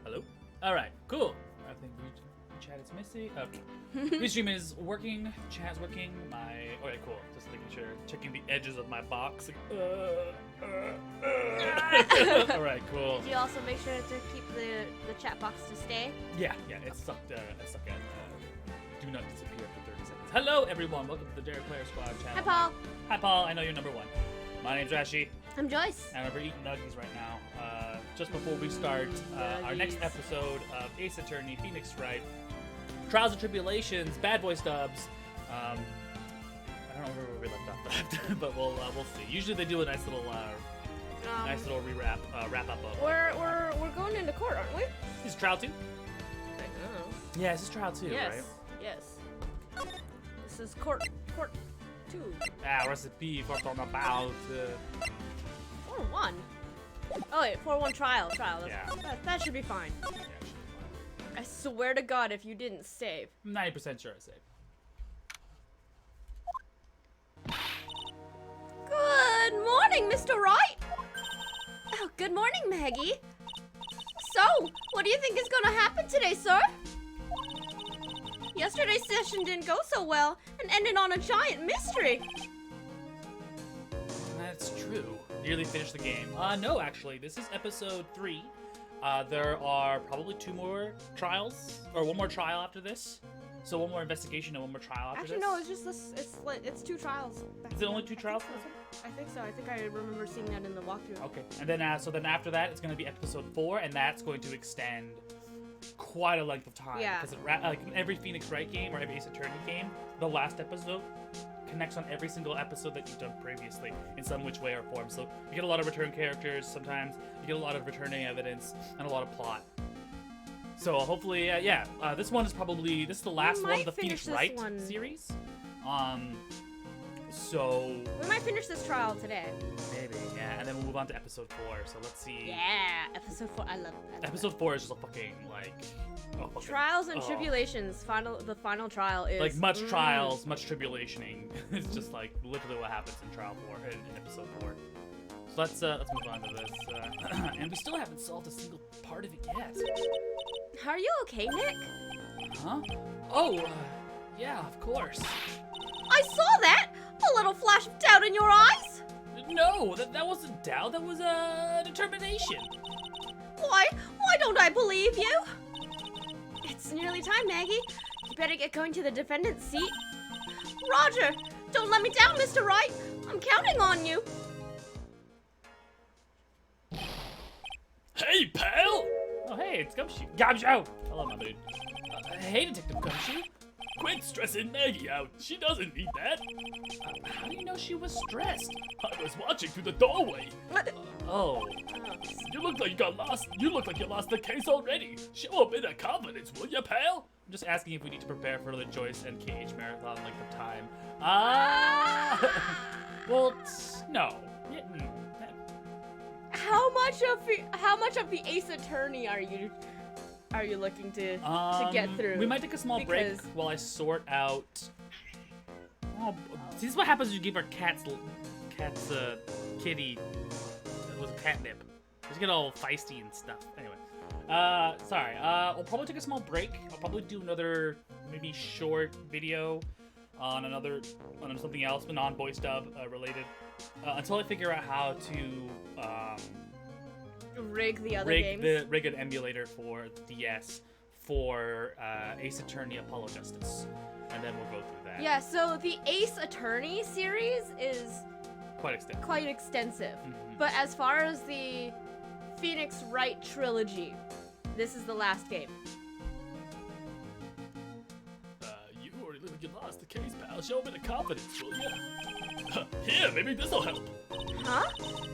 Hello? Alright, cool. I think chat is missing. Okay. This stream is working. Chat's working. Okay, cool. Just making sure. Checking the edges of my box. Alright, cool. Did you also make sure to keep the chat box to stay? Yeah. It's stuck at do not disappear for 30 seconds. Hello, everyone. Welcome to the Derek Player Squad channel. Hi, Paul. Hi, Paul. I know you're number one. My name's Rashi. I'm Joyce. And we're eating nuggies right now. Just before we start our next episode of Ace Attorney, Phoenix Wright, Trials and Tribulations, Bad Boy Stubs. I don't know where we left off, but we'll see. Usually they do a nice little wrap up of. We're going into court, aren't we? This is trial 2. I don't know. Yeah, this is trial 2, right? Yes. This is court 2. Recipe for talking about. 4-1. Oh wait, 4-1 trial. Yeah. That should be fine. Yeah, should be fine. I swear to God, if you didn't save. I'm 90% sure I saved. Good morning, Mr. Wright. Oh, good morning, Maggie. So, what do you think is gonna happen today, sir? Yesterday's session didn't go so well and ended on a giant mystery. That's true. Nearly finished the game. No, actually, this is episode 3. There are probably 2 more trials, or 1 more trial after this. So 1 more investigation and 1 more trial after Actually, this. no, it's just this. It's 2 trials. Is it only 2 trials for this one? I think so. I think I remember seeing that in the walkthrough. Okay, and then so then after that, it's going to be episode 4, and that's going to extend quite a length of time. Yeah. Because like in every Phoenix Wright game or every Ace Attorney game, the last episode connects on every single episode that you've done previously in some which way or form. So you get a lot of return characters sometimes, you get a lot of returning evidence, and a lot of plot. So hopefully, this one is probably, this is the last one of the Phoenix Wright series. So we might finish this trial today. maybe, yeah, and then we'll move on to episode 4. So let's see. Yeah, episode 4. I love that. Episode 4 is just a fucking Trials and Tribulations. The final trial is like much trials, much tribulationing. It's just like literally what happens in trial 4 in episode 4. So let's move on to this. And we still haven't solved a single part of it yet. Are you okay, Nick? Huh? Oh, yeah, of course. I saw that! A little flash of doubt in your eyes! No, that wasn't doubt. That was determination. Why don't I believe you? It's nearly time, Maggie. You better get going to the defendant's seat. Roger! Don't let me down, Mr. Wright! I'm counting on you! Hey, pal! Oh, hey, it's Gumshoe. Gumshoe! Hello, my dude. Hey, Detective Gumshoe. Quit stressing Maggie out. She doesn't need that. How do you know she was stressed? I was watching through the doorway. Oh. You look like you got lost. You look like you lost the case already. Show a bit of confidence, will ya, pal? I'm just asking if we need to prepare for the Joyce and KH marathon length of time. Well, no. Yeah, How much of the Ace Attorney are you looking to get through? We might take a small break while I sort out. Oh, this is what happens when you give our kitty. It was catnip. Just get all feisty and stuff. Anyway, sorry. We'll probably take a small break. I'll probably do another maybe short video on something else, but non-boy stub related, until I figure out how to rig the other games. Rig an emulator for the DS for Ace Attorney Apollo Justice, and then we'll go through that. Yeah, so the Ace Attorney series is quite extensive. Mm-hmm. But as far as the Phoenix Wright trilogy, this is the last game. You already look like you lost the case, pal. Show a bit of confidence, will ya? Here, maybe this'll help. Huh?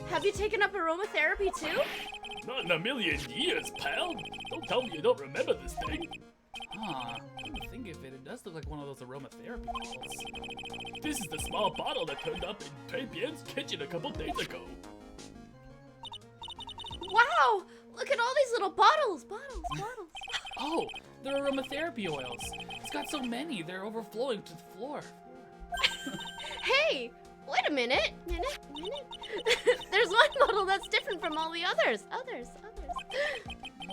Have you taken up aromatherapy too? Not in a million years, pal. Don't tell me you don't remember this thing. Huh. Come to think of it, it does look like one of those aromatherapy bottles. This is the small bottle that turned up in Fabien's kitchen a couple days ago. Wow! Look at all these little bottles! Oh, they're aromatherapy oils. It's got so many, they're overflowing to the floor. Hey! Wait a minute. There's one bottle that's different from all the others.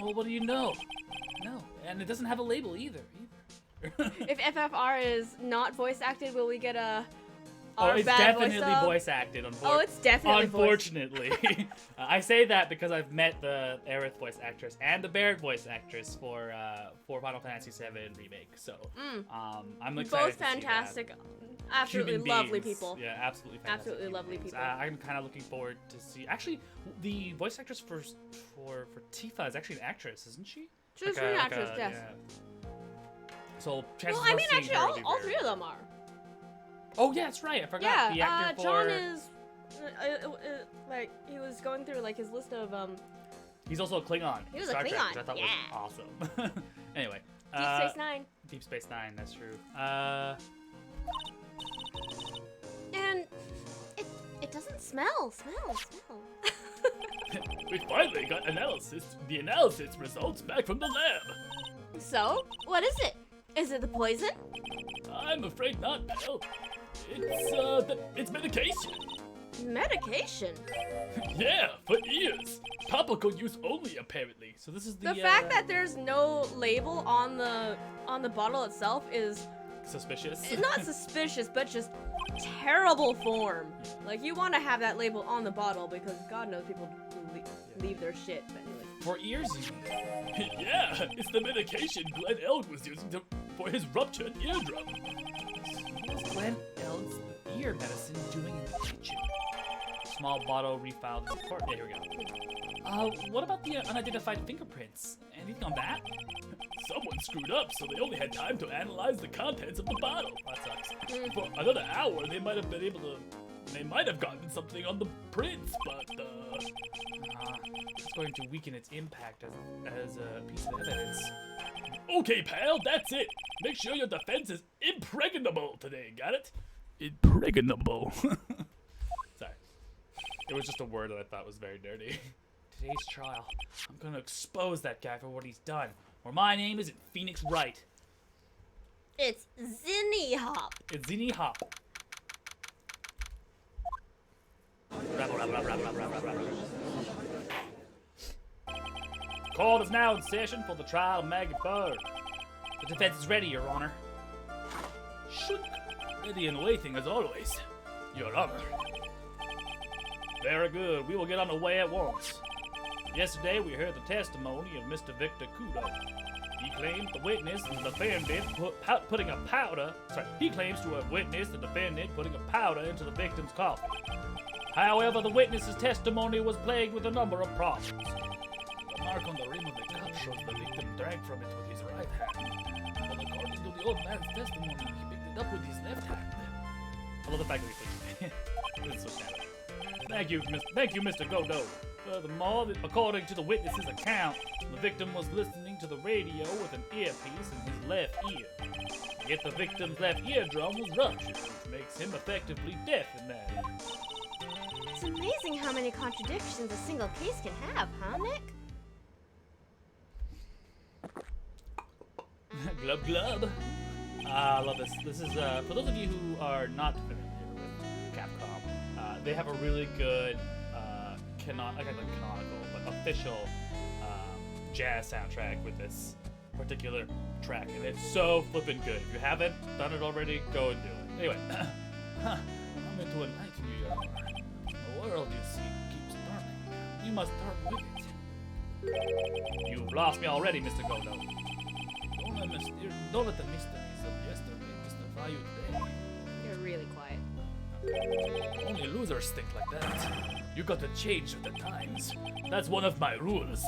Well, what do you know? No, and it doesn't have a label either. If FFR is not voice acted, will we get a Oh, it's bad definitely voice acted. Oh, it's definitely unfortunately. I say that because I've met the Aerith voice actress and the Barrett voice actress for Final Fantasy VII Remake. So I'm excited. Both fantastic, to see that. absolutely Human lovely beings. people. Yeah, absolutely fantastic. Absolutely human lovely beings. people. I'm kind of looking forward to see. Actually, the voice actress for Tifa is actually an actress, isn't she? She's an actress, yes. Yeah. So chances Well, I of mean, seeing actually, her will be all very- three of them are. Oh yeah, that's right. I forgot. Yeah, the actor for John is like he was going through like his list of He's also a Klingon. He in was a Star Trek, Klingon, which I thought yeah. was awesome. Anyway. Deep Space Nine. Deep Space Nine, that's true. And it doesn't smell. We finally got the analysis results back from the lab. So, what is it? Is it the poison? I'm afraid not, pal. It's medication. Medication? Yeah, for ears. Topical use only, apparently. So this is The fact that there's no label on the bottle itself is suspicious. not suspicious, but just terrible form. Like, you want to have that label on the bottle because God knows people leave their shit. But anyway. For ears, you mean? Yeah, it's the medication Glenn Eld was using for his ruptured eardrum. What's Glenn Eld's ear medicine doing in the kitchen? Small bottle refiled report. There we go. What about the unidentified fingerprints? Anything on that? Someone screwed up, so they only had time to analyze the contents of the bottle. That sucks. For another hour, they might have gotten something on the prints, but it's going to weaken its impact as a piece of evidence. Okay, pal, that's it. Make sure your defense is impregnable today, got it? Impregnable. Sorry. It was just a word that I thought was very dirty. Today's trial, I'm gonna expose that guy for what he's done. Or my name isn't Phoenix Wright. It's Zinni Hop. It's Zinni Hop. Court is now in session for the trial of Maggie Bird. The defense is ready, Your Honor. Shunk. Ready and waiting as always, Your Honor. Very good. We will get on the way at once. Yesterday, we heard the testimony of Mr. Victor Kudo. He claims the witness and the defendant putting a powder. He claims to have witnessed the defendant putting a powder into the victim's coffin. However, the witness's testimony was plagued with a number of problems. The mark on the rim of the cup shows the victim drank from it with his right hand, but according to the old man's testimony, he picked it up with his left hand. I love the fact that he thinks this is so sad. Thank you, Mr. Godot. Furthermore, according to the witness's account, the victim was listening to the radio with an earpiece in his left ear. Yet the victim's left eardrum was ruptured, which makes him effectively deaf in that ear. It's amazing how many contradictions a single case can have, huh, Nick? Glub glub. I love this. This is, for those of you who are not familiar with Capcom, they have a really good, canonical, but official jazz soundtrack with this particular track, and it's so flippin' good. If you haven't done it already, go and do it. Anyway, I'm going to enlighten you, Your Honor. The world you seek keeps turning. You must turn with it. You've lost me already, Mr. Godot. Don't let the mysteries of yesterday mystify you today. You're really quiet. Only losers think like that. You got to change with the times. That's one of my rules.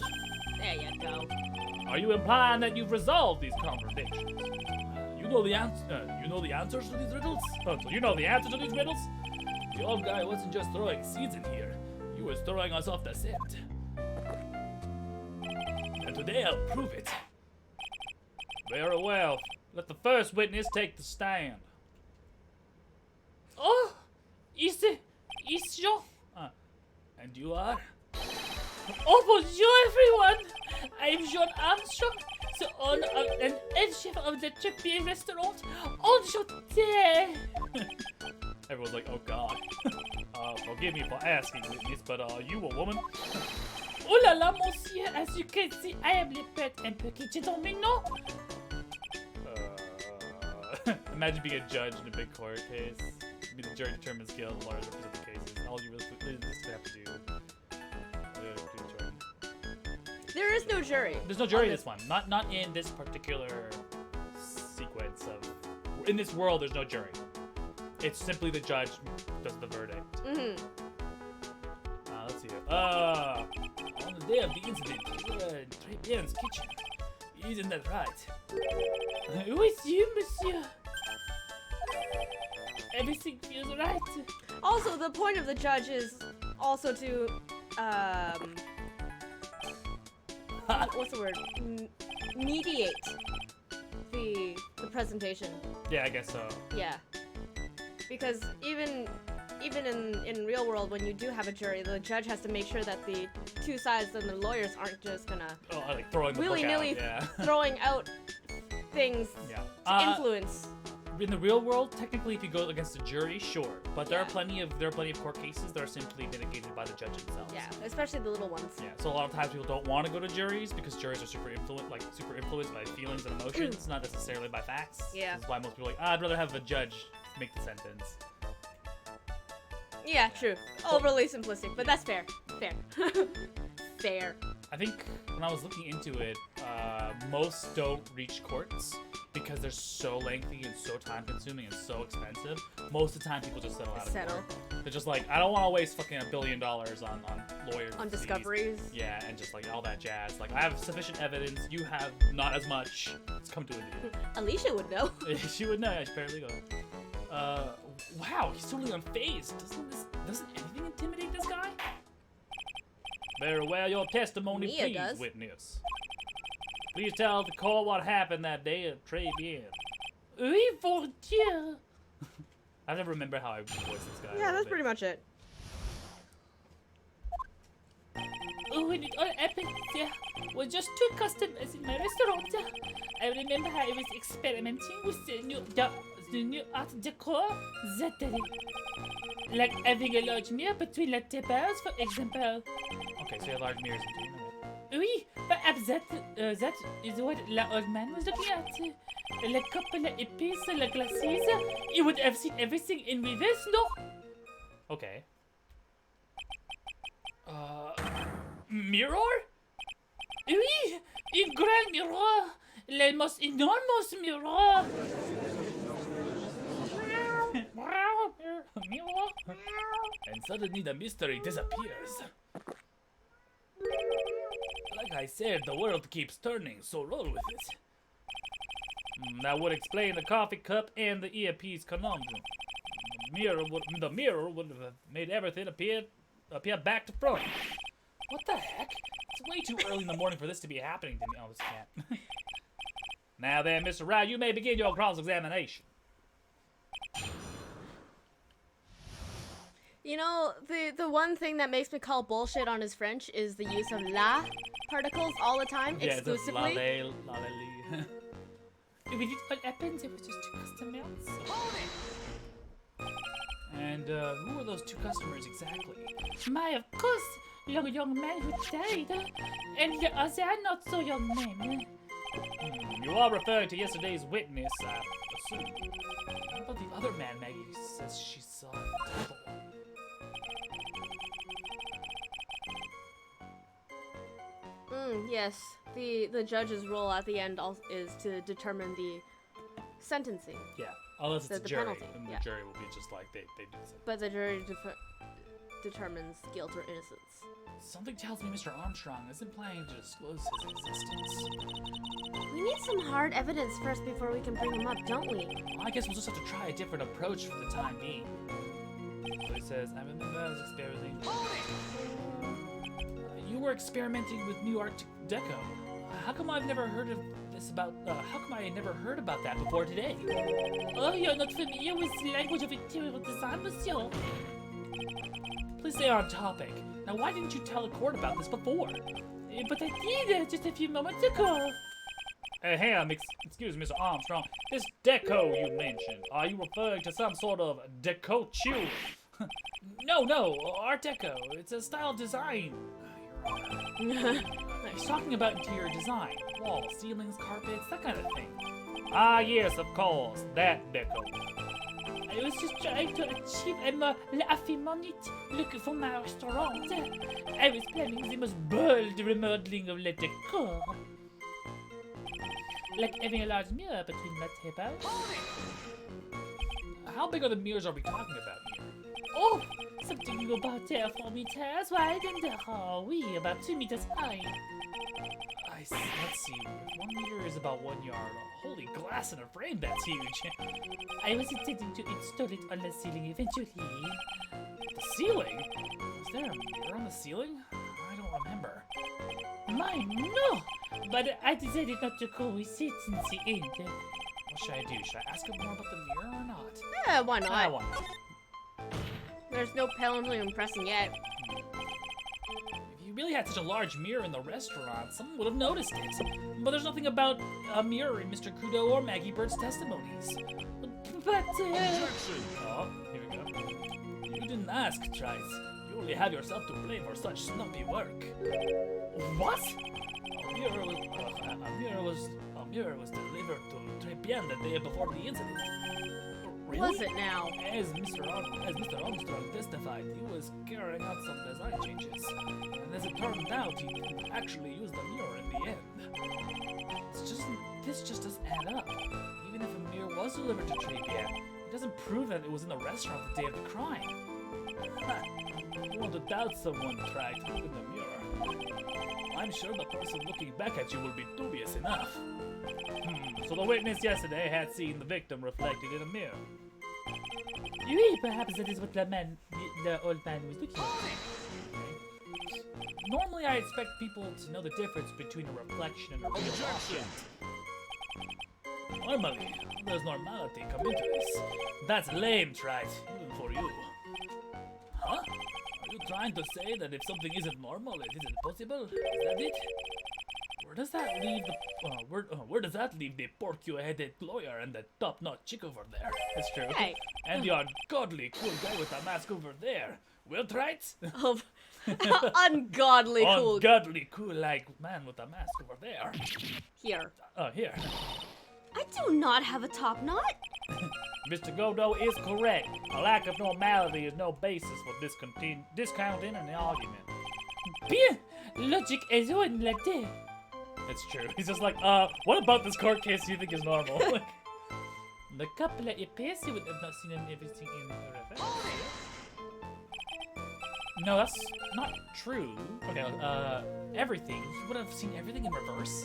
There you go. Are you implying that you've resolved these contradictions? You know the answers to these riddles? Oh, so you know the answer to these riddles? The old guy wasn't just throwing seeds in here. He was throwing us off the scent. And today I'll prove it. Very well. Let the first witness take the stand. Oh, is Jean? And you are? Oh, bonjour everyone! I'm Jean Armstrong, the owner and head chef of the Chippy restaurant. Enchanté! Everyone's like, oh god. Forgive me for asking, witness, but are you a woman? Oh là là, monsieur, as you can see, I am le pet un peu qui non? Imagine being a judge in a big court case. Be the jury determines guilt, lawyers represent the cases. All you really just have to do. There is no jury. There's no jury in this one. Not in this particular sequence of. In this world, there's no jury. It's simply the judge does the verdict. Mm-hmm. Let's see here. On the day of the incident, you were in Tribulations' kitchen. Isn't that right? Who is you, monsieur? Everything feels right. Also, the point of the judge is also to, what's the word? Mediate the presentation. Yeah, I guess so. Yeah. Because even in real world, when you do have a jury, the judge has to make sure that the two sides and the lawyers aren't just gonna Like throwing the willy-nilly book out. Yeah. throwing out things Yeah. to influence. In the real world, technically, if you go against a jury, sure, but there Yeah. are plenty of court cases that are simply mitigated by the judge himself. Yeah, especially the little ones. Yeah. So a lot of times people don't want to go to juries because juries are super influenced by feelings and emotions, not necessarily by facts. Yeah. That's why most people are like, I'd rather have a judge make the sentence. Yeah, true. Overly simplistic, but that's fair. Fair. Fair. I think when I was looking into it, most don't reach courts because they're so lengthy and so time-consuming and so expensive. Most of the time, people just settle out of court. They're just like, I don't want to waste fucking $1 billion on lawyers. On fees. discoveries. Yeah, and just like all that jazz. Like, I have sufficient evidence. You have not as much. Let's come to a deal. Alicia would know. She would know. She's paralegal. Wow, he's totally unfazed. Doesn't anything intimidate this guy? Very well, your testimony, Mia please, does. witness. Please tell the court what happened that day at Tribulations. Oui, pour Dieu. I never remember how I voiced this guy. Yeah, that's pretty much it. When it all happened, there were just 2 customers in my restaurant. I remember I was experimenting with the new art decor that like having a large mirror between the tables, for example. Okay, so you have large mirrors in between. Oui, perhaps that is what the old man was looking at. Le couple, the épices, the glaces. He would have seen everything in reverse, no? Okay. Mirror? Oui, un grand mirror. Le most enormous mirror. Mirror. And suddenly the mystery disappears. Like I said, the world keeps turning, so roll with it. That would explain the coffee cup and the earpiece conundrum. The mirror would have made everything appear back to front. What the heck? It's way too early in the morning for this to be happening to me. Oh, this can't. Now then, Mr. Rao, you may begin your cross-examination. You know, the one thing that makes me call bullshit on his French is the use of la particles all the time, Yeah, it's exclusively. la-le-li. When it all happened, there were just 2 customers. And who are those 2 customers exactly? My, of course, young man who died, and the other not so young man. You are referring to yesterday's witness, I assume. What about the other man Maggie says she saw at the temple? Yes. The judge's role at the end is to determine the sentencing. Yeah, unless it's The a jury, penalty, and yeah. the jury will be just like they do this. But the jury determines guilt or innocence. Something tells me Mr. Armstrong isn't planning to disclose his existence. We need some hard evidence first before we can bring him up, don't we? Well, I guess we'll just have to try a different approach for the time being. So he says, I remember I was experimenting. You were experimenting with new Art Deco. How come I've never heard of this about? How come I never heard about that before today? Oh, you're not familiar with the language of interior design, monsieur? Please stay on topic. Now, why didn't you tell the court about this before? But I did just a few moments ago. Hey, excuse me, Mr. Armstrong. This deco you mentioned, are you referring to some sort of deco chew? No, Art Deco. It's a style of design. You're He's talking about interior design. Walls, ceilings, carpets, that kind of thing. Ah, yes, of course. That deco. I was just trying to achieve a more affinity look for my restaurant. I was planning the most bold remodeling of le decor. Like having a large mirror between my tables. How big are the mirrors are we talking about here? Oh, something about 4 meters wide and we about 2 meters high. I see. Let's see. If 1 meter is about 1 yard. Holy glass in a frame, that's huge. I was intending to install it on the ceiling eventually. The ceiling? Was there a mirror on the ceiling? I don't remember. Mine, no! But I decided not to go with it in the end. What should I do? Should I ask him more about the mirror or not? Yeah, why not? I want. There's no penalty in pressing yet. If you really had such a large mirror in the restaurant, someone would have noticed it. But there's nothing about a mirror in Mr. Kudo or Maggie Bird's testimonies. But, Oh, here we go. You didn't ask, Trice. You only have yourself to blame for such snuppy work. What? A mirror was delivered to Tribulations the day before the incident. Really? Was it now? As Mr. Armstrong testified, he was carrying out some design changes, and as it turned out, he actually used the mirror in the end. This just doesn't add up. Even if a mirror was delivered to Tribulations, it doesn't prove that it was in the restaurant the day of the crime. You want to doubt someone, try to open the mirror. I'm sure the person looking back at you will be dubious enough. So the witness yesterday had seen the victim reflected in a mirror. oui, perhaps that is what the old man was looking at. Normally I expect people to know the difference between a reflection and a real object. Normally, there's normality come into this. That's lame, Trice, even for you. Huh? Are you trying to say that if something isn't normal, it isn't possible? Is that it? Where does that leave the where does that leave the porky-headed lawyer and the top-notch chick over there? That's true. Hey. And the ungodly cool guy with the mask over there. Will Trice? Oh, ungodly cool. Ungodly cool like man with a mask over there. Here. Oh, here. I do not have a top knot. Mr. Godo is correct. A lack of normality is no basis for discounting an argument. Bien, logic is unlike. It's true. He's just like, what about this court case you think is normal? Like, the couple appears he would have not seen everything in reverse. no, that's not true. Okay, everything. He would have seen everything in reverse.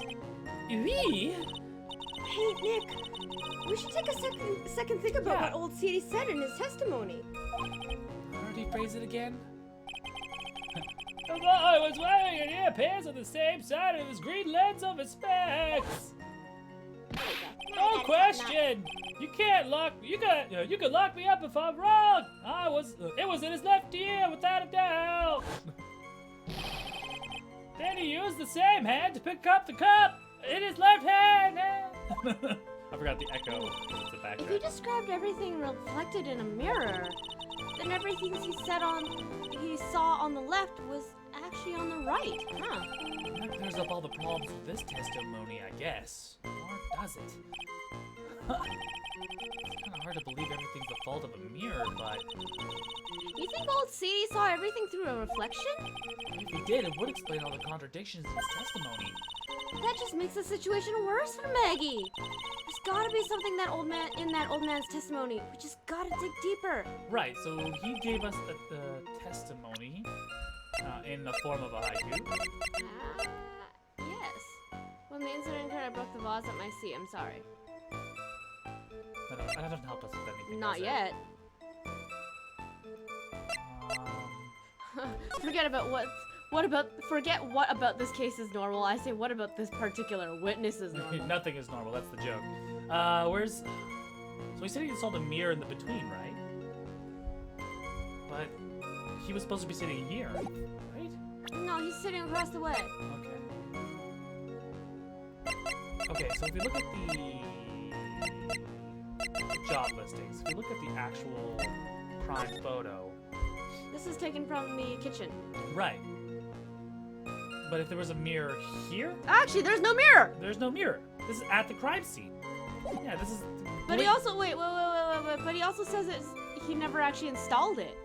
Oui. Hey, Nick. We should take a second think about what old CD said in his testimony. How did he phrase it again? I was wearing an earpiece on the same side of his green lens of his specs. No question. You can't lock. You can lock me up if I'm wrong. It was in his left ear, without a doubt. Then he used the same hand to pick up the cup in his left hand. I forgot the echo. It's a backtrack. If he described everything reflected in a mirror, then everything he saw on the left was actually on the right, huh? That clears up all the problems with this testimony, I guess. Or does it? It's kind of hard to believe everything's the fault of a mirror, but You think old CD saw everything through a reflection? if he did, it would explain all the contradictions in his testimony. That just makes the situation worse for Maggie. There's gotta be something in that old man's testimony. We just gotta dig deeper. Right, so he gave us a testimony in the form of a haiku. Yes. When the incident occurred, I broke the vase at my seat. I'm sorry. That doesn't help us with anything. Not does it? yet. Forget what about this case is normal. I say what about this particular witness is normal. Nothing is normal, that's the joke. So he said he saw the mirror in the between, right? But he was supposed to be sitting here, right? No, he's sitting across the way. Okay. Okay, so if we look at the job listings, if we look at the actual crime photo. This is taken from the kitchen. Right. But if there was a mirror here, Actually, there's no mirror. there's no mirror. This is at the crime scene. Yeah, this is. But he also wait. But he also says he never actually installed it.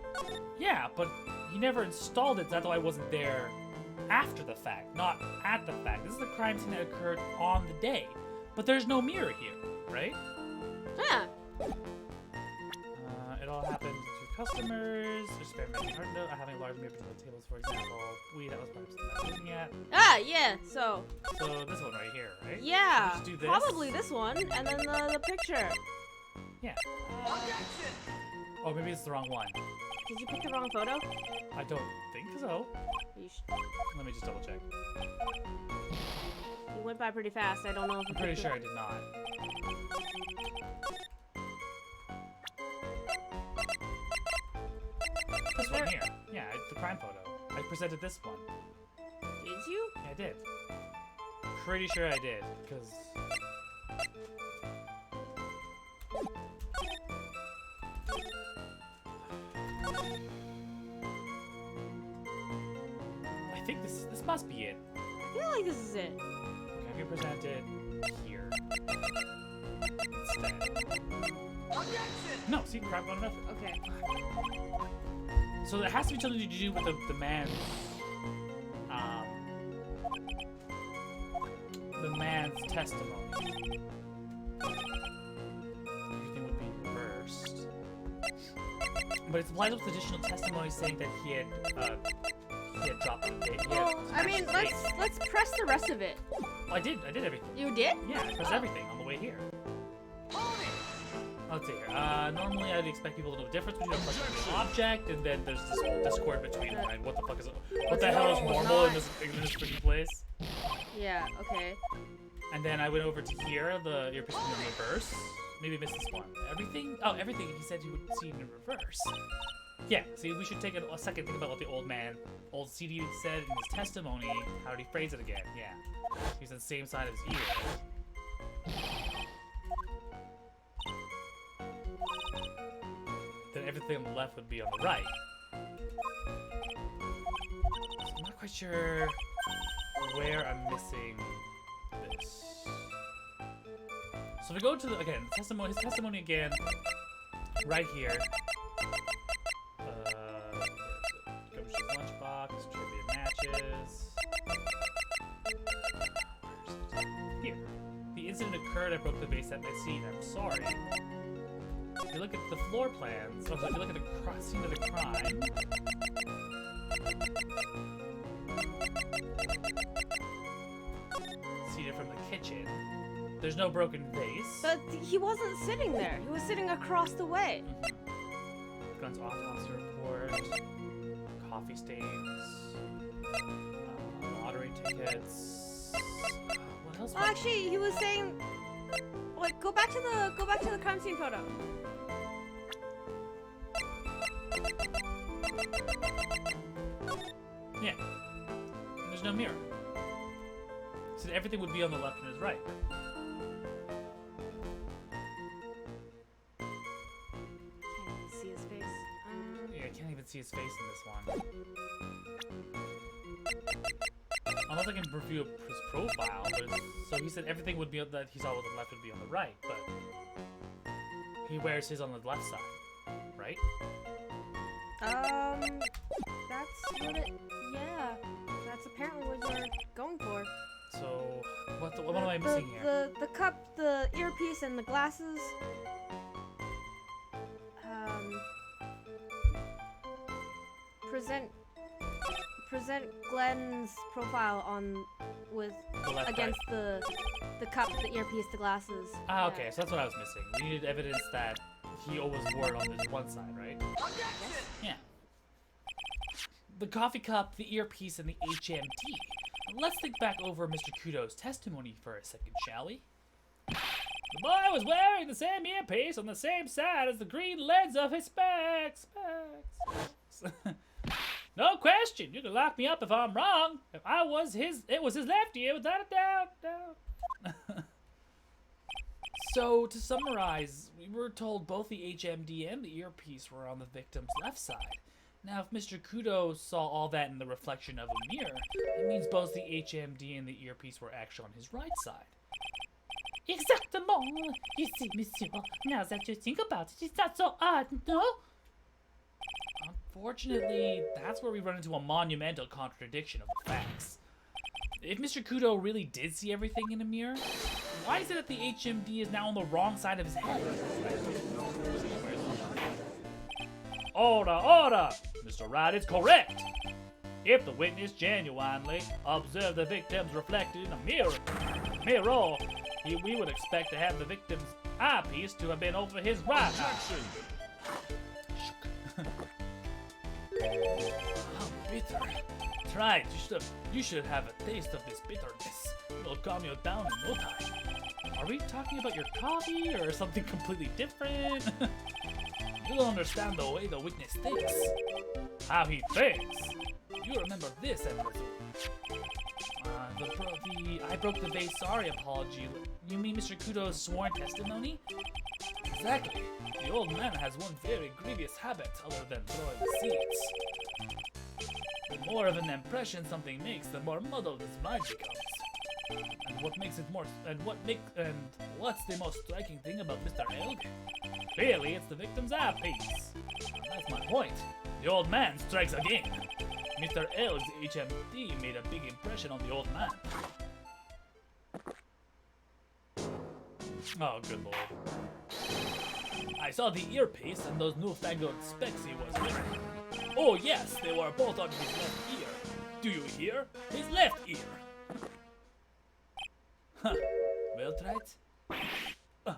Yeah, but he never installed it. That's why I wasn't there after the fact, not at the fact. This is the crime scene that occurred on the day. But there's no mirror here, right? Yeah. It all happened to customers. Experimenting hard note. Having a large mirror between the tables, for example. That was part of something I was looking at. Ah, yeah. So. So this one right here, right? Yeah. Just do this. Probably this one, and then the picture. Yeah. Oh, maybe it's the wrong one. Did you pick the wrong photo? I don't think so. Let me just double check. You went by pretty fast. I don't know if I'm pretty sure I did not. This one here. Yeah, it's the crime photo. I presented this one. Did you? Yeah, I did. Pretty sure I did, because... I think this must be it. I feel like this is it. Can be presented here. Instead. No, see, crap on enough. Okay. So there has to be something to do with the man's testimony. Everything would be reversed. But it's applied with additional testimony saying that he had dropped the date. Well, I mean, let's press the rest of it. I did everything. You did? Yeah, I pressed everything on the way here. Let's see here. Normally I'd expect people to know the difference between a frustrating object and then there's this discord between like what the fuck is what the hell is normal in this freaking place. Yeah, okay. And then I went over to here, the earpiece in reverse. Maybe I missed this one. Everything he said he would see in reverse. Yeah, see, we should take a second to think about what the old CD said in his testimony. How did he phrase it again? Yeah. He's on the same side of his ear. Then everything on the left would be on the right. So I'm not quite sure where I'm missing this. So if we go to his testimony again, right here. Gumshoe's lunchbox, trivia matches. Here. The incident occurred, I broke the vase at my seat. I'm sorry. If you look at the floor plans, so if you look at the scene of the crime, see it from the kitchen. There's no broken vase. But he wasn't sitting there. He was sitting across the way. Guns autopsy report, coffee stains, lottery tickets. What else? Well, actually, he was saying, like, go back to the crime scene photo. Yeah. And there's no mirror. So everything would be on the left and his right. Can't even see his face. Yeah, I can't even see his face in this one. Unless I can review his profile, but so he said everything would be that he saw on the left would be on the right, but he wears his on the left side, right? That's what it. Yeah, that's apparently what you're going for. So what am I missing here? The cup, the earpiece, and the glasses. Present Glenn's profile against the cup, the earpiece, the glasses. Ah, okay, so that's what I was missing. We needed evidence that he always wore it on this one side, right? Yes. Yeah. The coffee cup, the earpiece, and the HMT. Let's think back over Mr. Kudo's testimony for a second, shall we? The boy was wearing the same earpiece on the same side as the green lens of his specs. No question, you can lock me up if I'm wrong. If it was his left ear, without a doubt. So, to summarize, we were told both the HMD and the earpiece were on the victim's left side. Now, if Mr. Kudo saw all that in the reflection of a mirror, it means both the HMD and the earpiece were actually on his right side. Exactement. You see, monsieur, now that you think about it, it's not so odd, no? Unfortunately, that's where we run into a monumental contradiction of the facts. If Mr. Kudo really did see everything in a mirror, why is it that the HMD is now on the wrong side of his head? Order! Mr. Wright is correct. If the witness genuinely observed the victims reflected in a mirror, we would expect to have the victim's eyepiece to have been over his right eye. How bitter. That's right, you should have a taste of this bitterness. It'll calm you down in no time. Are we talking about your coffee or something completely different? You'll understand the way the witness thinks. How he thinks. You remember this, I presume. I broke the vase sorry apology. You mean Mr. Kudo's sworn testimony? Exactly. The old man has one very grievous habit other than throwing seeds. The more of an impression something makes, the more muddled his mind becomes. And what's the most striking thing about Mr. Elg? Clearly, it's the victim's eyepiece. And that's my point. The old man strikes again. Mr. Elg's HMD made a big impression on the old man. Oh, good lord. I saw the earpiece and those newfangled specs he was wearing. Oh yes, they were both on his left ear. Do you hear? His left ear. Huh. Well tried. That's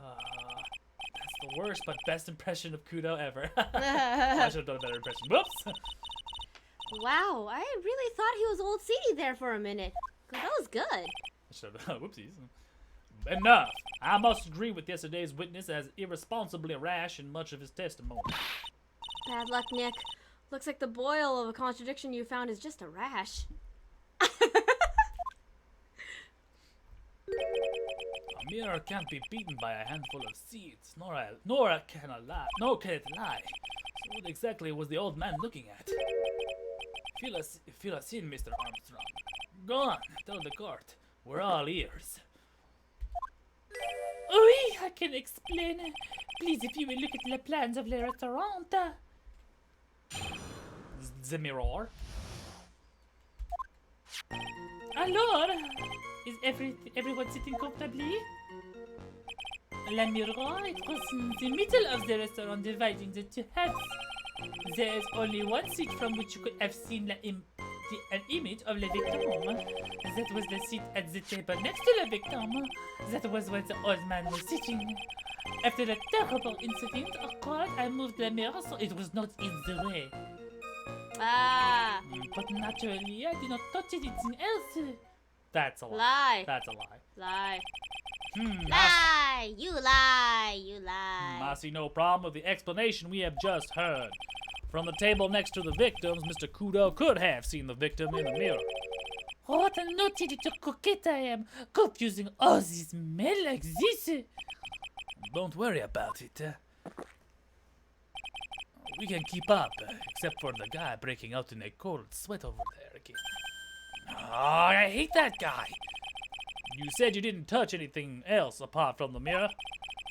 the worst but best impression of Kudo ever. I should have done a better impression. Whoops! Wow, I really thought he was old Seedy there for a minute. That was good. I should have. Whoopsies. Enough! I must agree with yesterday's witness as irresponsibly rash in much of his testimony. Bad luck, Nick. Looks like the boil of a contradiction you found is just a rash. A mirror can't be beaten by a handful of seeds, nor can it lie. So what exactly was the old man looking at? Fill us in, Mr. Armstrong. Go on, tell the court. We're all ears. Oui, I can explain. Please, if you will look at the plans of the restaurant. The mirror. Alors, is everyone sitting comfortably? La mirror, it was in the middle of the restaurant dividing the two halves. There is only one seat from which you could have seen an image of the victim. That was the seat at the table next to the victim. That was where the old man was sitting. After the terrible incident occurred, I moved the mirror so it was not in the way. Ah. But naturally, I did not touch anything else. That's a lie. Lie. That's a lie. Lie. I Lie. You lie. You lie. I see no problem with the explanation we have just heard. From the table next to the victims, Mr. Kudo could have seen the victim in the mirror. What a naughty little coquette I am, confusing all these men like this. Don't worry about it. We can keep up, except for the guy breaking out in a cold sweat over there again. Oh, I hate that guy. You said you didn't touch anything else apart from the mirror.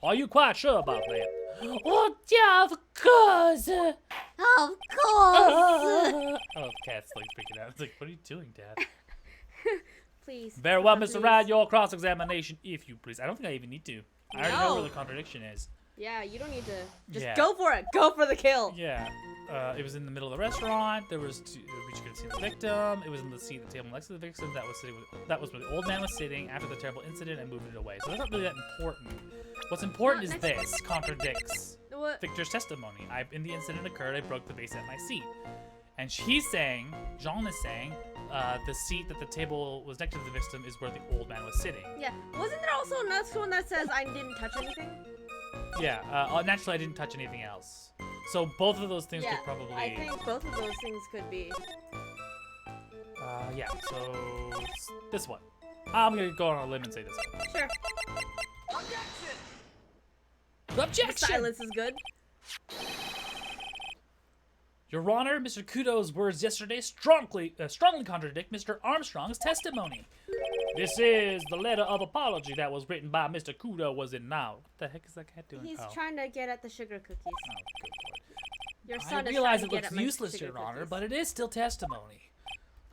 Are you quite sure about that? Oh, yeah, of course. Of course. Oh, Cat's like freaking out. It's like, what are you doing, Dad? Please. Very well, please. Mr. Rad, your cross-examination, if you please. I don't think I even need to. I already know No. where the contradiction is. Yeah, you don't need to. Just Yeah. go for it. Go for the kill. Yeah. It was in the middle of the restaurant. There was we could see the victim. It was in the seat at the table next to the victim. That was where the old man was sitting after the terrible incident and moved it away. So that's not really that important. What's important Not is next- this contradicts What? Victor's testimony. In the incident occurred, I broke the vase at my seat. And she's saying, Jean is saying, the seat that the table was next to the victim is where the old man was sitting. Yeah. Wasn't there also another one that says I didn't touch anything? Yeah, naturally I didn't touch anything else. So both of those things Yeah. could probably... I think both of those things could be. yeah, so it's this one. I'm gonna go on a limb and say this one. Sure. Objection! Silence is good. Your Honor, Mr. Kudo's words yesterday strongly contradict Mr. Armstrong's testimony. This is the letter of apology that was written by Mr. Kudo was in now. What the heck is that cat doing? He's oh. trying to get at the sugar cookies. Oh, good lord. Your I son is realize trying it to get looks at my useless, sugar Your Honor, cookies. but it is still testimony.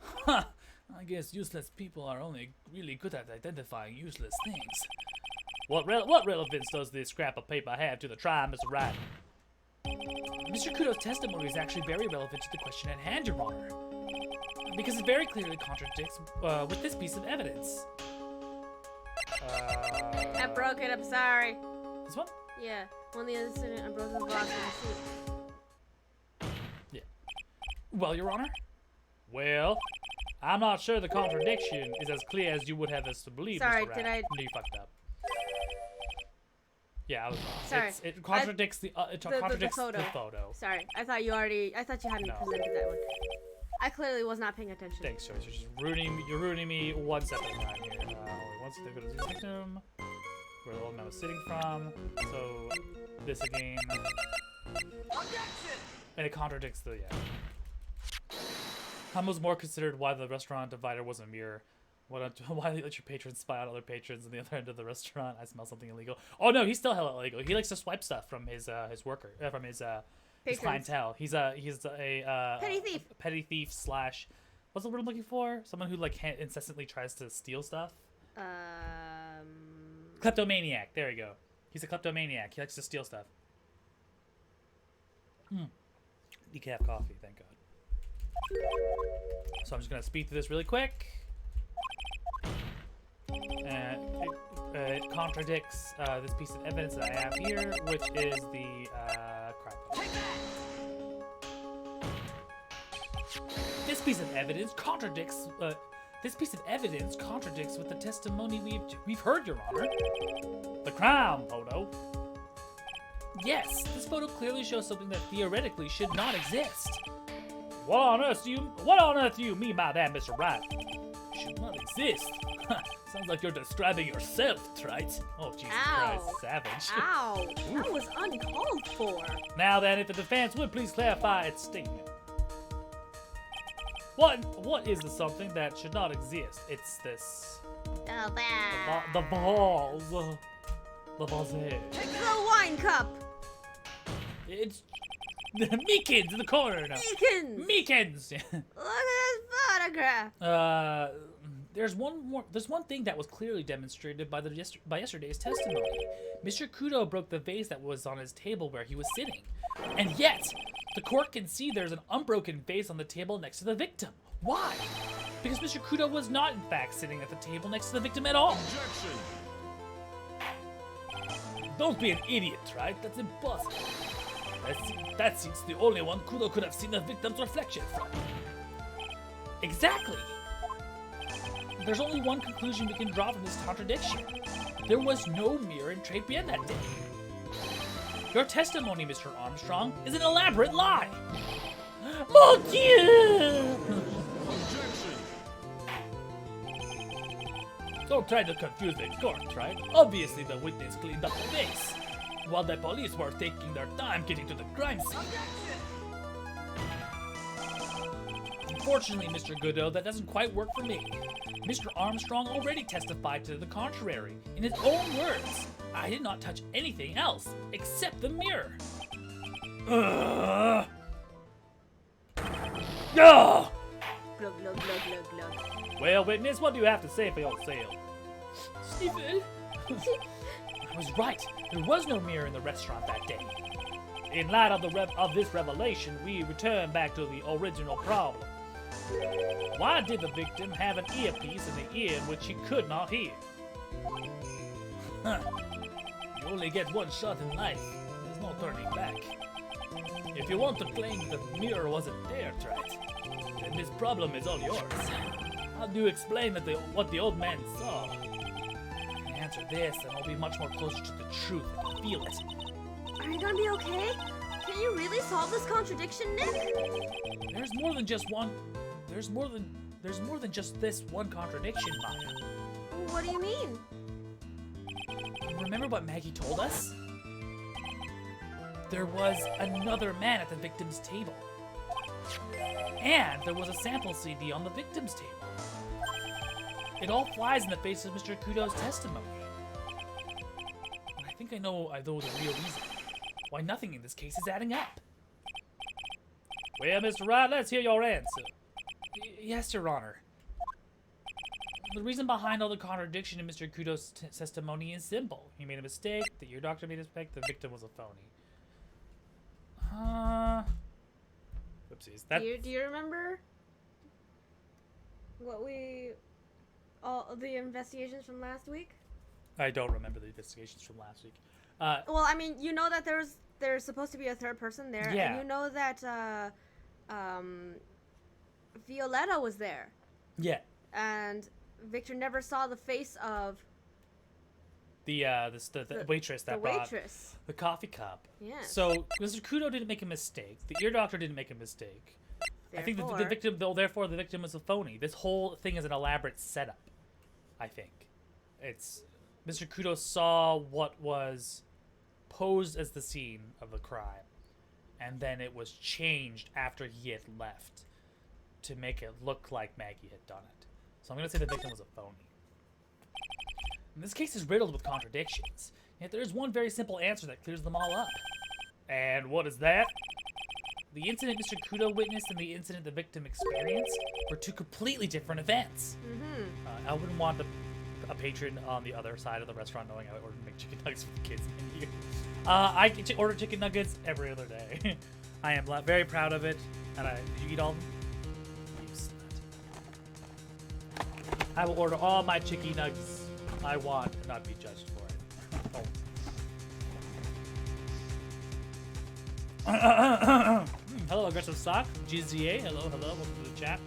Huh. I guess useless people are only really good at identifying useless things. What relevance does this scrap of paper have to the trial, Mr. Wright? Mr. Kudo's testimony is actually very relevant to the question at hand, Your Honor, because it very clearly contradicts with this piece of evidence. I broke it, I'm sorry. This one? Yeah, one of the incident, I broke the glass in the seat. Yeah. Well, Your Honor? Well, I'm not sure the contradiction is as clear as you would have us to believe, Sorry, Mr. Wright. did I- No, you fucked up. Yeah, I was wrong. Sorry. It contradicts the photo. photo. Sorry, I thought you hadn't No. presented that one. I clearly was not paying attention. Thanks, Joyce. You're ruining me one step at a time here. Once they go to the victim, where the old man was sitting from. So this again, and it contradicts the Hum was more considered why the restaurant divider was a mirror. Why let your patrons spy on other patrons on the other end of the restaurant? I smell something illegal. Oh no, he's still hella illegal. He likes to swipe stuff from his worker, from his clientele. He's a Petty thief. Petty thief slash, what's the word I'm looking for? Someone who like incessantly tries to steal stuff. Kleptomaniac. There we go. He's a kleptomaniac. He likes to steal stuff. Decaf coffee, thank God. So I'm just gonna speed through this really quick. It contradicts this piece of evidence that I have here, which is the crime. This piece of evidence contradicts. This piece of evidence contradicts with the testimony we've heard, Your Honor. The crime photo. Yes, this photo clearly shows something that theoretically should not exist. What on earth do you mean by that, Mr. Wright? Should not exist. Sounds like you're describing yourself, right? Oh, Jesus Christ, savage. Ow! That was uncalled for. Now then, if the defense would please clarify its statement. What is the something that should not exist? It's this. The balls. The balls here. The wine cup. It's Meekins in the corner now. Meekins. Look at this photograph. There's one thing that was clearly demonstrated by yesterday's testimony. Mr. Kudo broke the vase that was on his table where he was sitting. And yet, the court can see there's an unbroken vase on the table next to the victim. Why? Because Mr. Kudo was not, in fact, sitting at the table next to the victim at all. Objection! Don't be an idiot, right? That's impossible. That seat's the only one Kudo could have seen the victim's reflection from. Exactly. There's only one conclusion we can draw from this contradiction. There was no mirror in Tribulations that day. Your testimony, Mr. Armstrong, is an elaborate lie. Mon Dieu! Objection! Don't try to confuse the court, right? Obviously the witness cleaned up the vase, while the police were taking their time getting to the crime scene. Unfortunately, Mr. Kudo, that doesn't quite work for me. Mr. Armstrong already testified to the contrary. In his own words, I did not touch anything else except the mirror. Ugh. Ugh. Glug, glug, glug, glug, glug. Well, witness, what do you have to say for yourself? Stephen? I was right. There was no mirror in the restaurant that day. In light of this revelation, we return back to the original problem. Why did the victim have an earpiece in the ear in which he could not hear? Huh. You only get one shot in life. There's no turning back. If you want to claim that the mirror wasn't there, Trent, then this problem is all yours. How do you explain that what the old man saw? If you answer this, then I'll be much more closer to the truth. I can feel it. Are you gonna be okay? Can you really solve this contradiction, Nick? There's more than just this one contradiction, Maya. What do you mean? Remember what Maggie told us? There was another man at the victim's table. And there was a sample CD on the victim's table. It all flies in the face of Mr. Kudo's testimony. And I think I know the real reason why nothing in this case is adding up. Well, Mr. Wright, let's hear your answer. Yes, Your Honor. The reason behind all the contradiction in Mr. Kudo's testimony is simple. He made a mistake, the ear doctor made a mistake, the victim was a phony. Whoopsies. Do you remember all the investigations from last week? I don't remember the investigations from last week. Well, I mean, you know that there's supposed to be a third person there, Yeah. and you know that Violetta was there, Yeah. and Victor never saw the face of The waitress that the brought waitress. the coffee cup. Yes. So Mr. Kudo didn't make a mistake. The ear doctor didn't make a mistake. I think the victim, therefore, the victim was a phony. This whole thing is an elaborate setup. I think it's Mr. Kudo saw what was posed as the scene of the crime, and then it was changed after he had left to make it look like Maggie had done it. So I'm gonna say the victim was a phony. And this case is riddled with contradictions, yet there is one very simple answer that clears them all up. And what is that? The incident Mr. Kudo witnessed and the incident the victim experienced were two completely different events. Mm-hmm. I wouldn't want a patron on the other side of the restaurant knowing I ordered to make chicken nuggets for the kids menu. I order chicken nuggets every other day. I am very proud of it. And did you eat all of them? You slut. I will order all my chicken nuggets I want and not be judged for it. Oh. Hello, Aggressive Sock. GZA, hello, welcome to the chat.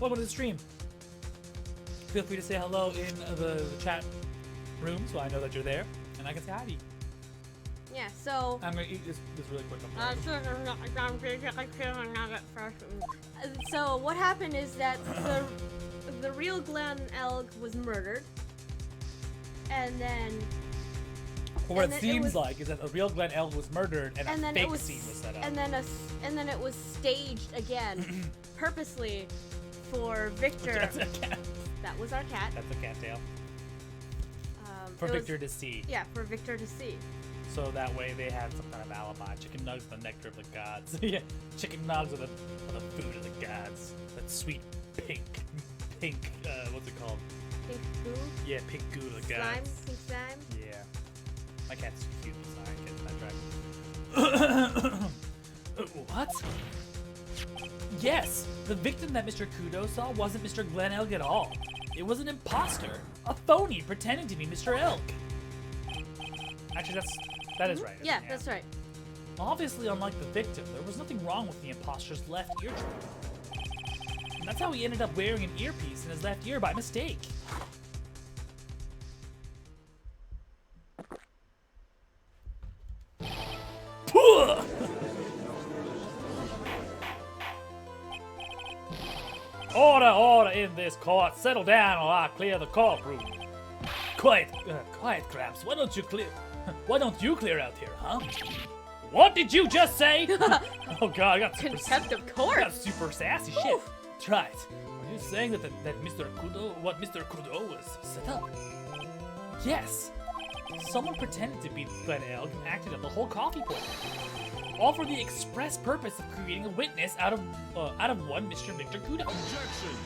Welcome to the stream. Feel free to say hello in the chat room so I know that you're there and I can say hi to you. Yeah. So. I'm gonna eat this really quick. So what happened is that the real Glenn Elg was murdered, and then. Well, what it seems like is that a real Glenn Elg was murdered and a fake scene was set up. And then it was staged again, purposely, for Victor. That's a cat. That was our cat. That's a cattail. For Victor to see. Yeah, for Victor to see. So that way they had some kind of alibi. Chicken nugs, the nectar of the gods. Yeah, chicken nugs are the food of the gods. That sweet pink, what's it called? Pink goo? Yeah, pink goo of the gods. Slime? Pink slime? Yeah. My cat's cute. Sorry, I can't sidetrack. What? Yes, the victim that Mr. Kudo saw wasn't Mr. Glenn Elg at all. It was an imposter, a phony pretending to be Mr. Elg. Actually, that is right. Yeah, that's right. Obviously, unlike the victim, there was nothing wrong with the imposter's left eardrum. And that's how he ended up wearing an earpiece in his left ear by mistake. Order in this court. Settle down or I'll clear the courtroom. Quiet, Cramps. Why don't you clear out here, huh? What did you just say? Oh God, I got super Contempt of court. I got super sassy shit. That's right. Are you saying that Mr. Kudo was set up? Yes. Someone pretended to be Glenn Elg and acted up the whole coffee pot. All for the express purpose of creating a witness out of one Mr. Victor Kudo. Objection!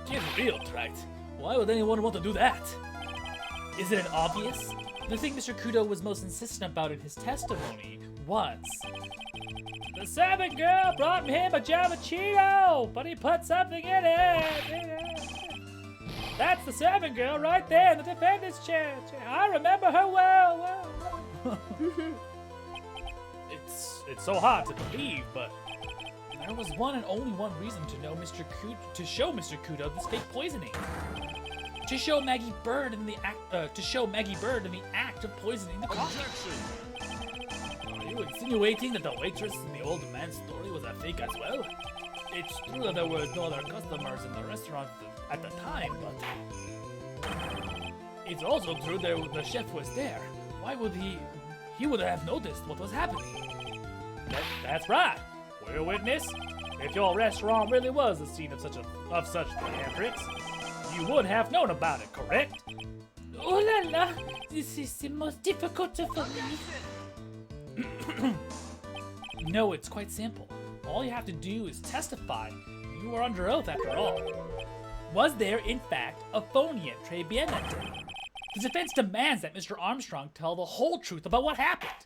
Get real, right? Why would anyone want to do that? Isn't it obvious? The thing Mr. Kudo was most insistent about in his testimony was... The servant girl brought him a Java Cheeto, but he put something in it. That's the servant girl right there in the defendant's chair. I remember her well. It's so hard to believe, but there was one and only one reason to show Mr. Kudo this fake poisoning. To show Maggie Bird in the act of poisoning the coffee. Objection! Are you insinuating that the waitress in the old man's story was a fake as well? It's true that there were no other customers in the restaurant at the time, but it's also true that the chef was there. Why would he would have noticed what was happening? That's right. Well, witness, if your restaurant really was the scene of such theatrics, you would have known about it, correct? Oh la la, this is the most difficult for me. No, it's quite simple. All you have to do is testify. You are under oath after all. Was there, in fact, a phony at Tribulations? The defense demands that Mr. Armstrong tell the whole truth about what happened.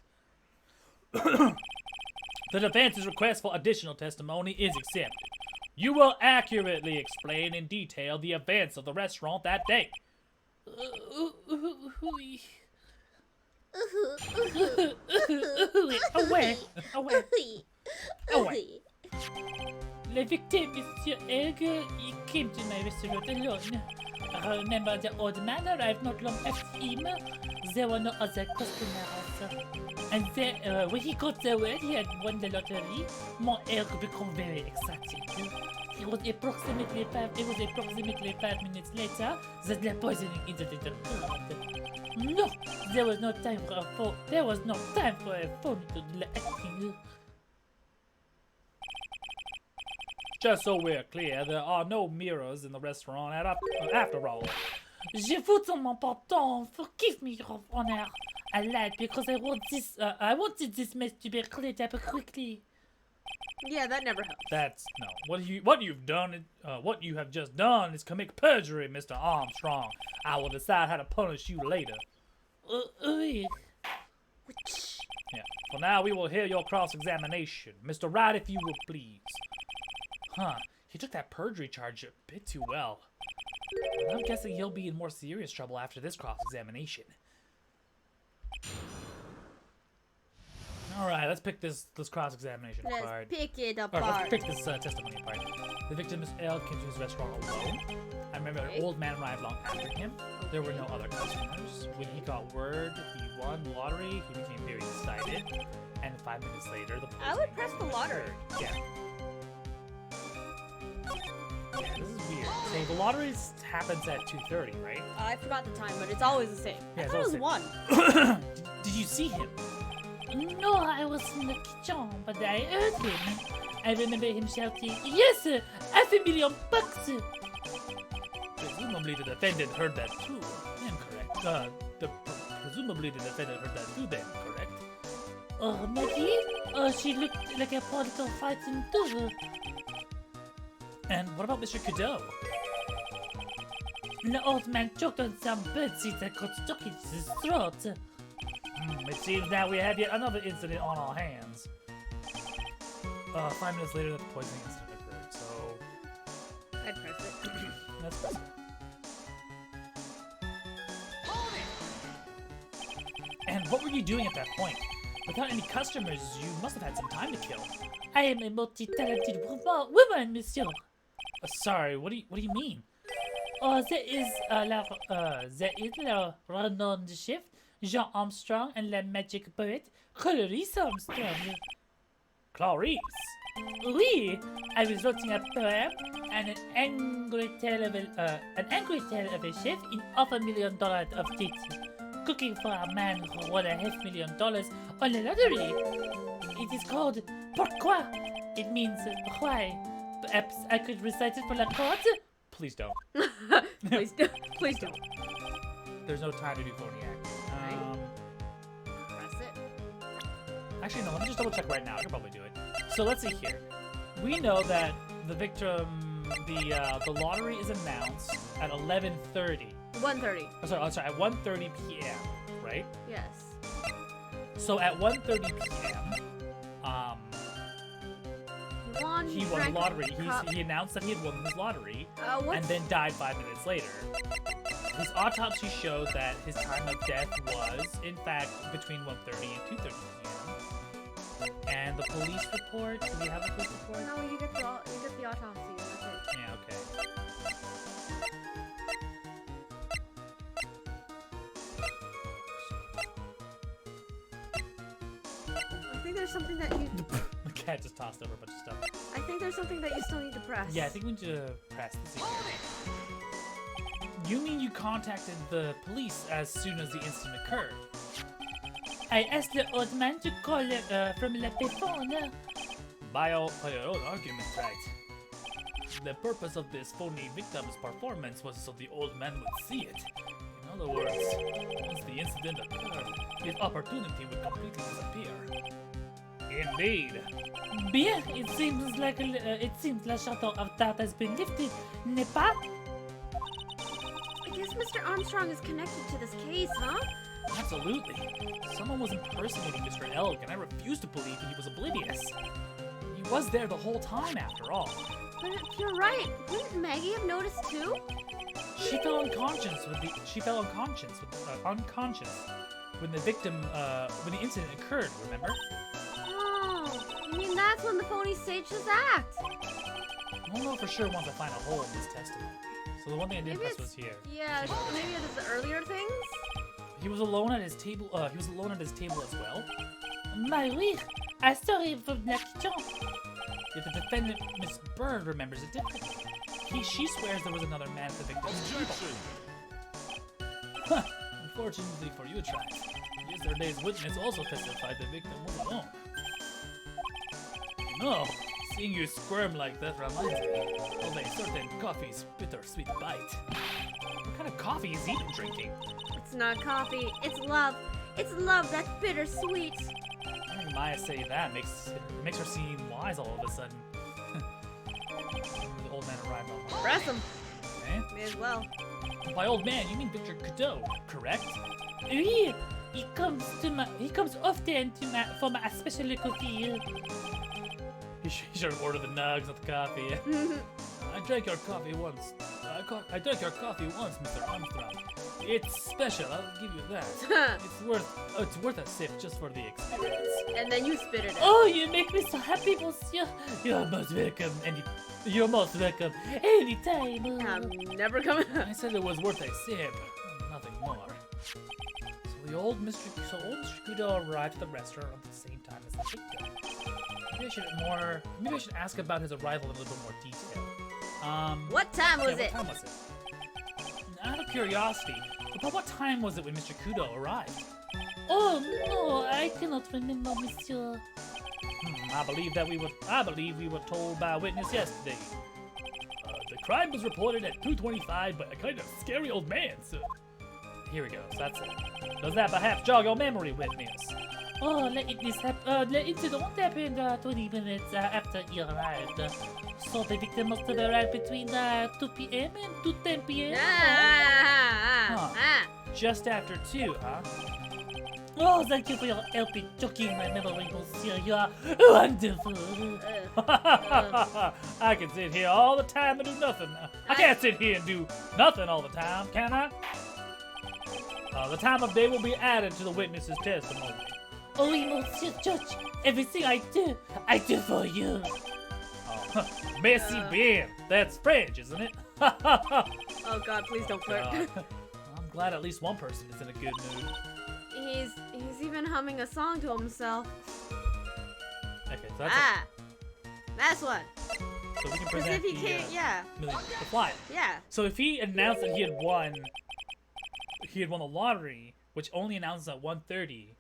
The defense's request for additional testimony is accepted. You will accurately explain in detail the events of the restaurant that day. Away, away. The victim, Monsieur Elger, he came to my restaurant alone. I remember the old man arrived not long after him. There were no other customers. And then, when he got the word he had won the lottery, mon Elger became very excited. It was approximately 5 minutes later that the poisoning incident occurred. No, there was no time for a phone to do acting. Just so we're clear, there are no mirrors in the restaurant after all. Je vous demande pardon. Forgive me, Your Honor. I lied because I wanted this mess to be cleared up quickly. Yeah, that never helps. That's no. What you have just done is commit perjury, Mr. Armstrong. I will decide how to punish you later. Oui. Yeah. For now, we will hear your cross-examination, Mr. Wright, if you will please. Huh? He took that perjury charge a bit too well. I'm guessing he'll be in more serious trouble after this cross-examination. All right, let's pick this cross-examination apart. Let's pick it Or apart. let's pick this testimony apart. The victim, Miss L, came to his restaurant alone. I remember an old man arrived long after him. There were no other customers. When he got word he won the lottery, he became very excited. And 5 minutes later, the I would press the lottery. yeah. Yeah, this is weird. So the lottery happens at 2:30, right? I forgot the time, but it's always the same. Yeah, I it's thought it was always 1. Did you see him? No, I was in the kitchen, but I heard him. I remember him shouting, "Yes, $500,000." Presumably the defendant heard that too. Incorrect. Presumably the defendant heard that too then, correct? Oh, Maggie? Oh, she looked like a part of fighting too. And what about Mr. Cadeau? The old man choked on some birdseed that got stuck in his throat. It seems now we have yet another incident on our hands. 5 minutes later, the poisoning incident occurred, so... I'd press it. That's good. And what were you doing at that point? Without any customers, you must have had some time to kill. I am a multi-talented woman, monsieur. Sorry, what do you mean? Oh, there is la renowned chef, Jean Armstrong, and la magic poet, Clarice Armstrong. Clarice? Oui, I was writing a poem and an angry tale of a chef in $500,000 of debt, cooking for a man who won $500,000 on the lottery. It is called Pourquoi? It means why. Perhaps I could recite it for la court? Please don't. Please don't. Please don't. There's no time to do phony acting. Press it. Actually, no, let me just double check right now. I can probably do it. So let's see here. We know that the victim, the lottery is announced at 11:30. 1:30. Oh, sorry, at 1:30 p.m. Right? Yes. So at 1:30 p.m., he won the lottery. He announced that he had won his lottery, and then died 5 minutes later. His autopsy showed that his time of death was, in fact, between 1:30 and 2:30 p.m. And the police report. Do we have a police report? No, you get the autopsy. That's it. Yeah. Okay. I think there's something that you. The cat just tossed over a bunch of stuff. I think there's something that you still need to press. Yeah, I think we need to press this here. You mean you contacted the police as soon as the incident occurred? I asked the old man to call from la payphone. by your own argument, right? The purpose of this phony victim's performance was so the old man would see it. In other words, once the incident occurred, his opportunity would completely disappear. Indeed. Bien, it seems like la shadow of doubt has been lifted, n'est pas? I guess Mr. Armstrong is connected to this case, huh? Absolutely. Someone was impersonating Mr. Elk, and I refuse to believe he was oblivious. He was there the whole time, after all. But if you're right, wouldn't Maggie have noticed too? She fell unconscious when the when the incident occurred. Remember? Oh, you mean that's when the phony staged his act? We'll know for sure once I find a hole in this testimony. So the one thing I didn't press was here. Yeah, maybe it's the earlier things? He was alone at his table. He was alone at his table as well. My oui, I saw him from la kitchen. Yet the defendant, Miss Bird, remembers it differently. She swears there was another man at the victim's table. Objection! Unfortunately for you, Trax, yesterday's witness also testified the victim was alone. No, seeing you squirm like that reminds me of a certain coffee's bittersweet bite. What kind of coffee is he been drinking? It's not coffee, it's love. It's love that's bittersweet. Hearing Maya say that makes her seem wise all of a sudden. The old man arrived on Press him. Eh? May as well. By old man, you mean Victor Cadeau, correct? Oui, he comes often for my special coffee. He should have ordered the nugs, not the coffee. I drank your coffee once. I drank your coffee once, Mr. Armstrong. It's special, I'll give you that. It's worth a sip just for the experience. And then you spit it out. Oh, you make me so happy, monsieur. You're most welcome, Anytime. I'm never coming I said it was worth a sip, nothing more. So old Mr. Kudo arrived at the restaurant at the same time as the victim. Maybe I should ask about his arrival in a little bit more detail. What time was What it? time was it? Out of curiosity, about what time was it when Mr. Kudo arrived? Oh no, I cannot remember, monsieur. I believe we were told by a witness yesterday. The crime was reported at 2:25 by a kind of scary old man. So here we go. So that's it. Does that perhaps jog your memory, witness? Oh, the incident happened 20 minutes after he arrived. So the victim must have arrived between 2 p.m. and 2:10 p.m. Just after 2, huh? Oh, thank you for your help in jogging my memory, monsieur. You are wonderful. I can sit here all the time and do nothing. I can't sit here and do nothing all the time, can I? The time of day will be added to the witness's testimony. Oh, monsieur Judge, everything I do for you. Merci bien. That's French, isn't it? Oh God, please don't flirt. I'm glad at least one person is in a good mood. He's even humming a song to himself. Okay, so that's That's what. it. So we can Because present if he can't, yeah, the flyer. yeah. So if he announced that he had won the lottery, which only announced at 1:30,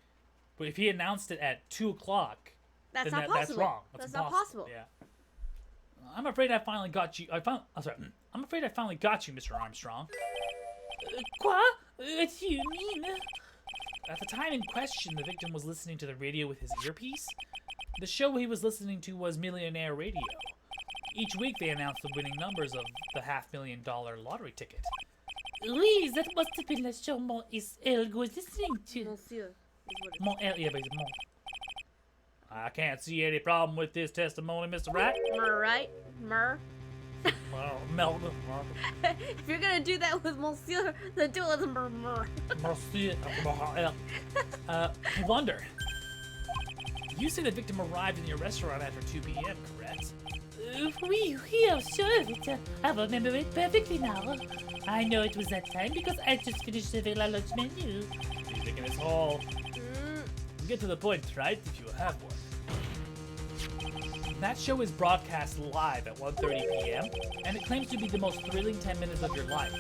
but if he announced it at 2 o'clock, That's then not possible. that's wrong. That's not impossible. possible. Yeah. I'm afraid I finally got you. I'm afraid I finally got you, Mr. Armstrong. Quoi? What do you mean? At the time in question, the victim was listening to the radio with his earpiece. The show he was listening to was Millionaire Radio. Each week they announced the winning numbers of the $500,000 lottery ticket. Oui, that must have been the show mon El was listening to. Monsieur. Is what it Mon El, yeah, but it's mon. I can't see any problem with this testimony, Mr. Wright. is. Mur, right? Mur. Well, Melvin. If you're gonna do that with Monsieur, then do it with Mur. I wonder. You say the victim arrived in your restaurant after 2 p.m., correct? Oui, I'm sure of it. I remember it perfectly now. I know it was that time because I just finished serving la lunch menu. He's thinking it's all. Get to the point, right? If you have one. That show is broadcast live at 1:30 p.m. and it claims to be the most thrilling 10 minutes of your life.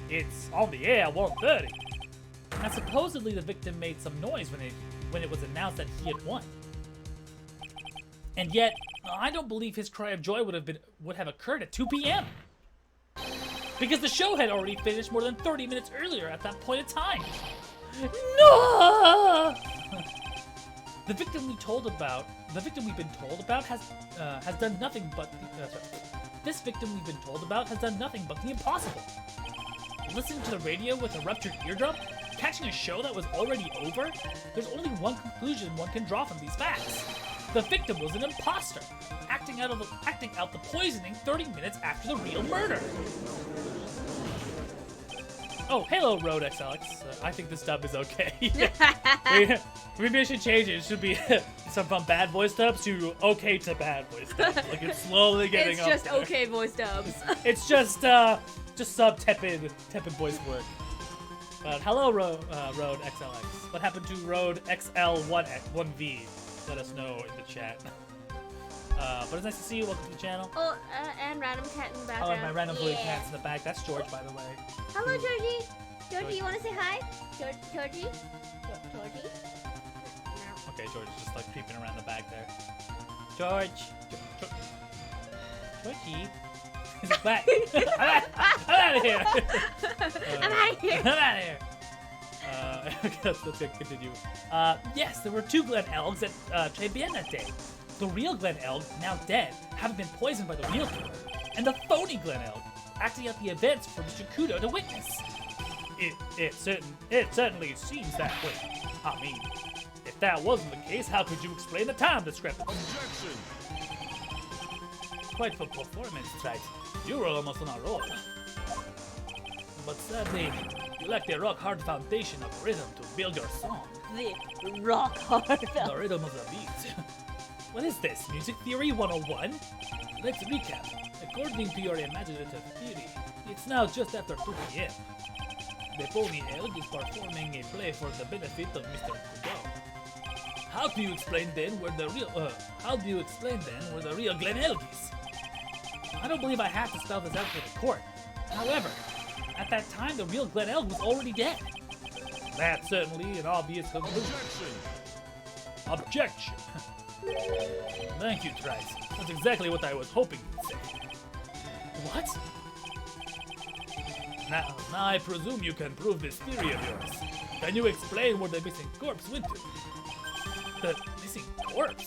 It's on the air at 1:30. Now supposedly the victim made some noise when it was announced that he had won. And yet, I don't believe his cry of joy would have occurred at 2 p.m. Because the show had already finished more than 30 minutes earlier at that point in time. No! The victim we've been told about has done nothing but this victim we've been told about has done nothing but the impossible. Listening to the radio with a ruptured eardrum, catching a show that was already over, there's only one conclusion one can draw from these facts. The victim was an imposter, acting out the poisoning 30 minutes after the real murder. Oh, hello, Road XLX. I think this dub is okay. Maybe I should change it. It should be from bad voice dubs to okay to bad voice dubs. Like it's slowly getting up. It's just there. okay voice dubs. It's just sub tepid voice work. But hello, Road XLX. What happened to Road XL1V? Let us know in the chat. But it's nice to see you. Welcome to the channel. Oh, and random cat in the Oh, background. and my random blue cats in the back. That's George, by the way. Hello, Georgie. Georgie, you want to say hi? Georgie? Georgie? Okay, George is just like creeping around the back there. George! Georgie! He's back! I'm out of here! I'm out of here! I'm out of here! Let's continue. Yes, there were 2 Glen Elgs at Tribulations that day. The real Glen Elg, now dead, having been poisoned by the real killer, and the phony Glen Elg, acting out the events for Mr. Kudo to witness. It certainly seems that way. I mean, if that wasn't the case, how could you explain the time discrepancy? Objection! Quite the performance, right? You were almost on a roll. But sadly, you lack the rock-hard foundation of rhythm to build your song. The rock hard. The rhythm of the beat. What is this, Music Theory 101? Let's recap. According to your imaginative theory, it's now just after 2 p.m. The phony elk is performing a play for the benefit of Mr. Kudo. How do you explain then where the real Glen Elg is? I don't believe I have to spell this out for the court. However, at that time the real Glen Elg was already dead. That's certainly an obvious conclusion. Objection! Objection. Thank you, Trice. That's exactly what I was hoping you'd say. What? Now I presume you can prove this theory of yours. Can you explain where the missing corpse went to? The missing corpse?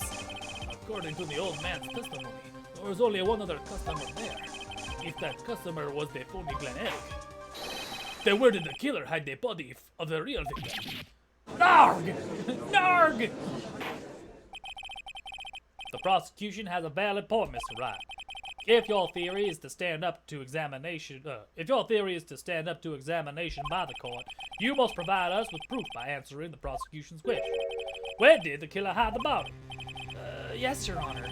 According to the old man's testimony, there was only one other customer there. If that customer was the phony Glen Elg, then where did the killer hide the body of the real victim? Narg! Narg! The prosecution has a valid point, Mr. Wright. If your theory is to stand up to examination by the court, you must provide us with proof by answering the prosecution's question. Where did the killer hide the body? Yes, Your Honor.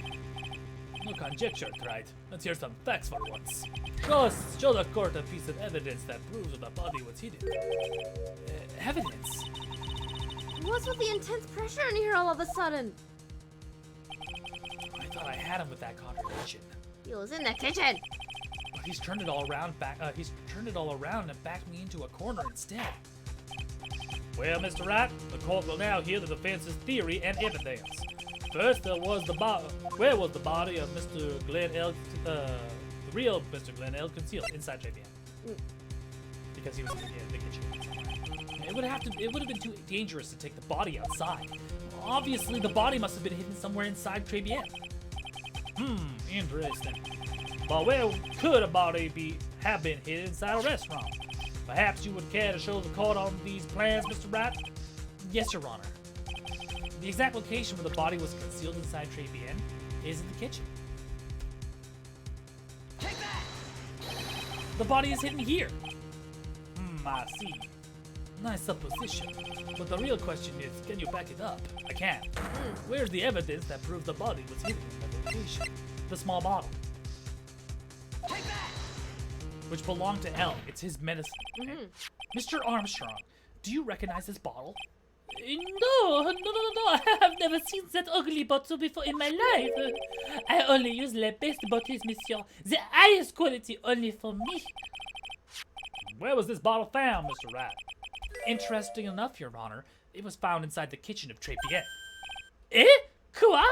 No conjecture, right? Let's hear some facts for once. Show the court a piece of evidence that proves that the body was hidden. Evidence? What's with the intense pressure in here all of a sudden? I thought I had him with that contradiction. He was in the kitchen. But he's turned it all around and backed me into a corner instead. Well, Mr. Wright, the court will now hear the defense's theory and evidence. First, where was the body of Mr. Glen Elg, the real Mr. Glen Elg, concealed inside JBN? Because he was in the kitchen. It would have been too dangerous to take the body outside. Obviously, the body must have been hidden somewhere inside Tribulations. Interesting. But where could a body have been hidden inside a restaurant? Perhaps you would care to show the court on these plans, Mr. Wright? Yes, Your Honor. The exact location where the body was concealed inside Tribulations is in the kitchen. Take that! The body is hidden here. I see. Nice supposition. But the real question is, can you back it up? I can. Where's the evidence that proves the body was hidden in that location? The small bottle. Take that! Which belonged to Elg. It's his medicine. Mr. Armstrong, do you recognize this bottle? No, I have never seen that ugly bottle before in my life. I only use the best bottles, monsieur. The highest quality only for me. Where was this bottle found, Mr. Wright? Interesting enough, Your Honor, it was found inside the kitchen of Tribulations. Eh? Quoi?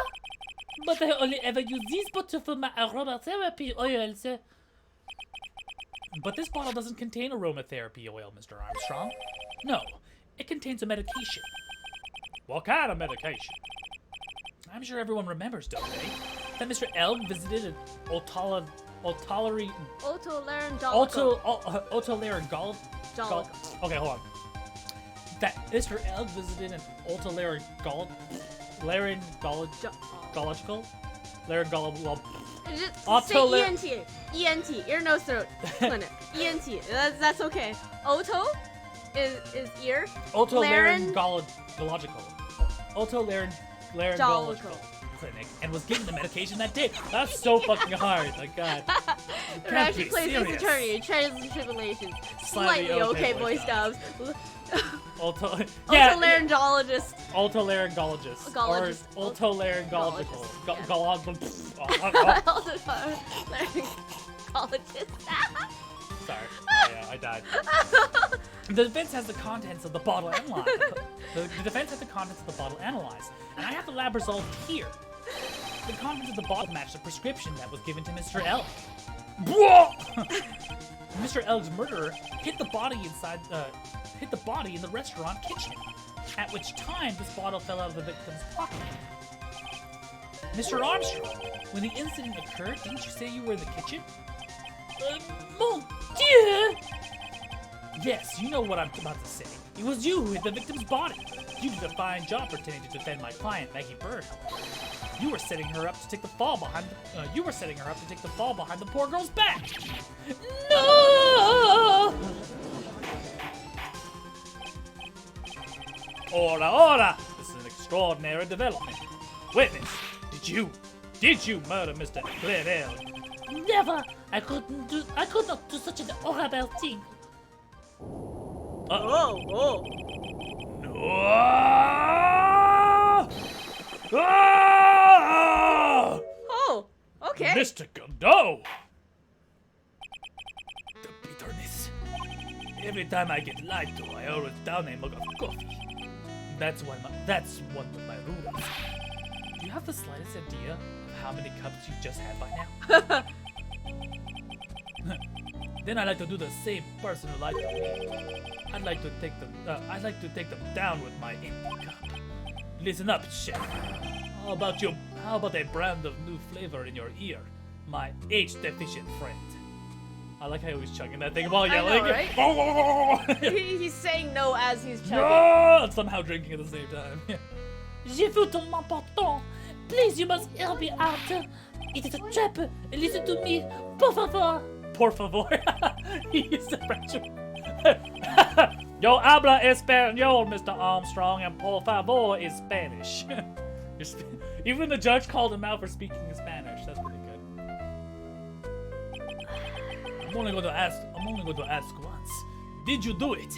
But I only ever use this bottle for my aromatherapy oils. But this bottle doesn't contain aromatherapy oil, Mr. Armstrong. No, it contains a medication. What kind of medication? I'm sure everyone remembers, don't they? That Mr. Elg visited an otolaryngology. Okay, hold on. That Mr. Elg visited an laryngological. Just say ENT. ENT. Ear, nose, throat clinic. ENT. That's okay. Oto is ear. Otolaryngological. Otolaryngological clinic, and was given the medication that day. That's so fucking hard. My God. Rashi plays his attorney. Tribulations. Slightly okay, boy stubs. Otolaryngologist. Otolaryngologist. Or otolaryngological. Sorry. Yeah, I died. The defense has the contents of the bottle analyzed. The defense has the contents of the bottle analyzed, and I have the lab results here. The contents of the bottle match the prescription that was given to Mr. Elg. Mr. Elg's murderer hit the body in the restaurant kitchen, at which time this bottle fell out of the victim's pocket. Mr. Armstrong, when the incident occurred, didn't you say you were in the kitchen? Mon Dieu! Yes, you know what I'm about to say. It was you who hit the victim's body. You did a fine job pretending to defend my client, Maggie Bird. You were setting her up to take the fall behind the poor girl's back. No! Ora! This is an extraordinary development. Witness, did you murder Mr. Glenn? Never! I could not do such an horrible thing. Oh. No! Ah! Oh. Okay. Mr. Godot! The bitterness. Every time I get lied to, I always down a mug of coffee. That's one of my rules. Do you have the slightest idea of how many cups you just had by now? Then I like to do the same person who lied to me. I'd like to take them down with my empty cup. Listen up, chef. How about a brand of new flavor in your ear, my H-deficient friend? I like how he was chugging that thing while yelling. I know, right? He's saying no as he's chugging. And somehow drinking at the same time. J'ai vu ton important. Please, you must help me out. It is a trap. Listen to me. Por favor. Por favor. He's a French. Yo habla español, Mr. Armstrong, and por favor is Spanish. Even the judge called him out for speaking in Spanish. That's pretty good. I'm only going to ask once. Did you do it?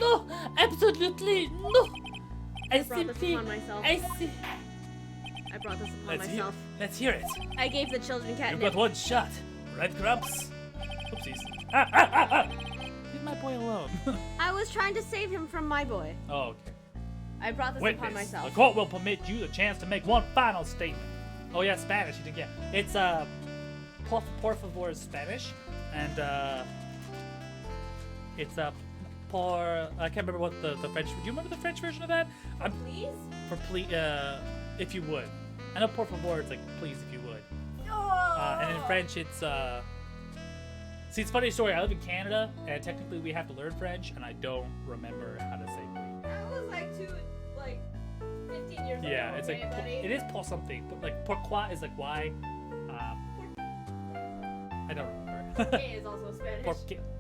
No, absolutely no. I brought this upon myself. I brought this upon myself. Let's hear it. I gave the children You've catnip. got one shot, right, Grumps? Oopsies. Leave my boy alone. I was trying to save him from my boy. Oh, okay. I brought this upon myself. The court will permit you the chance to make one final statement. Oh yeah, Spanish. You did get. It's por favor is Spanish, and it's por. I can't remember what the French. Do you remember the French version of that? Please? For please, if you would. I know por favor is like please if you would. And in French it's See, it's a funny story. I live in Canada, and technically we have to learn French, and I don't remember how to say please. That was like 15 years ago. Yeah, it's like it is pour something, but like pourquoi is like why. I don't remember. Porque is also Spanish.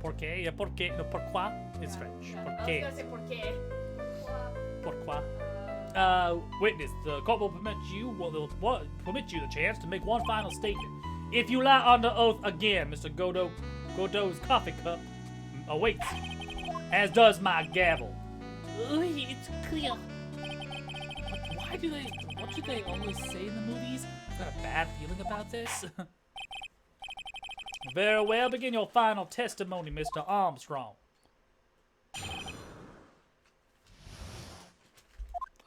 Porque, yeah, porque, no, pourquoi is French. Yeah, Porque. I was gonna say porque. Pourquoi? Witness, the court will permit you the chance to make one final statement. If you lie under oath again, Mr. Godot's coffee cup awaits, as does my gavel. Oui, it's clear. What do they always say in the movies? I've got a bad feeling about this. Very well, begin your final testimony, Mr. Armstrong.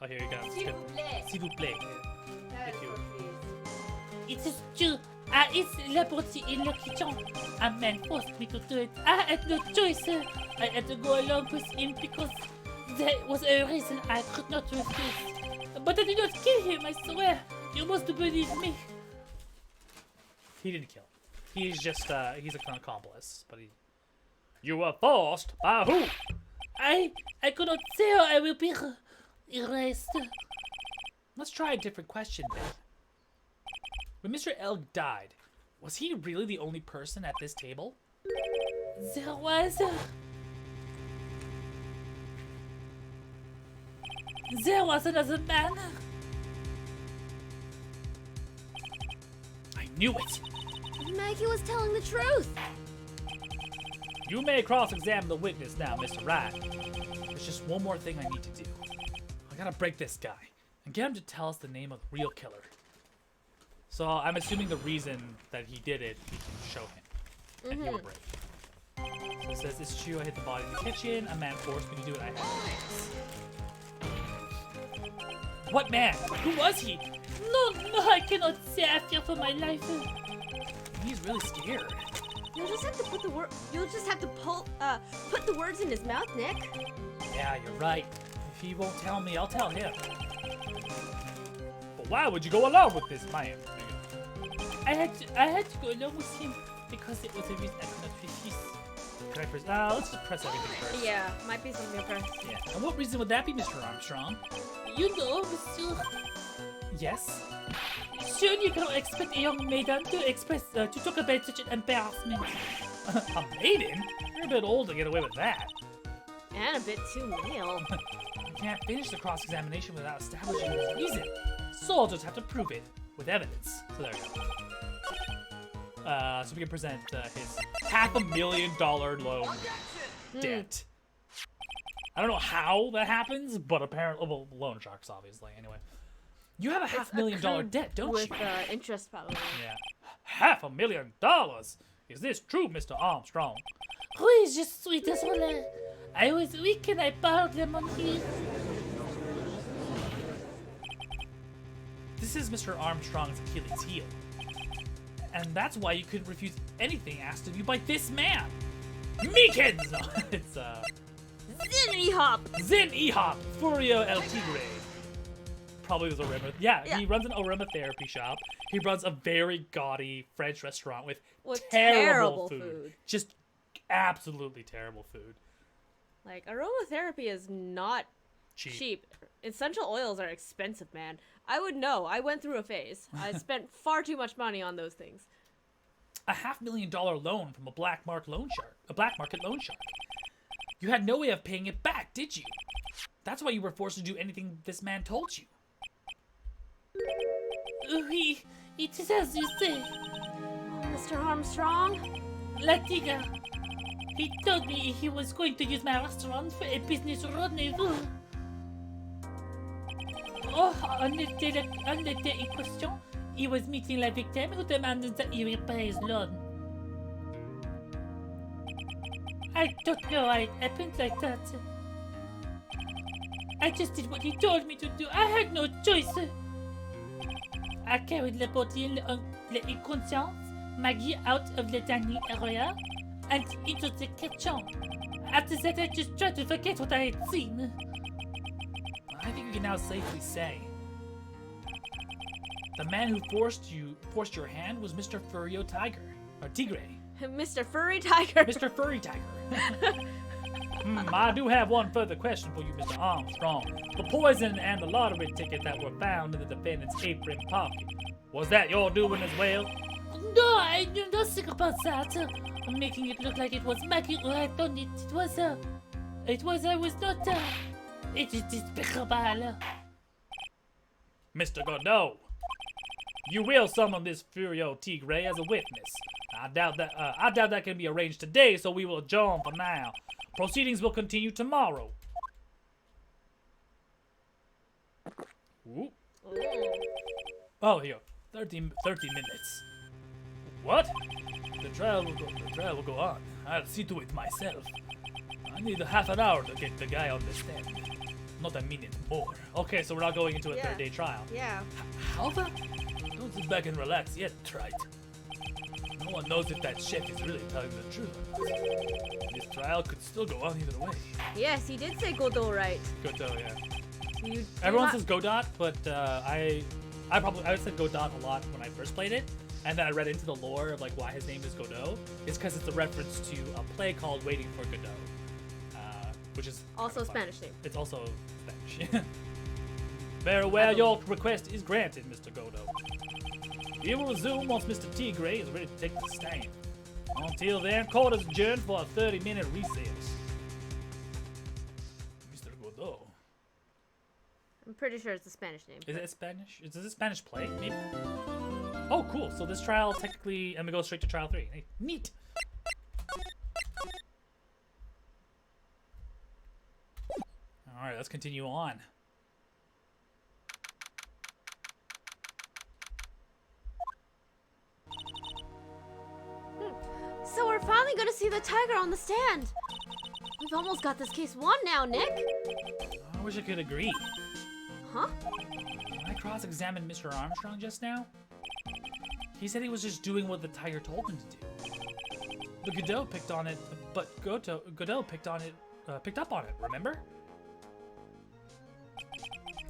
Oh, here you go. S'il vous plaît. S'il vous plaît. That's you. what please. It is true. It's laboratory in the kitchen. A man forced me to do it. I had no choice. I had to go along with him because there was a reason I could not refuse. But I did not kill him, I swear. You must believe me. He didn't kill him. He's just, he's an accomplice, but he... You were forced? By who? I could not say or I will be erased. Let's try a different question then. When Mr. Elg died, was he really the only person at this table? There was... There was another man. I knew it! Maggie was telling the truth. You may cross-examine the witness now, Mr. Wright. There's just one more thing I need to do. I gotta break this guy and get him to tell us the name of the real killer. So I'm assuming the reason that he did it, we can show him. And he will break. So it says, it's true, I hit the body in the kitchen. A man forced me to do it. I had no choice. What man? Who was he? No, I cannot say. I fear for my life. He's really scared. You'll just have to put the put the words in his mouth, Nick. Yeah, you're right. If he won't tell me, I'll tell him. But why would you go along with this man? I had to go along with him because it was a reason I could not refuse. Can I press? Let's just press everything first. Yeah, might be something to press. Yeah. And what reason would that be, Mr. Armstrong? You know, monsieur. Yes. Soon you cannot expect a young maiden to talk about such an embarrassment. A maiden? You're a bit old to get away with that. And a bit too male. You can't finish the cross-examination without establishing his reason. Soldiers have to prove it with evidence. So there you go. So we can present his $500,000 loan debt. I don't know how that happens, but apparently, well, loan sharks, obviously. Anyway, you have a $500,000 debt, don't with, you? With interest, probably. Yeah, $500,000. Is this true, Mr. Armstrong? Oui, je suis désolé. I was weak and I borrowed the money. This is Mr. Armstrong's Achilles heel. And that's why you couldn't refuse anything asked of you by this man. Meekins! No, it's, Zinny hop! Zin Ehop, Furio El Tigre. Probably was yeah, he runs an aromatherapy shop. He runs a very gaudy French restaurant with terrible food. Just absolutely terrible food. Like, aromatherapy is not cheap. Essential oils are expensive, man. I would know. I went through a phase. I spent far too much money on those things. A $500,000 loan from a black market loan shark. You had no way of paying it back, did you? That's why you were forced to do anything this man told you. Oui, it is as you say. Mr. Armstrong? Latiga. He told me he was going to use my restaurant for a business rendezvous. Oh, on the day in question, he was meeting la victim who demanded that he repay his loan. I don't know why it happened like that. I just did what he told me to do. I had no choice. I carried the body inconscient Maggie out of the dining area and into the kitchen. After that, I just tried to forget what I had seen. I think we can now safely say the man who forced your hand was Mr. Furio Tiger, or Tigre. Mr. Furry Tiger. Mr. Furry Tiger. I do have one further question for you, Mr. Armstrong. The poison and the lottery ticket that were found in the defendant's apron pocket, was that your doing as well? No, I knew nothing about that. Making it look like it was Maggie who had done it. I was not, it is despicable. Mr. Godot, you will summon this Furio Tigre as a witness. I doubt that can be arranged today, so we will adjourn for now. Proceedings will continue tomorrow. Ooh. Oh, here, 30 minutes. What? The trial will go on. I'll see to it myself. I need a half an hour to get the guy on the stand. not a minute more. Okay, so we're not going into a Yeah. 3rd-day trial. Yeah. How the? Don't sit back and relax yet, Trite. No one knows if that chef is really telling the truth or not. This trial could still go on either way. Yes, he did say Godot right. Godot, yeah. You do Everyone not- says Godot, but I said Godot a lot when I first played it, and then I read into the lore of like why his name is Godot. It's because it's a reference to a play called Waiting for Godot, which is Also kinda fun. Spanish name. It's also Spanish. Farewell, your request is granted, Mr. Godot. We will resume once Mr. Tigre is ready to take the stand. Until then, court is adjourned for a 30-minute recess. Mr. Godot. I'm pretty sure it's a Spanish name. Is it Spanish? Is this a Spanish play? Maybe? Oh, cool. So this trial technically, and we go straight to trial 3. Hey, neat. All right, let's continue on. So we're finally gonna see the tiger on the stand. We've almost got this case won now, Nick. I wish I could agree. Huh? When I cross-examined Mr. Armstrong just now, he said he was just doing what the tiger told him to do. But Godot picked on it, Godot picked up on it, remember?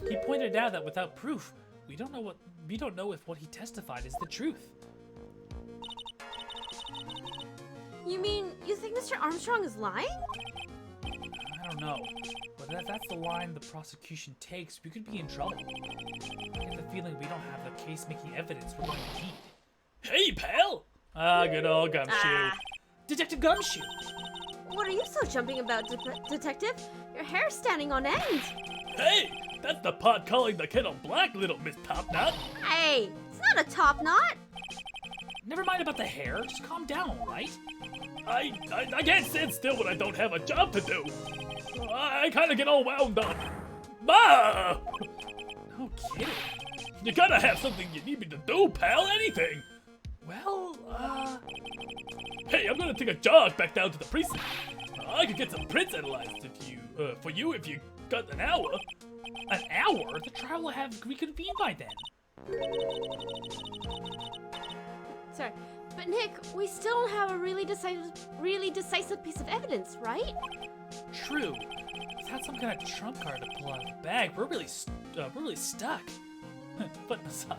He pointed out that without proof, we don't know if what he testified is the truth. You mean you think Mr. Armstrong is lying? I don't know, but if that's the line the prosecution takes, we could be in trouble. I get the feeling we don't have the case-making evidence we're going to need. Hey, pal! Good old Gumshoe. Ah. Detective Gumshoe! What are you so jumping about, Detective? Your hair's standing on end. Hey! That's the pot calling the kettle black, little Miss Topknot! Hey, it's not a top knot. Never mind about the hair, just calm down, alright? I can't stand still when I don't have a job to do. I kind of get all wound up. Bah! No kidding. You gotta have something you need me to do, pal. Anything. Well, Hey, I'm gonna take a jog back down to the precinct. I could get some prints analyzed for you if you got an hour. An hour? The trial will have reconvened by then. Sorry, but Nick, we still don't have a really decisive piece of evidence, right? True. Without some kind of trump card to pull out of the bag, we're really stuck. Foot massage.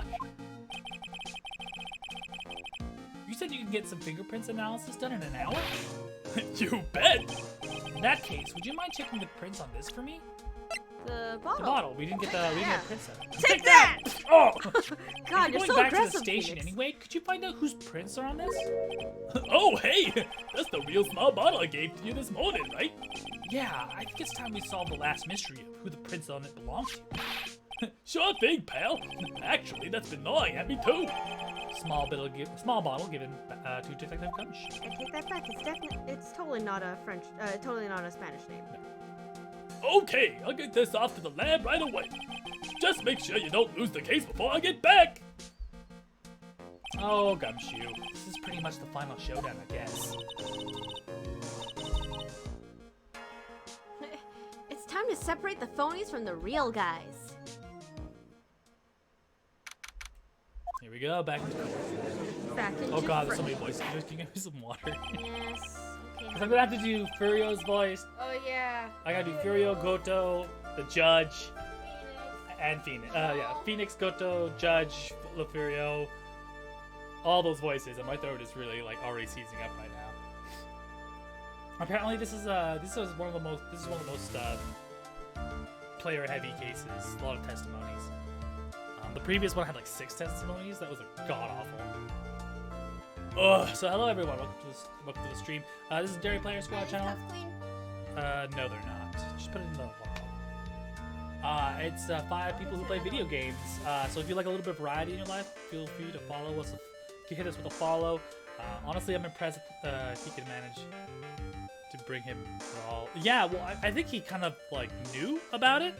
You said you could get some fingerprints analysis done in an hour? You bet! In that case, would you mind checking the prints on this for me? The bottle. The bottle. We didn't get the Yeah. prints out. Take that! Oh! God, you're Going so back to aggressive, the station Phoenix. anyway, could you find out whose prints are on this? Oh, hey! That's the real small bottle I gave to you this morning, right? Yeah, I think it's time we solve the last mystery of who the prints on it belong to. Sure thing, pal. Actually, that's been gnawing at me too. Small bottle given to Detective Gumshoe. I take that back. It's totally not a Spanish name. Okay, I'll get this off to the lab right away. Just make sure you don't lose the case before I get back. Oh, Gumshoe. This is pretty much the final showdown, I guess. It's time to separate the phonies from the real guys. Here we go, back into court. Back into Oh god, there's so fr- many voices. Can you give me some water? Yes. Okay. 'Cause I'm gonna have to do Furio's voice. Oh yeah. I gotta do Furio, Goto, the judge, and Phoenix. Phoenix, Goto, Judge, Furio. All those voices, and my throat is really like already seizing up right now. Apparently, this is one of the most player-heavy cases. A lot of testimonies. The previous one had like 6 testimonies. That was god awful. Ugh. So hello everyone, welcome to the stream. This is Dairy Player Squad channel. No, they're not. Just put it in the wall. It's 5 people who play video games. So if you like a little bit of variety in your life, feel free to follow us. Hit us with a follow. Honestly, I'm impressed if he can manage to bring him all. Yeah, well, I think he kind of like knew about it.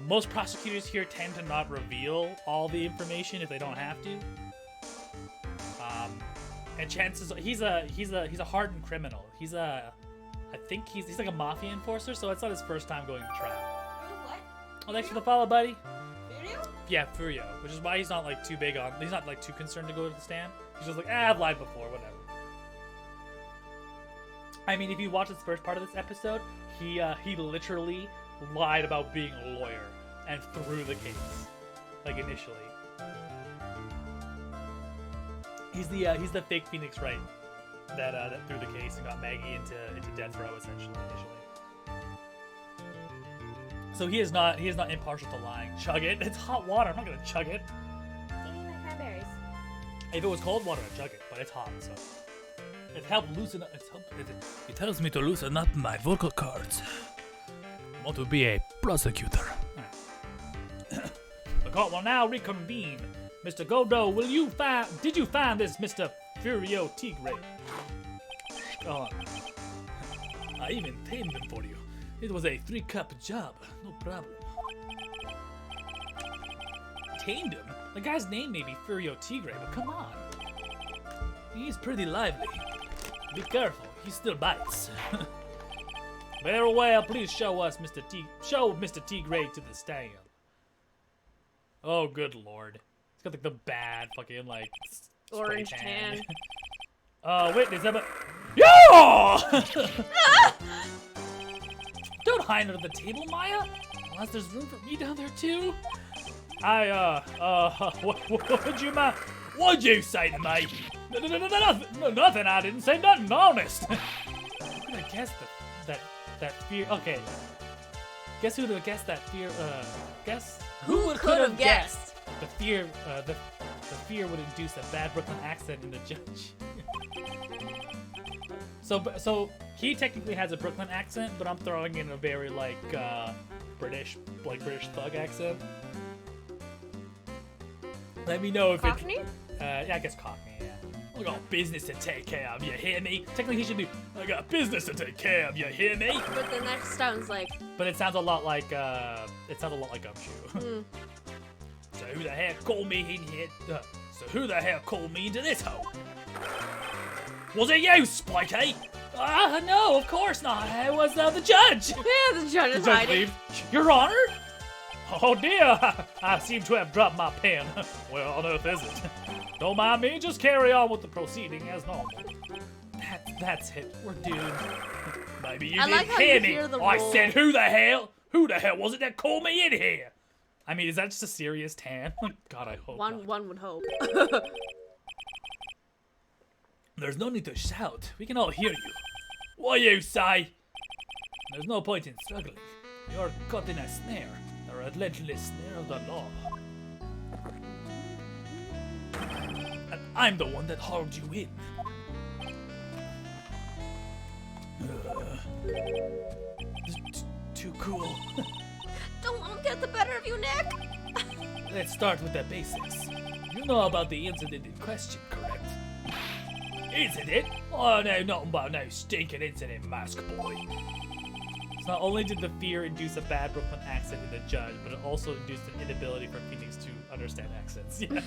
Most prosecutors here tend to not reveal all the information if they don't have to. And chances he's a hardened criminal. I think he's like a mafia enforcer, so it's not his first time going to trial. Oh, thanks for the follow, buddy. Furio? Yeah, Furio, which is why he's not like too big on. He's not like too concerned to go to the stand. He's just like, I've lied before, whatever. I mean, if you watch this first part of this episode, he literally lied about being a lawyer and threw the case, like initially. He's the fake Phoenix Wright that threw the case and got Maggie into death row essentially initially. So he is not impartial to lying. Chug it. It's hot water. I'm not gonna chug it. Give me my cranberries. If it was cold water, I'd chug it, but it's hot, so it helped loosen up. It tells me to loosen up my vocal cords. I want to be a prosecutor. The court will now reconvene. Mr. Godot, did you find this Mr. Furio Tigre? Oh, I even tamed him for you. It was a 3-cup job, no problem. Tamed him? The guy's name may be Furio Tigre, but come on. He's pretty lively. Be careful, he still bites. Very well, please show us show Mr. Tigre to the stand. Oh, good lord. It's got like the bad fucking like Orange spray tan. Witness, Yo! Don't hide under the table, Maya. Unless there's room for me down there too. What'd you say to me? Nothing. I didn't say nothing. Honest. Who could have guessed that fear? Okay. Guess who would have guessed that fear? Guess Who could have guessed? the fear? The fear would induce a bad Brooklyn accent in the judge. So he technically has a Brooklyn accent, but I'm throwing in a very like British thug accent. Let me know if Cockney? yeah, I guess Cockney. Yeah. I got business to take care of. You hear me? Technically, he should be. I got business to take care of. You hear me? But the next sounds like. But it sounds a lot like Gumshoe. So who the hell called me in here? So who the hell called me into this hole? Was it you, Spikey? No, of course not. It was the judge. Yeah, the judge is hiding. Leaves. Your Honor? Oh dear, I seem to have dropped my pen. Where on earth is it? Don't mind me, just carry on with the proceeding as normal. That's it, we're doomed. Maybe you I didn't like how hear you me. hear the I roll. said, who the hell was it that called me in here? I mean, is that just a serious tan? God, I hope not. One would hope. There's no need to shout. We can all hear you. What you say? There's no point in struggling. You're caught in a snare. The relentless snare of the law. And I'm the one that hauled you in. Too cool. Don't let him get the better of you, Nick. Let's start with the basics. You know about the incident in question, correct? Incident? Oh no, nothing about no stinking incident, mask boy. So not only did the fear induce a bad Brooklyn accent in the judge, but it also induced an inability for Phoenix to understand accents. Yeah.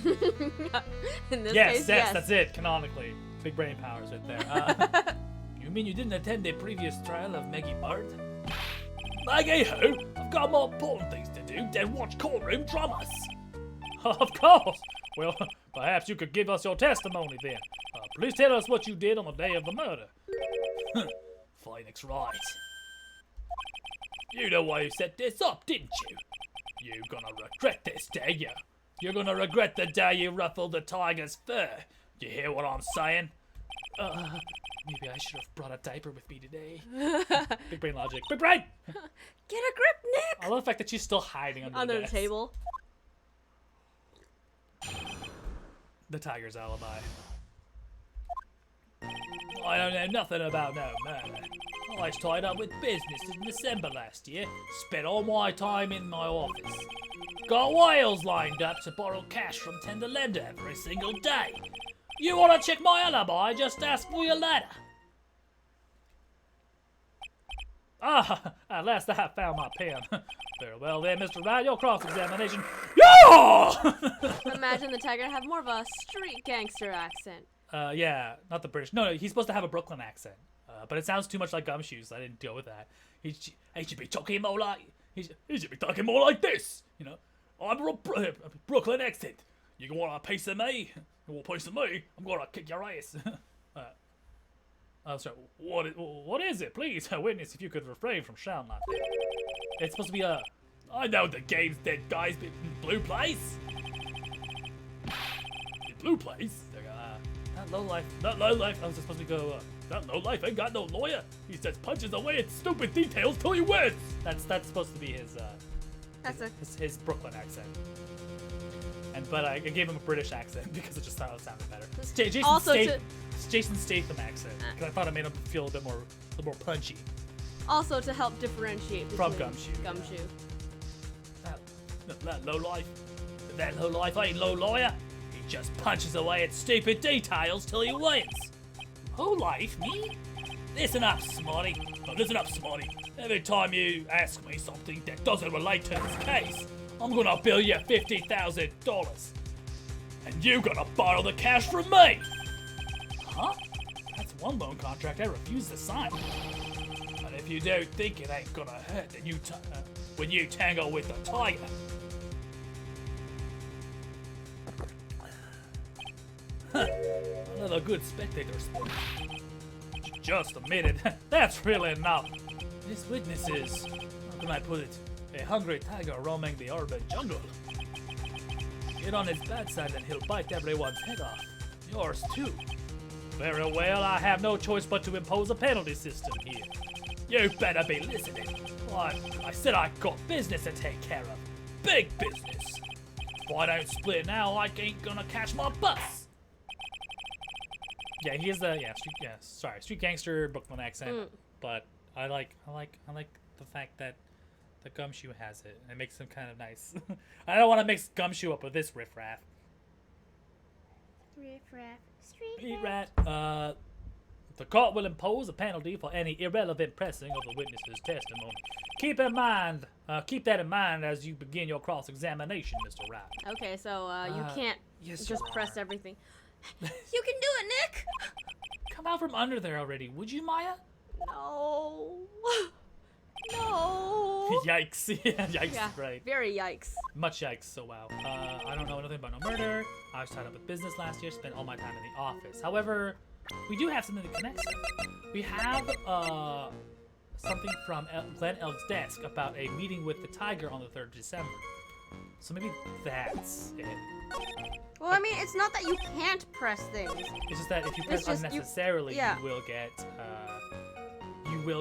In this Yes, case, yes, that's it, canonically. Big brain powers right there. You mean you didn't attend the previous trial of Maggie Bart? Maggie who? I've got more important things to do than watch courtroom dramas. Of course. Well, perhaps you could give us your testimony then. Please tell us what you did on the day of the murder. Phoenix Wright. You know why you set this up, didn't you? You're gonna regret this, day, you? You're gonna regret the day you ruffled the tiger's fur. You hear what I'm saying? Maybe I should have brought a diaper with me today. Big brain logic. Big brain! Get a grip, Nick. I love the fact that she's still hiding under The desk. table. The tiger's alibi. I don't know nothing about no murder. I was tied up with business in December last year. Spent all my time in my office. Got whales lined up to borrow cash from tender lender every single day. You wanna check my alibi? Just ask for your letter. At last I have found my pen. Very well then, Mr. Wright, your cross-examination. Yeah! Imagine the tiger have more of a street gangster accent. Yeah, not the British. No, he's supposed to have a Brooklyn accent. But it sounds too much like Gumshoe, so I didn't deal with that. He should be talking more like... He should be talking more like this. You know, I'm a Brooklyn accent. You want a piece of me? You want a piece of me? I'm gonna kick your ass. Sorry. What is it? Please, witness, if you could refrain from shouting like that. It's supposed to be I know the game's dead, guys, but blue place. Blue place. That low life. That low life. I was supposed to go. That low life ain't got no lawyer. He says punches away at stupid details till he wins. That's supposed to be his. His Brooklyn accent. But I gave him a British accent because it just thought it sounded better. Jason Statham accent because I thought it made him feel a bit more punchy. Also to help differentiate from Gumshoe. That low life. That low life ain't low lawyer. He just punches away at stupid details till he wins. Low life, me? Listen up, Smarty. Oh, listen up, Smarty. Every time you ask me something that doesn't relate to this case, I'm gonna bill you $50,000. And you gonna borrow the cash from me. Huh? That's one loan contract I refuse to sign. And if you don't think it ain't gonna hurt, then when you tangle with the tiger. Another good spectator sport. Just a minute. That's really enough. This witness is, how can I put it, a hungry tiger roaming the urban jungle. Get on his bad side and he'll bite everyone's head off. Yours too. Very well, I have no choice but to impose a penalty system here. You better be listening. Why, I said I got business to take care of. Big business. If I don't split now, I ain't gonna catch my bus. Yeah, he is the street gangster Brooklyn accent. But I like the fact that the Gumshoe has it. It makes him kind of nice. I don't want to mix Gumshoe up with this riffraff. Riffraff. Street rat. The court will impose a penalty for any irrelevant pressing of the witness's testimony. Keep that in mind as you begin your cross-examination, Mr. Rat. Okay, so you can't just press everything. You can do it, Nick. Come out from under there already, would you, Maya? No. No. Yikes. Yikes, Yeah, right. very yikes. Much yikes, so wow. I don't know anything about no murder. I was tied up with business last year, spent all my time in the office. However, we do have something that connects them. We have something from Glenn Elk's desk about a meeting with the tiger on the 3rd of December. So maybe that's it. Well, I mean, it's not that you can't press things. It's just that if you press unnecessarily, yeah. you will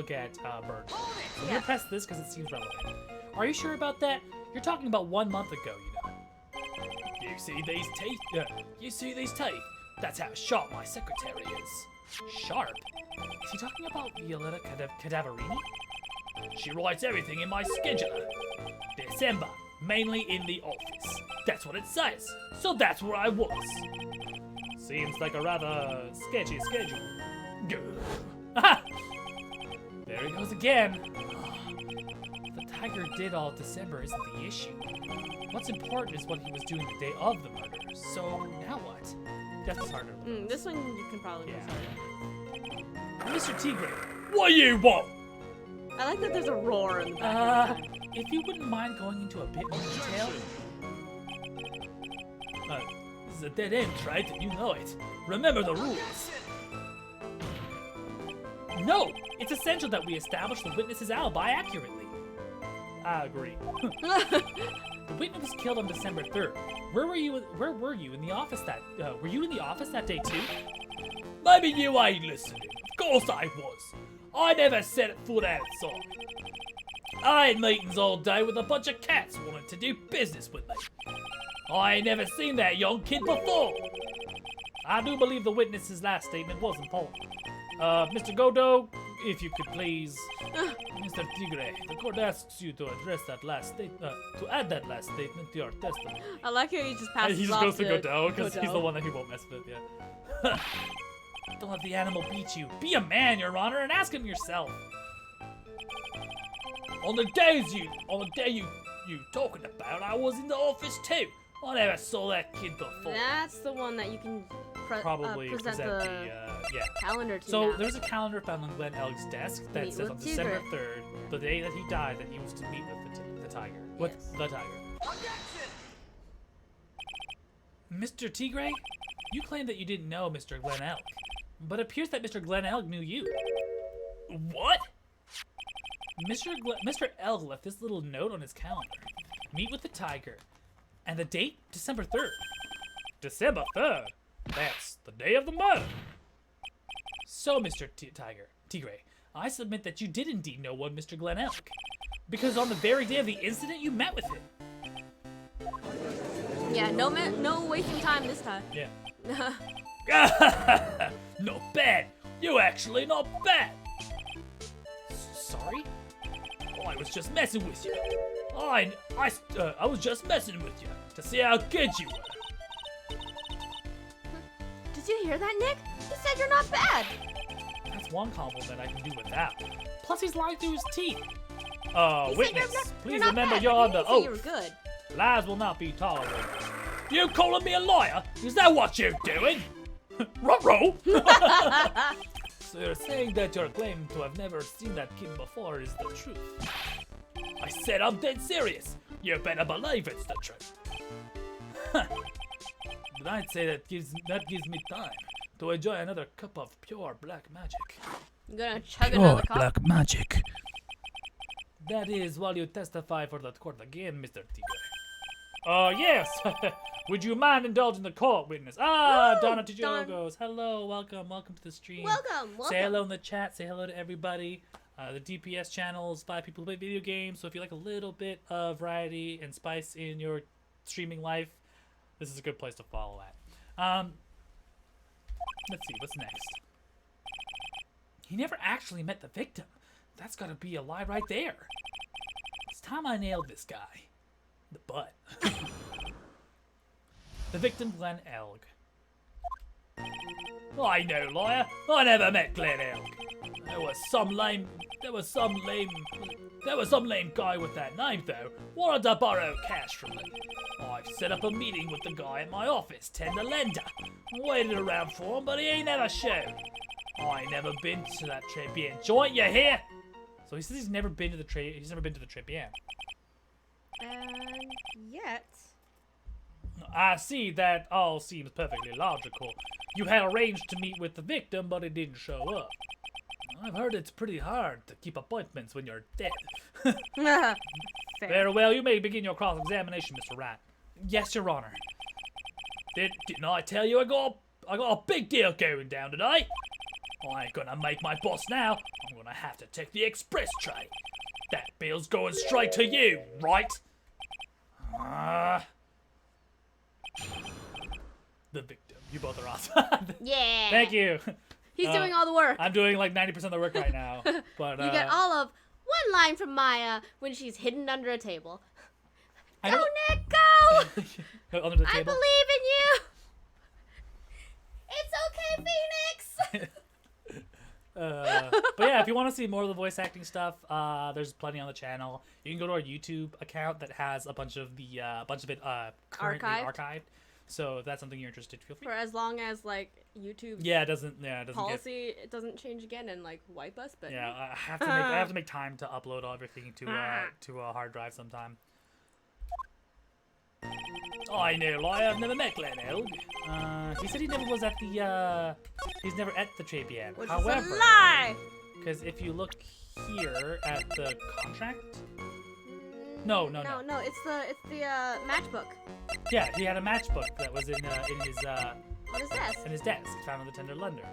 get burned. So I'm gonna press this because it seems relevant. Are you sure about that? You're talking about 1 month ago, you know. You see these teeth? You see these teeth? That's how sharp my secretary is. Sharp? Is he talking about Violetta Cadaverini? She writes everything in my scheduler. December, mainly in the office. That's what it says. So that's where I was. Seems like a rather sketchy schedule. Aha! There he goes again. The tiger did all December isn't the issue. What's important is what he was doing the day of the murder. So now what? That's harder. This one you can probably press harder. Mr. Tigre, what do you want? I like that there's a roar in the back. If you wouldn't mind going into a bit more detail. This is a dead end, right? You know it. Remember the rules. No, it's essential that we establish the witness's alibi accurately. I agree. The witness was killed on December 3rd. Where were you in the office were you in the office that day too? Maybe you ain't listening. Of course I was. I never set foot outside. I had meetings all day with a bunch of cats wanting to do business with me. I ain't never seen that young kid before. I do believe the witness's last statement was important. Mr. Godot, if you could please, Mr. Tigre, the court asks you to address that last statement, to add that last statement to your testimony. I like how he just passes He just off goes to Godot because he's Godot. the one that he won't mess with. Yeah. Don't let the animal beat you. Be a man, Your Honor, and ask him yourself. On the day you talking about, I was in the office too. I never saw that kid before. That's the one that you can Probably present present the yeah. calendar to So now. there's a calendar found on Glenn Elg's desk that Meet says with on December Tigre. 3rd, the day that he died, that he was to meet with the tiger. With Yes. the tiger. Mr. Tigre, you claim that you didn't know Mr. Glenn Elg, but it appears that Mr. Glenn Elg knew you. What? Mr. Elg left this little note on his calendar. Meet with the tiger. And the date? December 3rd. December 3rd? That's the day of the murder. So, Mr. Tigre, I submit that you did indeed know one Mr. Glenn Elg. Because on the very day of the incident, you met with him. Yeah, no wasting time this time. Yeah. Not bad. You actually not bad. Sorry? Oh, I was just messing with you. I was just messing with you to see how good you were. Did you hear that, Nick? He said you're not bad. That's one compliment I can do without. Plus, he's lying through his teeth. He said Witness, please not remember bad, you're but he under didn't say oath. you were good. Lies will not be tolerated. You calling me a liar? Is that what you're doing? Ruh-roh! So you're saying that your claim to have never seen that kid before is the truth? I said I'm dead serious. You better believe it's the truth. But I'd say that gives me time to enjoy another cup of pure black magic. I'm gonna chug another cup. magic. That is while you testify for the court again, Mr. Tigre. Oh, yes. Would you mind indulging the court, witness? Ah, Woo! Donna Tijogos. Hello, welcome to the stream. Welcome. Say hello in the chat. Say hello to everybody. The DPS channels, 5 people who play video games. So if you like a little bit of variety and spice in your streaming life, this is a good place to follow at. Let's see, what's next? He never actually met the victim. That's gotta be a lie right there. It's time I nailed this guy. The butt. The victim, Glenn Elg. I know, liar. I never met Glenn Elg. There was some lame guy with that name, though, wanted to borrow cash from me. I've set up a meeting with the guy at my office, tender lender. Waited around for him, but he ain't never showed. I ain't never been to that Tribune joint, you hear? So he says he's never been to the Tribune. And yet. I see that all seems perfectly logical. You had arranged to meet with the victim, but he didn't show up. I've heard it's pretty hard to keep appointments when you're dead. Fair. Very well, you may begin your cross-examination, Mr. Rat. Yes, Your Honor. Didn't I tell you I got a big deal going down today? I ain't gonna make my boss now. I'm gonna have to take the express train. That bill's going straight to you, right? The victim. You both are awesome. Yeah. Thank you. He's doing all the work. I'm doing like 90% of the work right now. But You get all of one line from Maya when she's hidden under a table. I Go, don't- Nick, go! under the I table. believe in you! It's okay, Phoenix! But yeah, if you want to see more of the voice acting stuff, there's plenty on the channel. You can go to our YouTube account that has a bunch of it currently archived. So if that's something you're interested in, feel free. For as long as, like, YouTube's It doesn't policy, it doesn't change again and, like, wipe us, but... Yeah, I have to make time to upload everything to a hard drive sometime. I know, liar. I've never met Glenn Elg. He said he never was at the he's never at the Tribune. Which However, is a lie! because if you look here at the contract, no, it's the matchbook yeah, he had a matchbook that was in his on his desk. in his desk, found on the tender lender.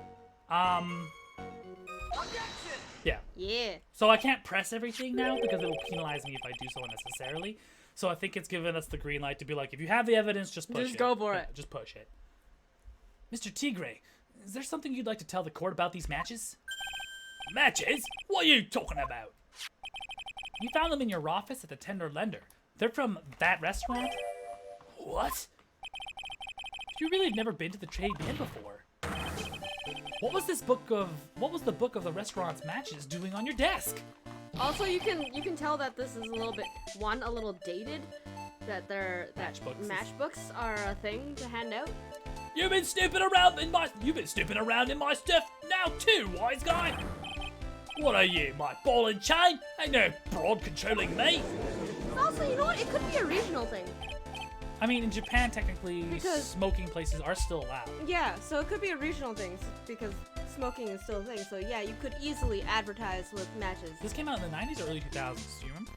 Yeah. So I can't press everything now because it will penalize me if I do so unnecessarily. So I think it's given us the green light to be like, if you have the evidence, just push it. Just go for it. Just push it. Mr. Tigre, is there something you'd like to tell the court about these matches? Matches? What are you talking about? We found them in your office at the Tender Lender. They're from that restaurant? What? You really have never been to the Trade Inn before. What was the book of the restaurant's matches doing on your desk? Also, you can tell that this is a little dated. that Matchbooks. matchbooks are a thing to hand out. You've been snooping around in my stuff now too, wise guy. What are you, my ball and chain? Ain't no broad controlling me. Also, you know what? It could be a regional thing. I mean, in Japan, technically, Because- smoking places are still allowed. Yeah, so it could be a regional thing because smoking is still a thing. So yeah, you could easily advertise with matches. This came out in the 90s or early 2000s, do you remember?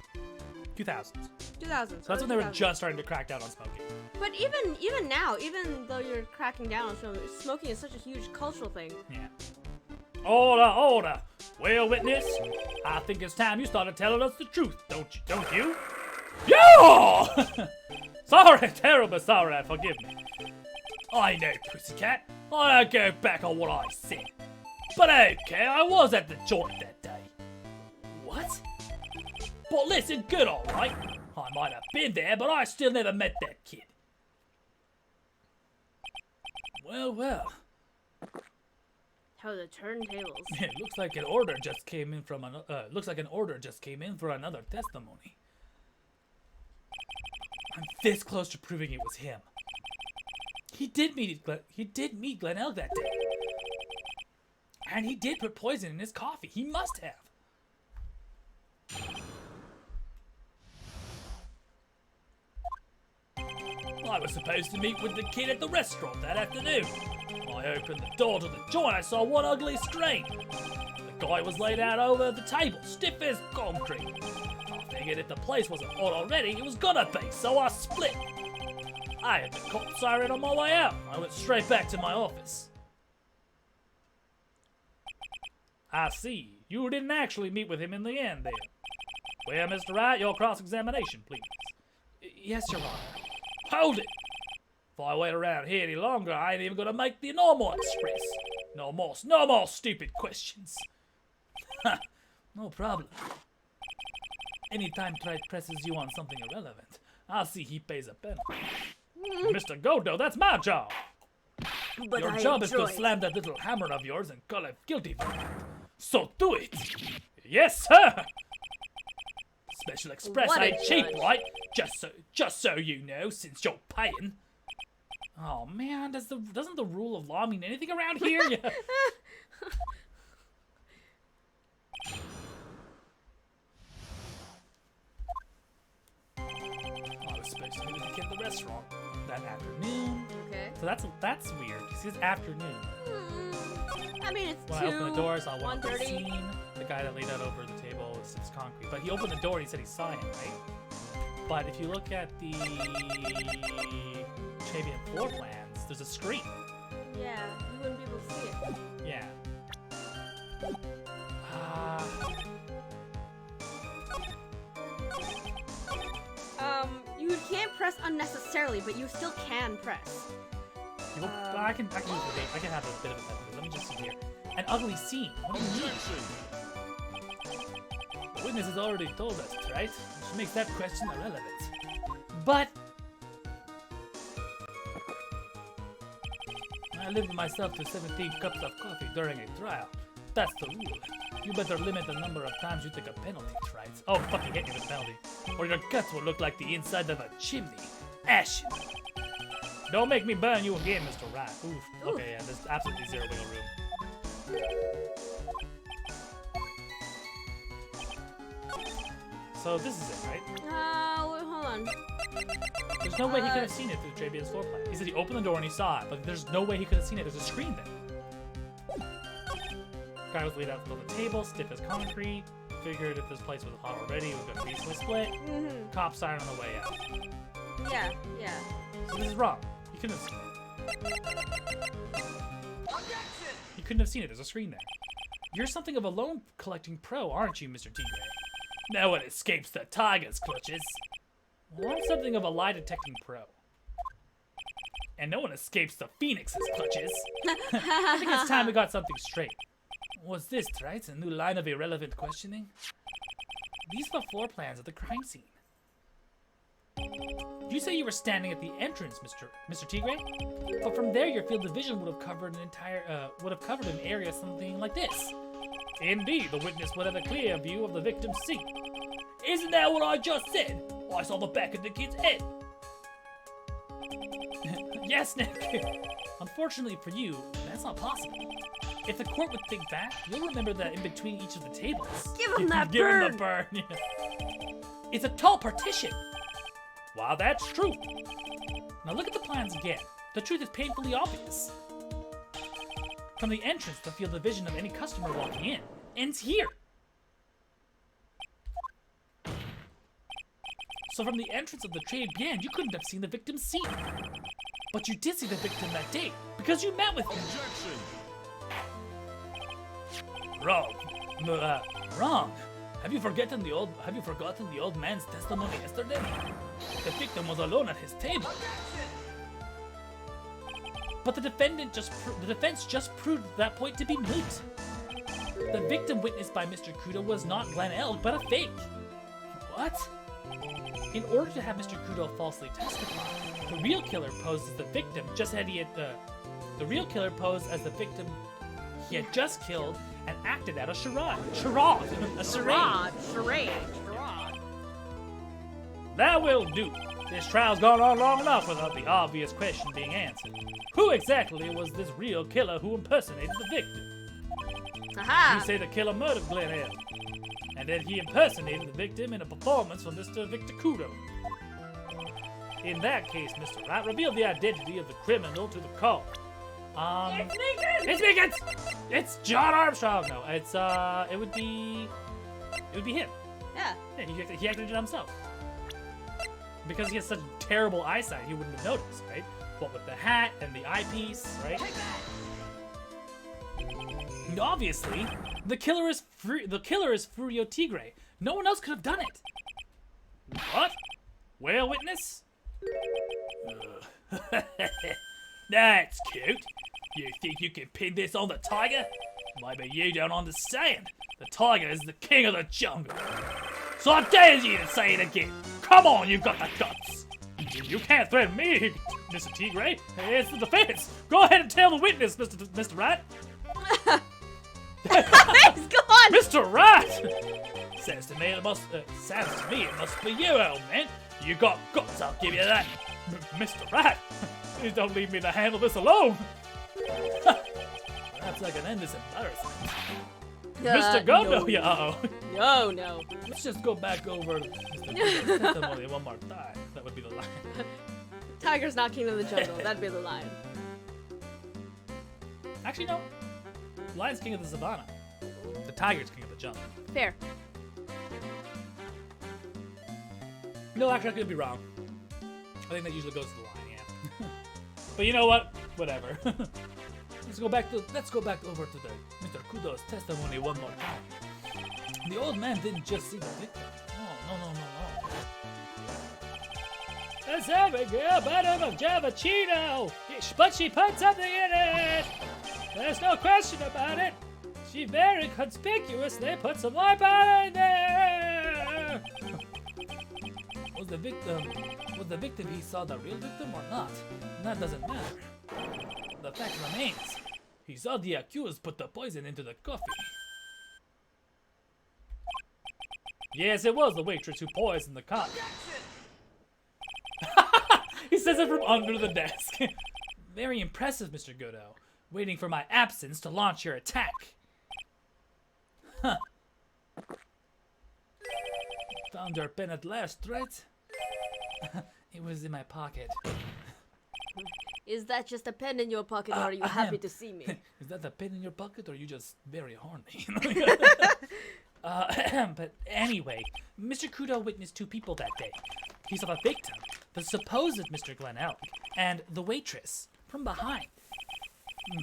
2000s. 2000s. So that's when they were just starting to crack down on smoking. But even now, even though you're cracking down on smoking is such a huge cultural thing. Yeah. Order! Well, witness, I think it's time you started telling us the truth, don't you? Yeah! Sorry, terribly sorry, forgive me. I know, pussycat. I don't go back on what I said. But okay, I was at the joint that day. What? But listen, good alright. I might have been there, but I still never met that kid. Well. How the turntables. It looks like an order just came in from for another testimony. I'm this close to proving it was him. He did meet Glen Elk that day. And he did put poison in his coffee. He must have. I was supposed to meet with the kid at the restaurant that afternoon. I opened the door to the joint. I saw one ugly screen. The guy was laid out over the table, stiff as concrete. I figured if the place wasn't hot already, it was gonna be, so I split. I had the cop siren on my way out. I went straight back to my office. I see. You didn't actually meet with him in the end, then. Well, Mr. Wright, your cross-examination, please. Yes, Your Honor. Hold it! If I wait around here any longer, I ain't even gonna make the normal express. No more stupid questions. Ha, no problem. Anytime Trite presses you on something irrelevant, I'll see he pays a penalty. Mr. Godo, that's my job. But Your job is to slam that little hammer of yours and call it guilty verdict. So do it. Yes, sir. Special Express What a ain't cheap, judge. right? Just so you know, since you're paying. Oh man, doesn't the rule of law mean anything around here? Yeah. I was supposed to meet with the kid at the restaurant that afternoon. Okay. So that's weird. He says afternoon. I mean, it's When 2. I opened the door, I saw one of the 1:30. scene. The guy that laid out over the table is concrete. But he opened the door and he said he saw him, right? But if you look at the Travian floor plans, there's a screen. Yeah, you wouldn't be able to see it. Yeah. You can't press unnecessarily, but you still can press. I can have a bit of a method. Let me just see here. An ugly scene. What do you mean? Objection! The witness has already told us, right? Which makes that question irrelevant. But I limited myself to 17 cups of coffee during a trial. That's the rule. You better limit the number of times you take a penalty, right? Oh, fucking hit me with a penalty. Or your guts will look like the inside of a chimney. Ashen. Don't make me burn you again, Mr. Wright. Oof. Okay, yeah, there's absolutely zero wiggle room. So this is it, right? Wait, hold on. There's no way he could have seen it through Travian's floor plan. He said he opened the door and he saw it, but there's no way he could have seen it. There's a screen there. Guy was laid out on the table, stiff as concrete. Figured if this place was hot already, it would have been easily split. Cop siren on the way out. Yeah. So this is wrong. He couldn't have seen it. He couldn't have seen it. There's a screen there. You're something of a loan collecting pro, aren't you, Mr. Tigre? No one escapes the tiger's clutches. Well, I'm something of a lie detecting pro. And no one escapes the phoenix's clutches. I think it's time we got something straight. What's this, right? A new line of irrelevant questioning? These are the floor plans of the crime scene. You say you were standing at the entrance, Mr. Tigre? But from there, your field of vision would have covered an area something like this. Indeed, the witness would have a clear view of the victim's seat. Isn't that what I just said? I saw the back of the kid's head. Yes, Nick. Unfortunately for you, that's not possible. If the court would think that, you'll remember that in between each of the tables. Give him that Give him bird. the burn. It's a tall partition. Wow, that's true. Now look at the plans again. The truth is painfully obvious. From the entrance, the field of vision of any customer walking in ends here. So from the entrance of the trade bien, you couldn't have seen the victim's seat. But you did see the victim that day because you met with him. Wrong. Wrong. Have you forgotten the old man's testimony yesterday? The victim was alone at his table. But the defense just proved that point to be moot. The victim witnessed by Mr. Kudo was not Glenn Elg, but a fake. What? In order to have Mr. Kudo falsely testify, the real killer posed as the victim the real killer posed as the victim he had just killed and acted out a charade. A charade. Charade. That will do. This trial's gone on long enough without the obvious question being answered. Who exactly was this real killer who impersonated the victim? Aha. You say the killer murdered Glenn Elg, and then he impersonated the victim in a performance for Mr. Victor Kudo. In that case, Mr. Wright, reveal the identity of the criminal to the court. It's Meekins! It's John Armstrong! No, it would be him. Yeah. Yeah, he acted it himself. Because he has such terrible eyesight, he wouldn't have noticed, right? What with the hat and the eyepiece, right? And obviously, the killer is Furio Tigre. No one else could have done it. What? Well, witness? That's cute. You think you can pin this on the tiger? Maybe you don't understand. The tiger is the king of the jungle. So I dare you to say it again. Come on, you've got the guts. You can't threaten me, Mr. Tigre. It's the defense. Go ahead and tell the witness, Mr. Rat. He's gone. Mr. Rat! Sounds to me it must be you, old man. You got guts, I'll give you that. Mr. Rat, please don't leave me to handle this alone. Perhaps I can end this embarrassment. Mr. Gumbo, No. No. Let's just go back over Mr. Gumbo's testimony one more time. That would be the line. Tiger's not king of the jungle. That'd be the line. Actually, no. Lion's king of the savannah. The tiger's king of the jungle. Fair. No, actually, I could be wrong. I think that usually goes to the lion, yeah. But you know what? Whatever. Let's go back over to the Mr. Kudo's testimony one more time. The old man didn't just see the victim. No. Let's have a girl bottom of Java Cheeto, but she put something in it. There's no question about it. She very conspicuously put some white powder in there. Was the victim he saw the real victim or not? That doesn't matter. The fact remains, he saw the accused put the poison into the coffee. Yes, it was the waitress who poisoned the coffee. He says it from under the desk. Very impressive, Mr. Godot. Waiting for my absence to launch your attack. Huh. Found your pen at last, right? It was in my pocket. Is that just a pen in your pocket, or are you happy to see me? Is that a pen in your pocket, or are you just very horny? But anyway, Mr. Kudo witnessed two people that day. He saw the victim, the supposed Mr. Glenn Elg, and the waitress from behind.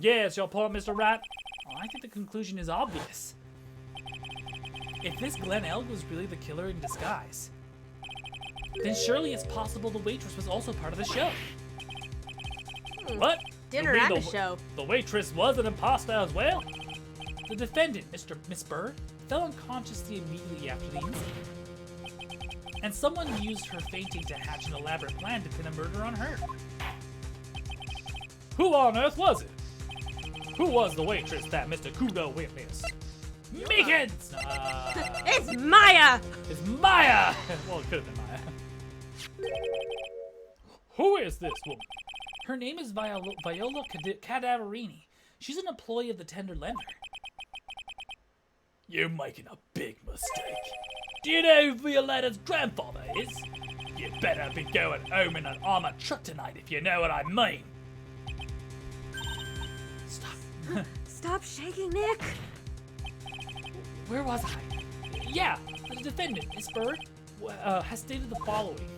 Yes, your point, Mr. Rat. I think the conclusion is obvious. If this Glenn Elg was really the killer in disguise, then surely it's possible the waitress was also part of the show. What? Dinner You mean and a show. The waitress was an imposter as well? The defendant, Miss Bird, fell unconsciously immediately after the incident. And someone used her fainting to hatch an elaborate plan to pin a murder on her. Who on earth was it? Who was the waitress that Mr. Kudo witnessed? Meekins! It's Maya! It's Maya! Well, it could have been Maya. Who is this woman? Her name is Viola Cadaverini. She's an employee of the tender lender. You're making a big mistake. Do you know who Violetta's grandfather is? You better be going home in an armored truck tonight if you know what I mean. Stop. Stop shaking, Nick. Where was I? Yeah, the defendant, Miss Bird, has stated the following.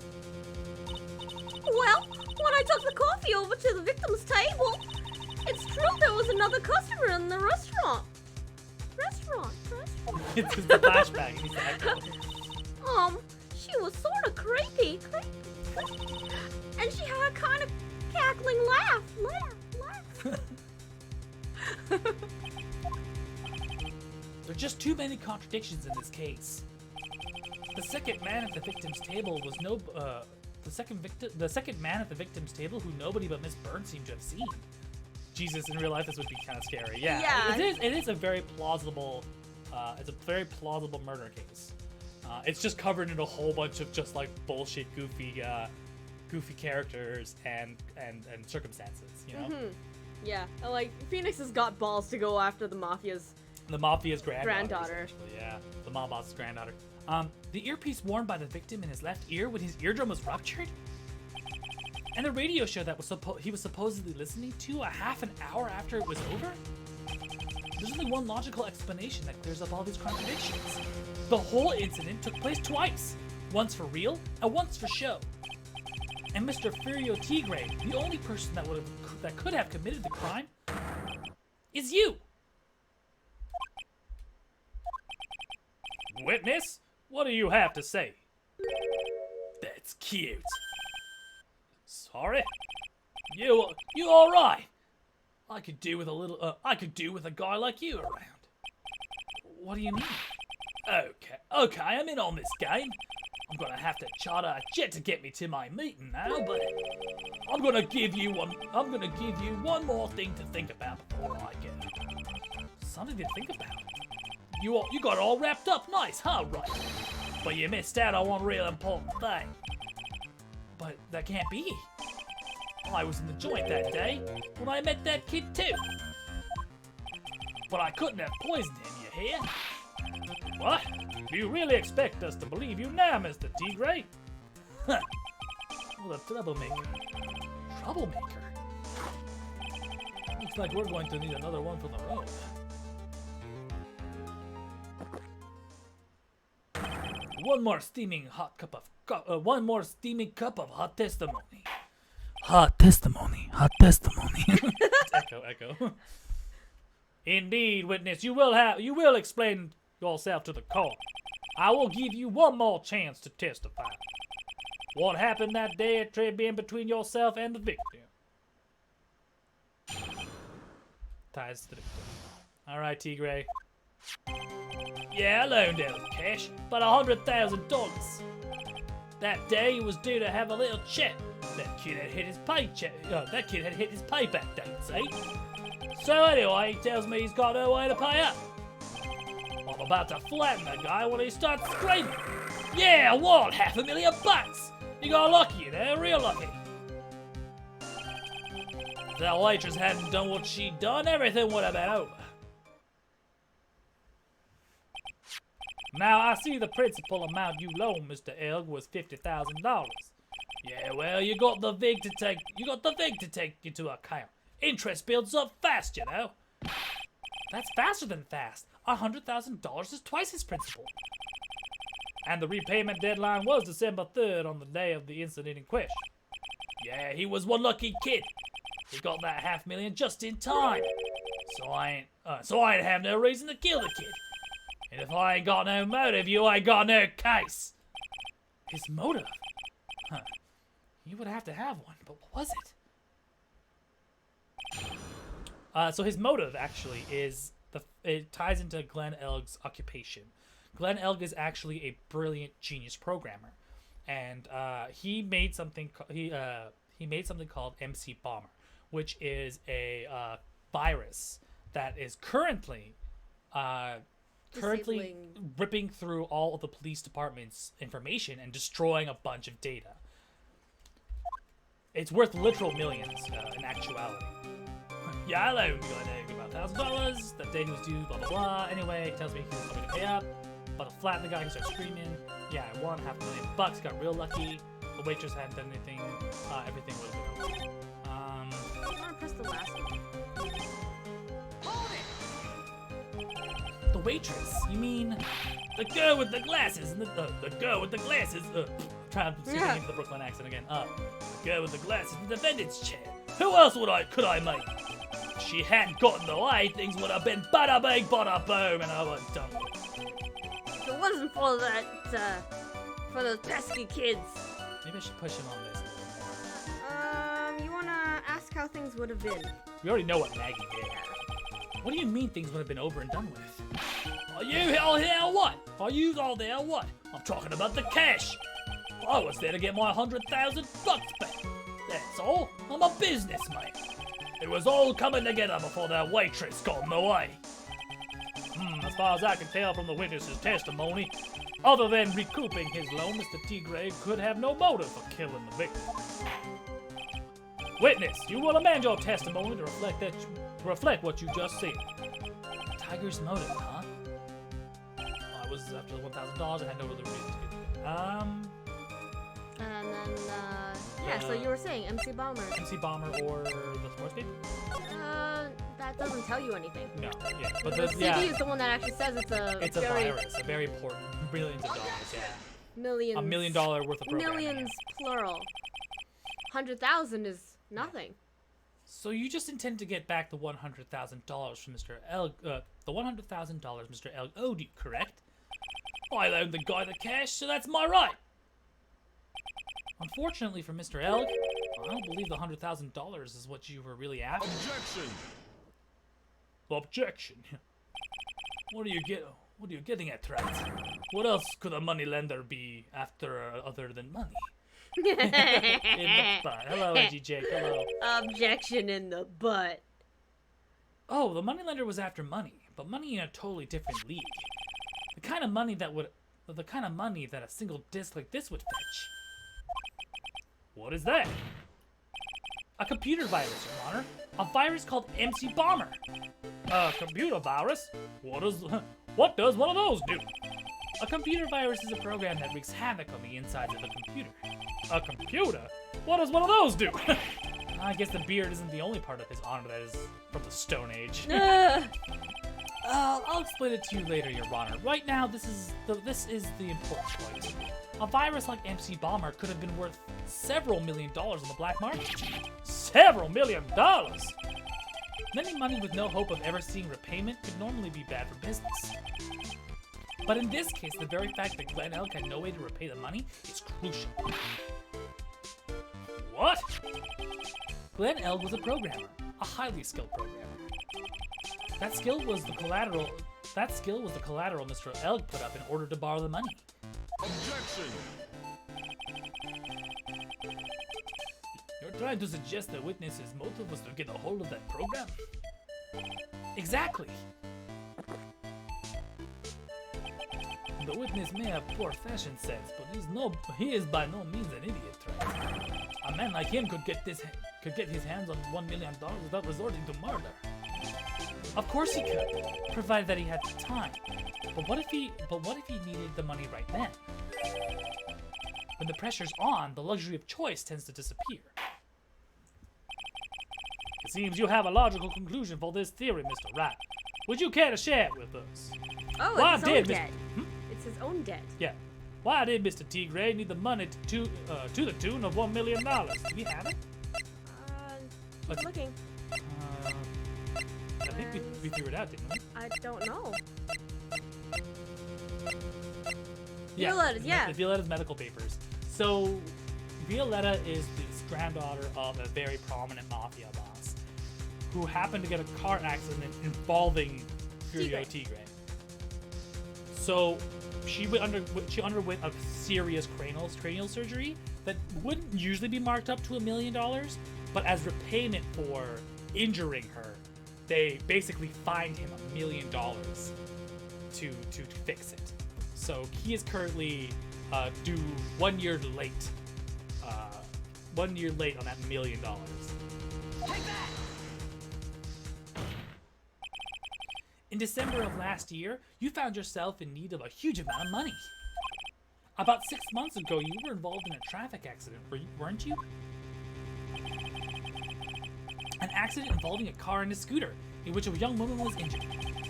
Well, when I took the coffee over to the victim's table, it's true there was another customer in the restaurant. It's just the flashback. He's like, She was sort of creepy. And she had a kind of cackling laugh. there are just too many contradictions in this case. The second man at the victim's table was the second man at the victim's table who nobody but Miss Bird seemed to have seen. Jesus, in real life this would be kind of scary. Yeah. It is a very plausible murder case. It's just covered in a whole bunch of just like bullshit goofy characters and circumstances, you know? Mm-hmm. Yeah, like Phoenix has got balls to go after the mafia's granddaughter. Yeah, the mob boss's granddaughter. The earpiece worn by the victim in his left ear when his eardrum was ruptured, and the radio show that he was supposedly listening to a half an hour after it was over. There's only one logical explanation that clears up all these contradictions. The whole incident took place twice, once for real and once for show. And Mr. Furio Tigre, the only person that could have committed the crime, is you. Witness, what do you have to say? That's cute. Sorry? You all right? I could do with a guy like you around. What do you mean? Okay, I'm in on this game. I'm gonna have to charter a jet to get me to my meeting now, but I'm gonna give you one more thing to think about before I get. Something to think about? You got all wrapped up nice, huh, right? But you missed out on one real important thing. But that can't be. I was in the joint that day when I met that kid too. But I couldn't have poisoned him, you hear? What? Do you really expect us to believe you now, Mr. Tigre? Huh. What a troublemaker. Troublemaker? Looks like we're going to need another one for the road. One more steaming cup of hot testimony. Hot testimony. Echo. Indeed, witness, you will explain yourself to the court. I will give you one more chance to testify. What happened that day at Tribune between yourself and the victim? Ties to the victim. All right, Tigre. Yeah, I loaned out cash, but $100,000. That day he was due to have a little chat. That kid had hit his payback date, see? So anyway, he tells me he's got no way to pay up. I'm about to flatten the guy when he starts screaming. Yeah, what? $500,000? You got lucky, you know, real lucky. If that waitress hadn't done what she'd done, everything would have been over. Now, I see the principal amount you loaned Mr. Elg was $50,000. Yeah, well, you got the vig to take into account. Interest builds up fast, you know. That's faster than fast. $100,000 is twice his principal. And the repayment deadline was December 3rd on the day of the incident in question. Yeah, he was one lucky kid. He got that $500,000 just in time. So I ain't have no reason to kill the kid. And if I ain't got no motive, you ain't got no case. His motive? Huh. You would have to have one, but what was it? So his motive actually is it ties into Glenn Elg's occupation. Glenn Elg is actually a brilliant genius programmer, and he made something called MC Bomber, which is a virus that is currently ripping through all of the police department's information and destroying a bunch of data. It's worth literal millions in actuality. Yeah, I loaned the guy about $1,000. That day he was due, blah, blah, blah. Anyway, he tells me he was going to pay up. But to flatten the guy, he starts screaming. Yeah, I won $500,000. Got real lucky. The waitress hadn't done anything. Everything would have been okay. I want to press the last one. The waitress? You mean the girl with the glasses? And the girl with the glasses? Trying to speak into the Brooklyn accent again. The girl with the glasses in the defendant's chair. Who else could I make? If she hadn't gotten the way, things would have been bada bing, bada boom, and I was done with it. If it wasn't for that, for those pesky kids. Maybe I should push him on this a little more. You wanna ask how things would have been? We already know what Maggie did. What do you mean things would have been over and done with? Are you all there or what? Are you all there or what? I'm talking about the cash. I was there to get my $100,000 back. That's all. I'm a businessman. It was all coming together before that waitress got in the way. As far as I can tell from the witness's testimony, other than recouping his loan, Mr. Tigre could have no motive for killing the victim. Witness, you will amend your testimony to reflect what you just said. Tiger's motive, huh? I was after the $1,000. I had no other reason to get there. And then, yeah, so you were saying MC Bomber. MC Bomber or the sports baby? That doesn't tell you anything. No, yeah. But The CD is the one that actually says it's a virus, a very important, billions of dollars, yeah. Millions. $1 million worth of programming. Millions, plural. 100,000 is nothing. So you just intend to get back the $100,000 from Mr. L, the $100,000 Mr. L owed you, correct? I loaned the guy the cash, so that's my right. Unfortunately for Mr. Elg, I don't believe the $100,000 is what you were really after. Objection! Objection. What are you getting at, Trent? What else could a moneylender be after other than money? In the butt. Hello, Edgy Jake. Hello. Objection in the butt. Oh, the moneylender was after money, but money in a totally different league. The kind of money that a single disc like this would fetch. What is that? A computer virus, Your Honor. A virus called MC Bomber. A computer virus? What does one of those do? A computer virus is a program that wreaks havoc on the insides of a computer. A computer? What does one of those do? I guess the beard isn't the only part of his honor that is from the Stone Age. I'll explain it to you later, Your Honor. Right now, this is the important point. A virus like MC Bomber could have been worth several $1 million on the black market. Several $1 million! Lending money with no hope of ever seeing repayment could normally be bad for business. But in this case, the very fact that Glenn Elk had no way to repay the money is crucial. What? Glenn Elk was a programmer, a highly skilled programmer. That skill was the collateral Mr. Elk put up in order to borrow the money. Objection! You're trying to suggest the witness's motive was to get a hold of that program? Exactly! The witness may have poor fashion sense, but he is by no means an idiot, right? A man like him could get his hands on $1 million without resorting to murder. Of course he could, provided that he had the time. But what if he needed the money right then? When the pressure's on, the luxury of choice tends to disappear. It seems you have a logical conclusion for this theory, Mr. Rat. Would you care to share it with us? Oh, Why it's his own did debt. It's his own debt. Yeah. Why did Mr. Tigre need the money to the tune of $1 million? Do we have it? Keep looking. I think we figured it out, didn't we? I don't know. Yeah, Violetta's, yeah. Violetta's medical papers. So, Violetta is the granddaughter of a very prominent mafia boss who happened to get a car accident involving Furio Tigre. So, she underwent a serious cranial surgery that wouldn't usually be marked up to $1 million, but as repayment for injuring her, they basically fined him $1 million to fix it. So he is currently due 1 year late 1 year late on that $1 million. In December of last year, you found yourself in need of a huge amount of money. About 6 months ago, you were involved in a traffic accident, weren't you? An accident involving a car and a scooter, in which a young woman was injured.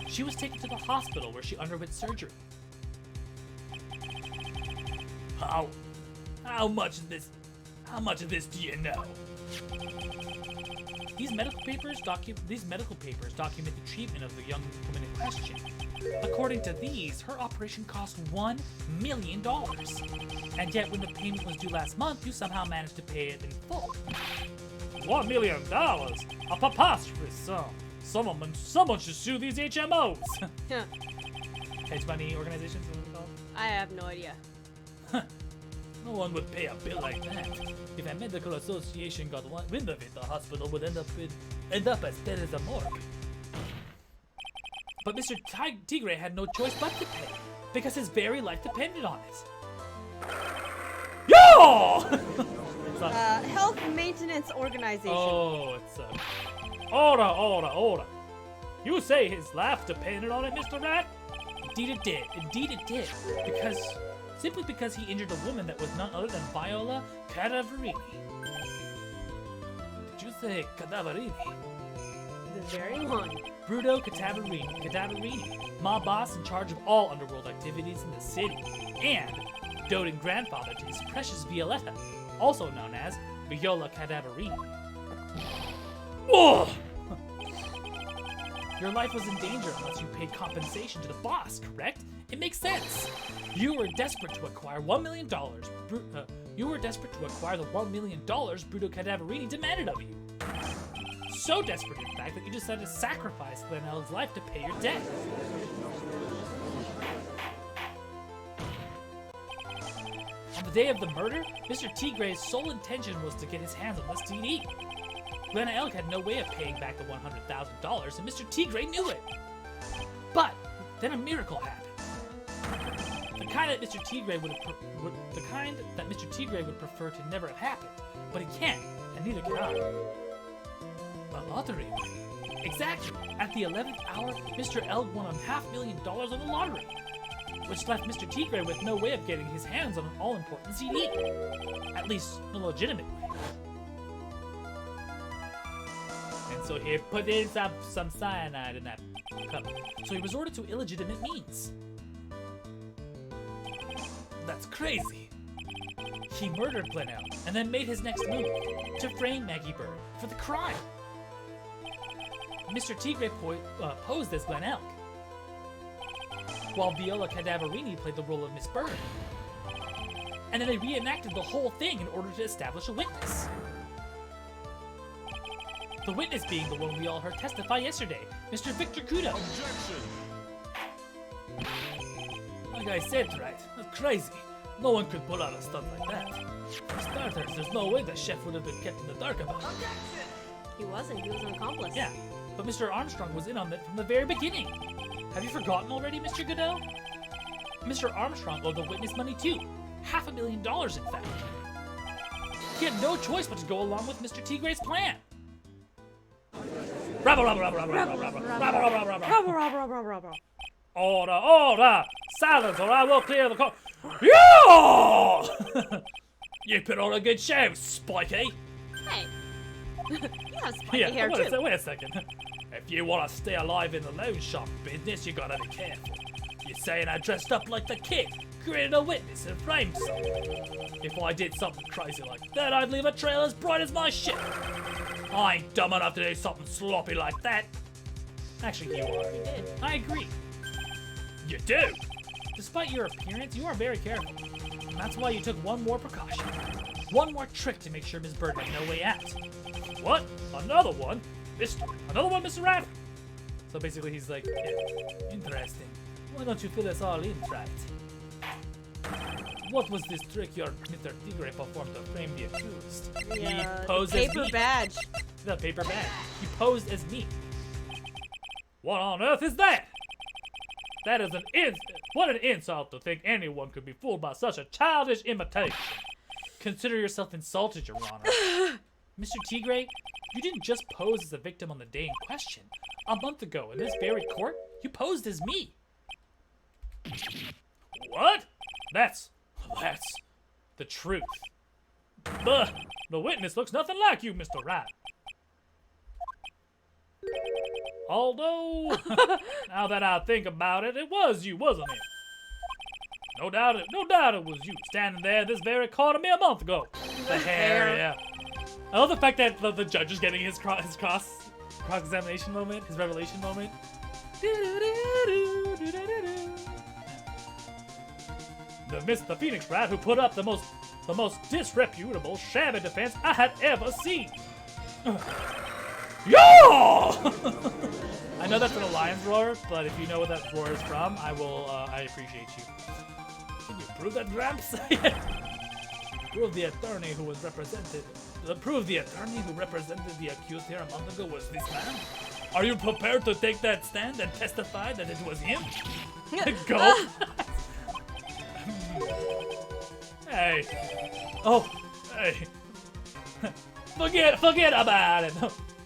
She was taken to the hospital where she underwent surgery. How much of this do you know? These medical papers document the treatment of the young woman in question. According to these, her operation cost $1 million. And yet, when the payment was due last month, you somehow managed to pay it in full. $1 million? A preposterous sum. Someone should sue these HMOs. Yeah. Hedge money organizations, what are they called? I have no idea. No one would pay a bill like that. If a medical association got wind of it, the hospital would end up as dead as a morgue. But Mr. Tigre had no choice but to pay, because his very life depended on it. Yo! Health Maintenance Organization. Oh, it's Order. You say his life depended on it, Mr. Rat? Indeed it did. Simply because he injured a woman that was none other than Viola Cadaverini. Did you say Cadaverini? The very one. Bruto Cadaverini, mob boss in charge of all underworld activities in the city, and doting grandfather to his precious Violetta, also known as Viola Cadaverini. Oh! Your life was in danger unless you paid compensation to the boss, correct? It makes sense. You were desperate to acquire $1 million. You were desperate to acquire the $1 million Bruto Cadaverini demanded of you. So desperate, in fact, that you decided to sacrifice Glenelg's life to pay your debt. On the day of the murder, Mr. Tigre's sole intention was to get his hands on the CD. Glenelg had no way of paying back the $100,000, and Mr. Tigre knew it. But then a miracle happened. The kind that Mr. Tigre would prefer to never have happened, but he can't, and neither can I. A lottery. Exactly. At the 11th hour, Mr. Elg won $500,000 on the lottery, which left Mr. Tigre with no way of getting his hands on an all-important CD. At least, no legitimate way. And so he put in some cyanide in that cup. So he resorted to illegitimate means. That's crazy. He murdered Glenelg and then made his next move to frame Maggie Bird for the crime. Mr. Tigre posed as Glenelg, while Viola Cadaverini played the role of Miss Bird. And then they reenacted the whole thing in order to establish a witness. The witness being the one we all heard testify yesterday, Mr. Victor Kudo. Objection! Like I said, right? That's crazy. No one could pull out a stunt like that. For starters, there's no way the chef would have been kept in the dark about it. He wasn't. He was an accomplice. Yeah, but Mr. Armstrong was in on it from the very beginning. Have you forgotten already, Mr. Goodell? Mr. Armstrong owed the witness money too. $500,000, in fact. He had no choice but to go along with Mr. Tigre's plan. Order! Silence or I will clear the court. Yeah! You put on a good show, Spiky. Hey. You have spiky hair too. Wait a second. If you want to stay alive in the loan shark business, you gotta be careful. You're saying I dressed up like the kid, created a witness, and framed someone. If I did something crazy like that, I'd leave a trail as bright as my ship. I ain't dumb enough to do something sloppy like that. Actually, you are. You did. I agree. You do. Despite your appearance, you are very careful. And that's why you took one more precaution. One more trick to make sure Miss Bird had no way out. What? Another one? Another one, Mr. Rat? So basically he's like, yeah, interesting. Why don't you fill us all in, right? What was this trick your Mr. Tigre performed to frame the accused? He posed as paper me. badge. The paper bag. He posed as me. What on earth is that? That is what an insult to think anyone could be fooled by such a childish imitation. Consider yourself insulted, Your Honor. Mr. Tigre, you didn't just pose as a victim on the day in question. A month ago, in this very court, you posed as me. What? That's the truth. The witness looks nothing like you, Mr. Wright. Although, now that I think about it, it was you, wasn't it? No doubt it was you, standing there this very court a mere month ago. The hair, yeah. I love the fact that the judge is getting his cross-examination moment, his revelation moment. The Phoenix Rat who put up the most disreputable, shabby defense I had ever seen. Yo! I know that's an Alliance roar, but if you know what that roar is from, I appreciate you. Can you prove that, Gramps? Prove the attorney who represented the accused here a month ago was this man? Are you prepared to take that stand and testify that it was him? Go. Hey. Oh. Hey. Forget about it.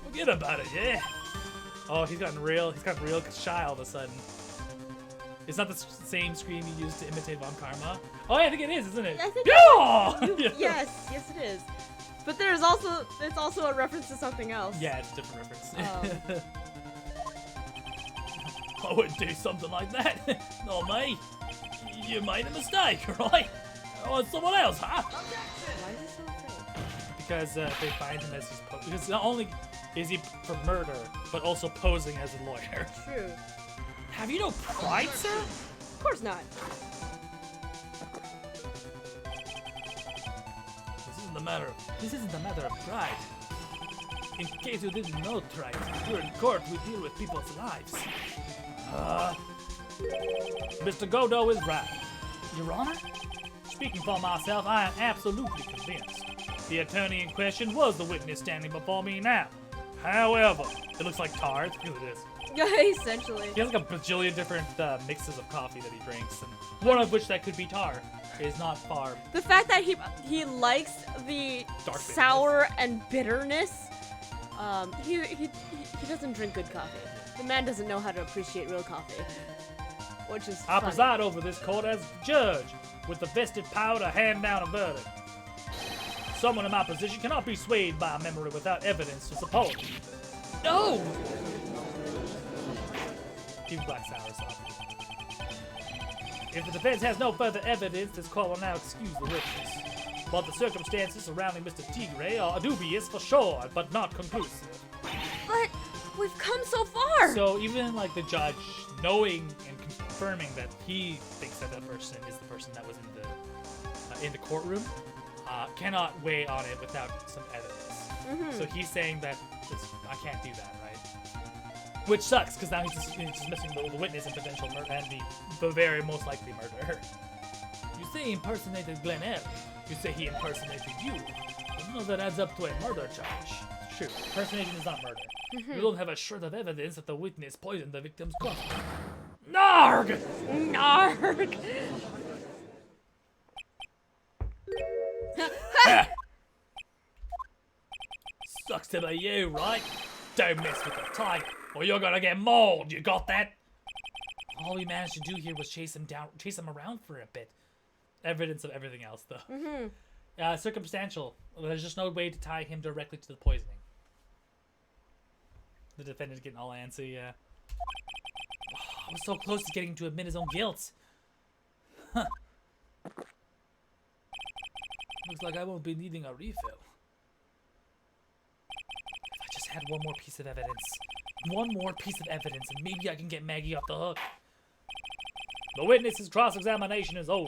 Forget about it, yeah. Oh, he's gotten real shy all of a sudden. It's not the same scream you used to imitate Von Karma. Oh, yeah, I think it is, isn't it? I think yes, it is. But it's also a reference to something else. Yeah, it's a different reference. I wouldn't do something like that. Not me. You made a mistake, right? I want someone else, huh? Why is he so afraid? Because they find him as because not only is he for murder, but also posing as a lawyer. True. Have you no pride, sir? Of course not. This isn't a matter of pride. In case you didn't know, Trite, here in court we deal with people's lives. Mr. Godot is right. Your Honor? Speaking for myself, I am absolutely convinced. The attorney in question was the witness standing before me now. However, it looks like tar. Look at this. Yeah, essentially. He has like a bajillion different mixes of coffee that he drinks, and one of which that could be tar is not far. The fact that he likes the Dark sour and bitterness. He doesn't drink good coffee. The man doesn't know how to appreciate real coffee, which is I funny. preside over this court as judge, with the vested power to hand down a verdict. Someone in my position cannot be swayed by a memory without evidence to support it. No! Keep black sour sauce. If the defense has no further evidence, this court will now excuse the witness. But the circumstances surrounding Mr. Tigre are dubious for sure, but not conclusive. But we've come so far. So even like the judge, knowing and confirming that he thinks that that person is the person that was in the courtroom, cannot weigh on it without some evidence. So he's saying that I can't do that, right? Which sucks, because now he's just missing the witness and potential murder and the very most likely murderer. You say he impersonated Glen L. You say he impersonated you. I don't know if that adds up to a murder charge. Sure, impersonation is not murder. You don't have a shred of evidence that the witness poisoned the victim's coffee. Narg! Narg! Sucks to be you, right? Don't mess with the tie, or you're gonna get mauled, you got that? All we managed to do here was chase him around for a bit. Evidence of everything else, though. Circumstantial. There's just no way to tie him directly to the poisoning. The defendant's getting all antsy, yeah. I was so close to getting him to admit his own guilt. Huh. Looks like I won't be needing a refill. If I just had one more piece of evidence. One more piece of evidence, and maybe I can get Maggie off the hook. The witness's cross-examination is over.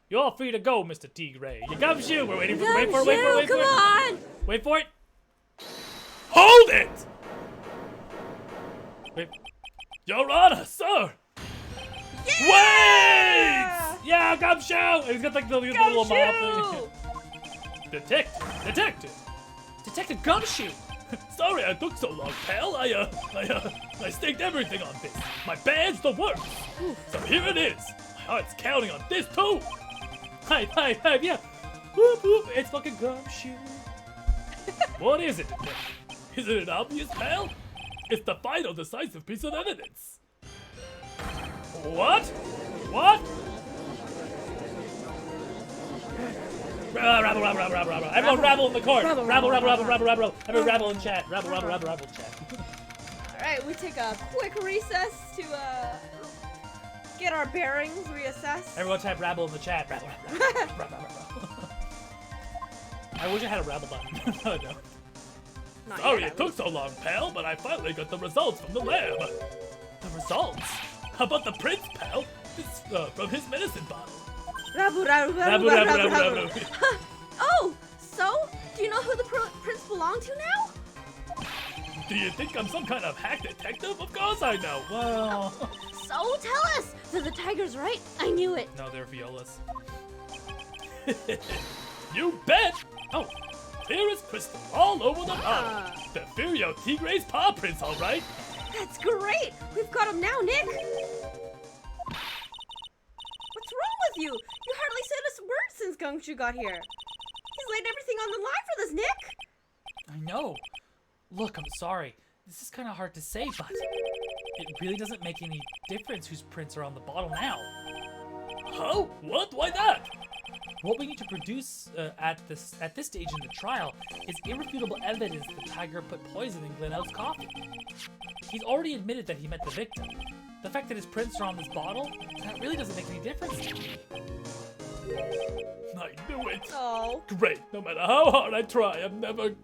You're free to go, Mr. Tigre. You gumshoe! We're waiting for it. Wait for it. Come on! Wait for it. Hold it! Wait. Your Honor, sir! Yeah! Wait! Yeah, gumshoe! And he's got like the little mop thing. Detective Gumshoe! Sorry I took so long, pal. I staked everything on this. My bad's the worst. So here it is. My heart's counting on this too. Hey, yeah. Whoop whoop, it's fucking Gumshoe. What is it? Is it an obvious, pal? It's the final decisive piece of evidence. What? What? Rabble, rabble, rabble, rabble, rabble. Everyone rabble in the court. Rabble, rabble, rabble, rabble, rabble. Everyone rabble in chat. Rabble, rabble, rabble, rabble, chat. Alright, we take a quick recess to get our bearings, reassess. Everyone type rabble in the chat. Rabble, rabble, rabble, rabble, rabble. I wish I had a rabble button. I don't. Not Sorry yet, it took so long, pal, but I finally got the results from the lab. The results? How about the prince, pal? It's from his medicine bottle. Rabu, rabu, rabu, Rabble, rabble, rabu, rabble, rabu. rabble. Oh, so? Do you know who the prince belonged to now? Do you think I'm some kind of hack detective? Of course I know. Well... So tell us. So the tiger's right? I knew it. No, they're violas. You bet! Oh, clear as crystal, all over the bottle. The Furio Tigre's paw prints, all right? That's great. We've got him now, Nick. What's wrong with you? You hardly said a word since Gumshoe got here. He's laid everything on the line for this, Nick. I know. Look, I'm sorry. This is kind of hard to say, but it really doesn't make any difference whose prints are on the bottle now. Huh? What? Why not? What we need to produce at this stage in the trial is irrefutable evidence the tiger put poison in Glenelg's coffee. He's already admitted that he met the victim. The fact that his prints are on this bottle, that really doesn't make any difference to me. I knew it. Oh. Great. No matter how hard I try, I'm never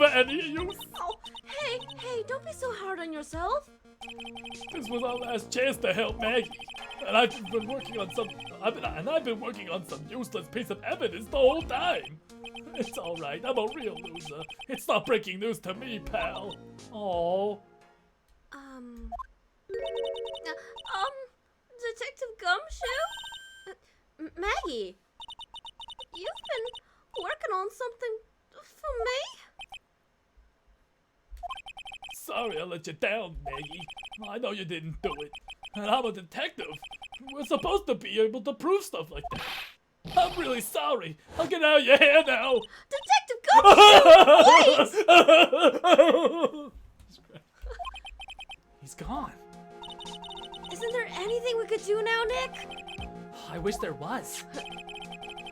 any use. Oh, hey, don't be so hard on yourself. This was our last chance to help Maggie, and I've been working on some useless piece of evidence the whole time. It's all right. I'm a real loser. It's not breaking news to me, pal. Oh. Detective Gumshoe? Maggie, you've been working on something for me? Sorry I let you down, Maggie. I know you didn't do it. And I'm a detective. We're supposed to be able to prove stuff like that. I'm really sorry. I'll get out of your hair now. Detective Gumshoe, please! He's gone. Isn't there anything we could do now, Nick? I wish there was.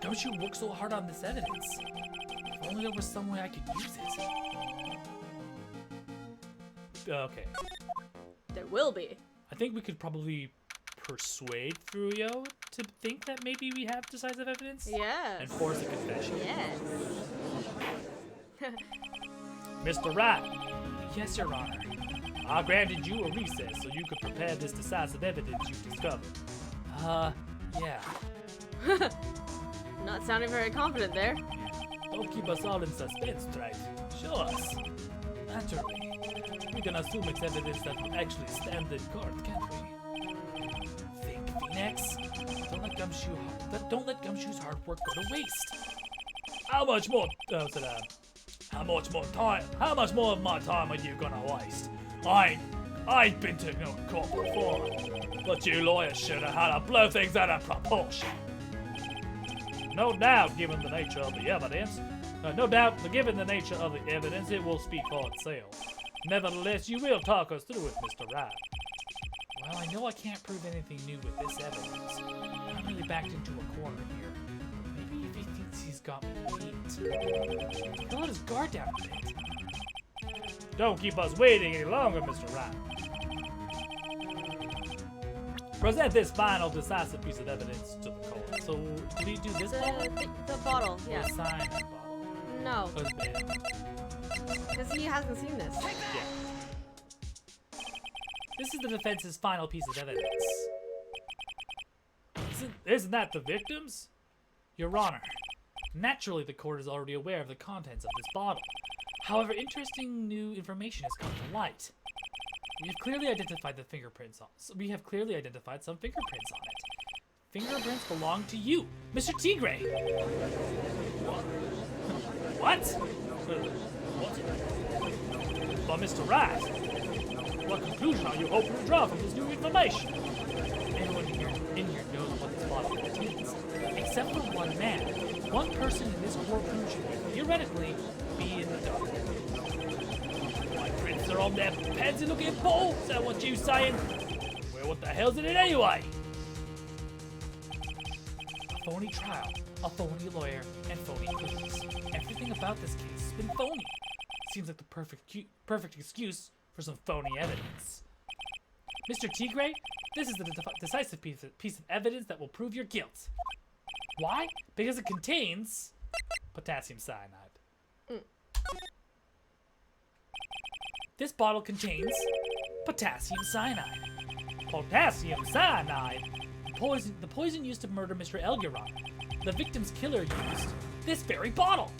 Don't you work so hard on this evidence? If only there was some way I could use it. Okay. There will be. I think we could probably persuade Furio to think that maybe we have decisive evidence. Yes. And force a confession. Yes. Mr. Rat. Yes, Your Honor. I granted you a recess so you could prepare this decisive evidence you've discovered. Yeah. Not sounding very confident there. Don't keep us all in suspense, right? Show us. Naturally. We can assume it's evidence that will actually stand in court, can't we? Think, Phoenix. Don't let Gumshoe's hard work go to waste. How much more how much more of my time are you gonna waste? I ain't been to no court before, but you lawyers should have had to blow things out of proportion. No doubt, given the nature of the evidence, it will speak for itself. Nevertheless, you will talk us through it, Mr. Wright. Well, I know I can't prove anything new with this evidence. I'm really backed into a corner here. Maybe if he thinks he's got me beat, he'll let his guard down a bit. Don't keep us waiting any longer, Mr. Wright. Present this final decisive piece of evidence to the court. So, did he do this bottle? The bottle, Or yeah. sign that bottle? No, Husband. because he hasn't seen this. Yeah. This is the defense's final piece of evidence. Isn't that the victims? Your Honor, naturally the court is already aware of the contents of this bottle. However, interesting new information has come to light. We have clearly identified some fingerprints on it. Fingerprints belong to you, Mr. Tigre. What? What? But Mr. Rat, what conclusion are you hoping to draw from this new information? Everyone in here knows what this bottle contains. Except for one man. One person in this courtroom should theoretically be in the dark. My prints are on their pansy looking ball, is that what you saying? Well, what the hell's in it anyway? A phony trial, a phony lawyer, and phony clues. Everything about this case has been phony. Seems like the perfect excuse for some phony evidence. Mr. Tigre, this is the decisive piece of evidence that will prove your guilt. Why? Because it contains potassium cyanide. This bottle contains potassium cyanide. Potassium cyanide? The poison used to murder Mr. Elgeron. The victim's killer used this very bottle.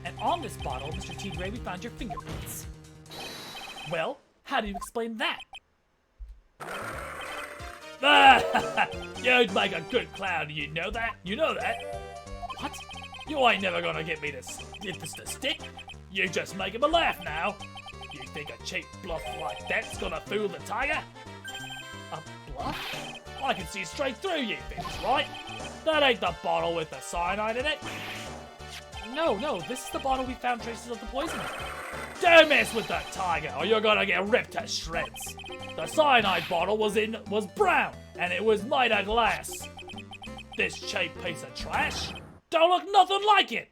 And on this bottle, Mr. Tigre, we found your fingerprints. Well, how do you explain that? You'd make a good clown, you know that? You know that? What? You ain't never gonna get me to stick. You just making me laugh now. You think a cheap bluff like that's gonna fool the tiger? A bluff? I can see straight through you things, right? That ain't the bottle with the cyanide in it. No, this is the bottle we found traces of the poison in. Don't mess with that tiger or you're gonna get ripped to shreds. The cyanide bottle was brown and it was made of glass. This cheap piece of trash don't look nothing like it.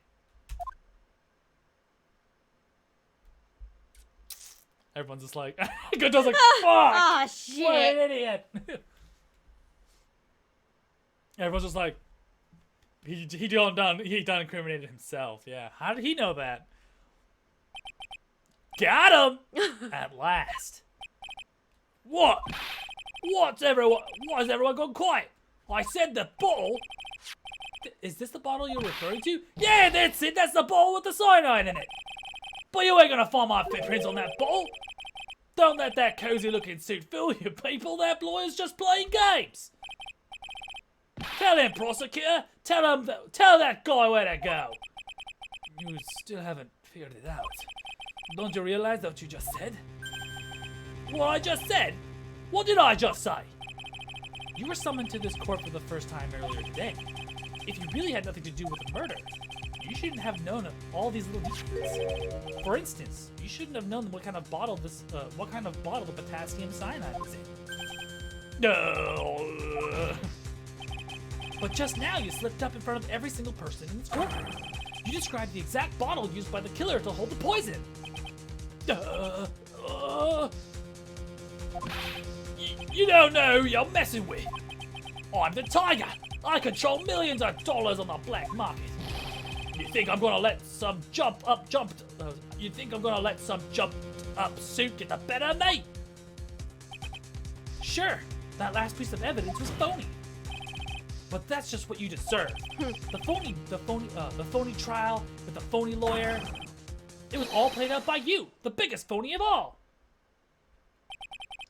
Everyone's just like, Godot's like, fuck! Ah, shit! What an idiot! Everyone's just like, he done incriminated himself. Yeah, how did he know that? Got him! At last. What? Why has everyone gone quiet? I said the bottle. Is this the bottle you're referring to? Yeah, that's it. That's the bottle with the cyanide in it. But you ain't gonna find my footprints on that bottle. Don't let that cozy-looking suit fool you, people. That lawyer's just playing games. Tell him, prosecutor. Tell that guy where to go. You still haven't figured it out. Don't you realize what you just said? What I just said? What did I just say? You were summoned to this court for the first time earlier today. If you really had nothing to do with the murder, you shouldn't have known of all these little details. For instance, you shouldn't have known what kind of bottle the potassium cyanide was in. No. But just now you slipped up in front of every single person in this courtroom. You described the exact bottle used by the killer to hold the poison. You don't know who you're messing with. I'm the tiger. I control millions of dollars on the black market. You think I'm gonna let some jumped up suit get the better of me? Sure, that last piece of evidence was phony. But that's just what you deserve. The phony trial with the phony lawyer. It was all played out by you, the biggest phony of all.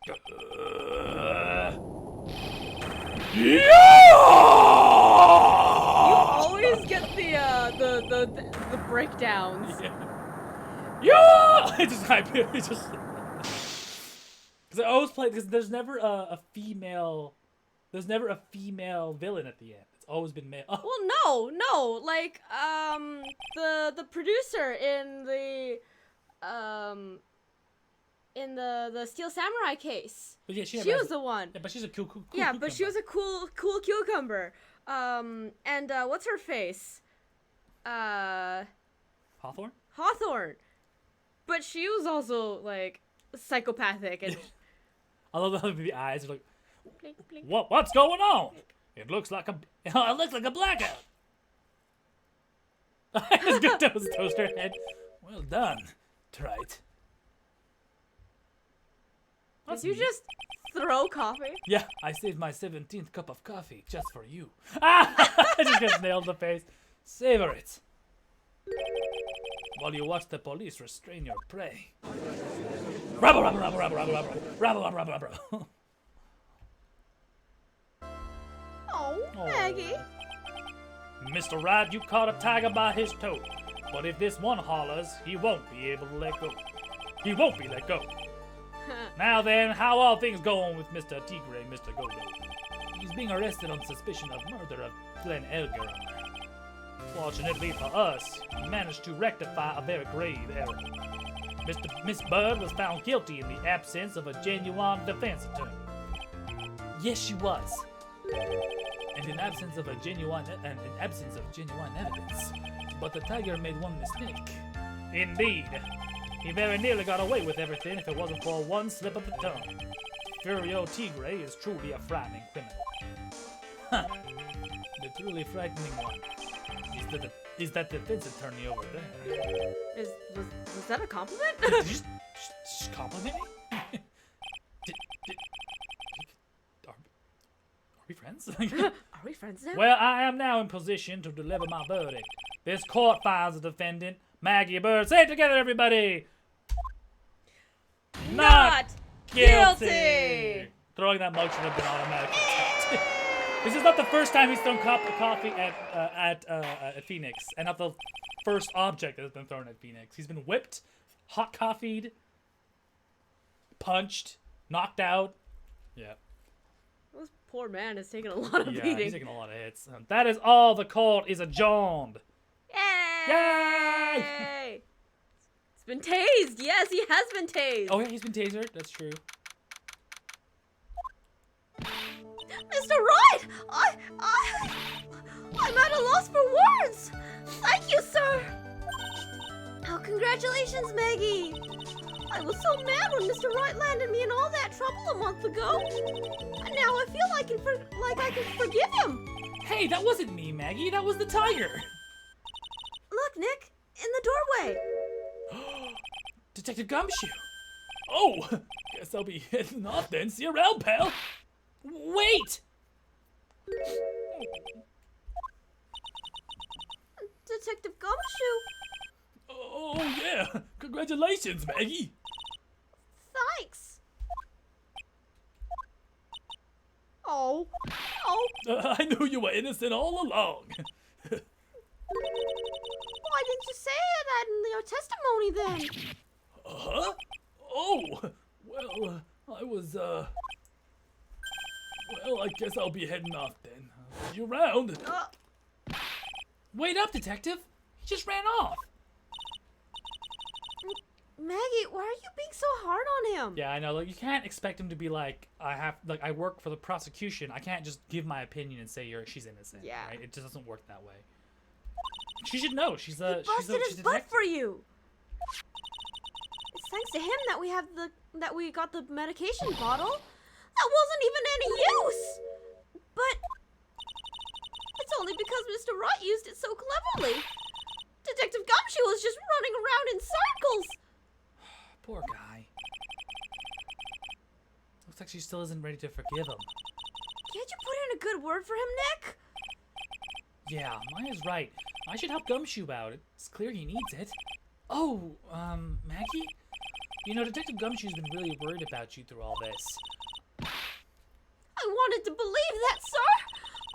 You always get the breakdowns. Yeah. It's just because I always play because there's never a female villain at the end. It's always been male. Oh. Well, no, like the producer in the Steel Samurai case. But yeah, she was the one. Yeah, but she's a cool yeah, cucumber. but she was a cool cucumber. And what's her face? Hawthorne? Hawthorne. But she was also like psychopathic and I love how the eyes are like, blink, blink. what's going on? It looks like a blackout. It's good toaster head. Well done, Trite. Did you just throw coffee? Yeah, I saved my 17th cup of coffee just for you. I just gets nailed in the face. Savor it. While you watch the police restrain your prey. Rubber, rubber, rubber, rubber, rubber, rubber, rubber, rubber, rubber. Oh, Maggie. Mr. Rod, you caught a tiger by his toe. But if this one hollers, he won't be able to let go. He won't be let go. Now then, how are things going with Mr. Tigre, Mr. Gogo? He's being arrested on suspicion of murder of Glenn Elgar. Fortunately for us, he managed to rectify a very grave error. Miss Bird was found guilty in the absence of a genuine defense attorney. Yes, she was. And in absence of genuine evidence. But the tiger made one mistake. Indeed. He very nearly got away with everything if it wasn't for one slip of the tongue. Furio Tigre is truly a frightening criminal. Huh. The truly frightening one is that defense attorney over there. Was that a compliment? Did you just compliment me? Are we friends? Are we friends now? Well, I am now in position to deliver my verdict. This court finds the defendant, Maggie Bird. Say it together, everybody! Not guilty! Throwing that mug should have been automatically tapped. This is not the first time he's thrown coffee at Phoenix, and not the first object that has been thrown at Phoenix. He's been whipped, hot coffeed, punched, knocked out. Yeah. This poor man has taken a lot of Yeah, beating. he's taking a lot of hits. That is all. The court is adjourned. Yay! Yay! It's been tased. Yes, he has been tased. Oh yeah, he's been tasered. That's true. Mr. Wright, I'm at a loss for words. Thank you, sir. Oh, congratulations, Maggie. I was so mad when Mr. Wright landed me in all that trouble a month ago. And now I feel I can forgive him. Hey, that wasn't me, Maggie. That was the tiger. Look, Nick, in the doorway. Detective Gumshoe. Oh, guess I'll be heading off then. See you around, pal. Wait! Detective Gumshoe. Oh, yeah. Congratulations, Maggie. Thanks. Oh. I knew you were innocent all along. Why didn't you say that in your testimony then? Huh? Oh, well, I was, well, I guess I'll be heading off then. See you around. Wait up, detective. He just ran off. Maggie, why are you being so hard on him? Yeah, I know. Like, you can't expect him to be like, I work for the prosecution. I can't just give my opinion and say she's innocent. Yeah. Right? It just doesn't work that way. She should know. She's a, He busted his she's a butt detective. for you. It's thanks to him that we got the medication bottle. That wasn't even any use. But it's only because Mr. Wright used it so cleverly. Detective Gumshoe was just running around in circles. Poor guy. Looks like she still isn't ready to forgive him. Can't you put in a good word for him, Nick? Yeah, Maya's right. I should help Gumshoe out. It's clear he needs it. Oh, Maggie? You know, Detective Gumshoe's been really worried about you through all this. I wanted to believe that, sir.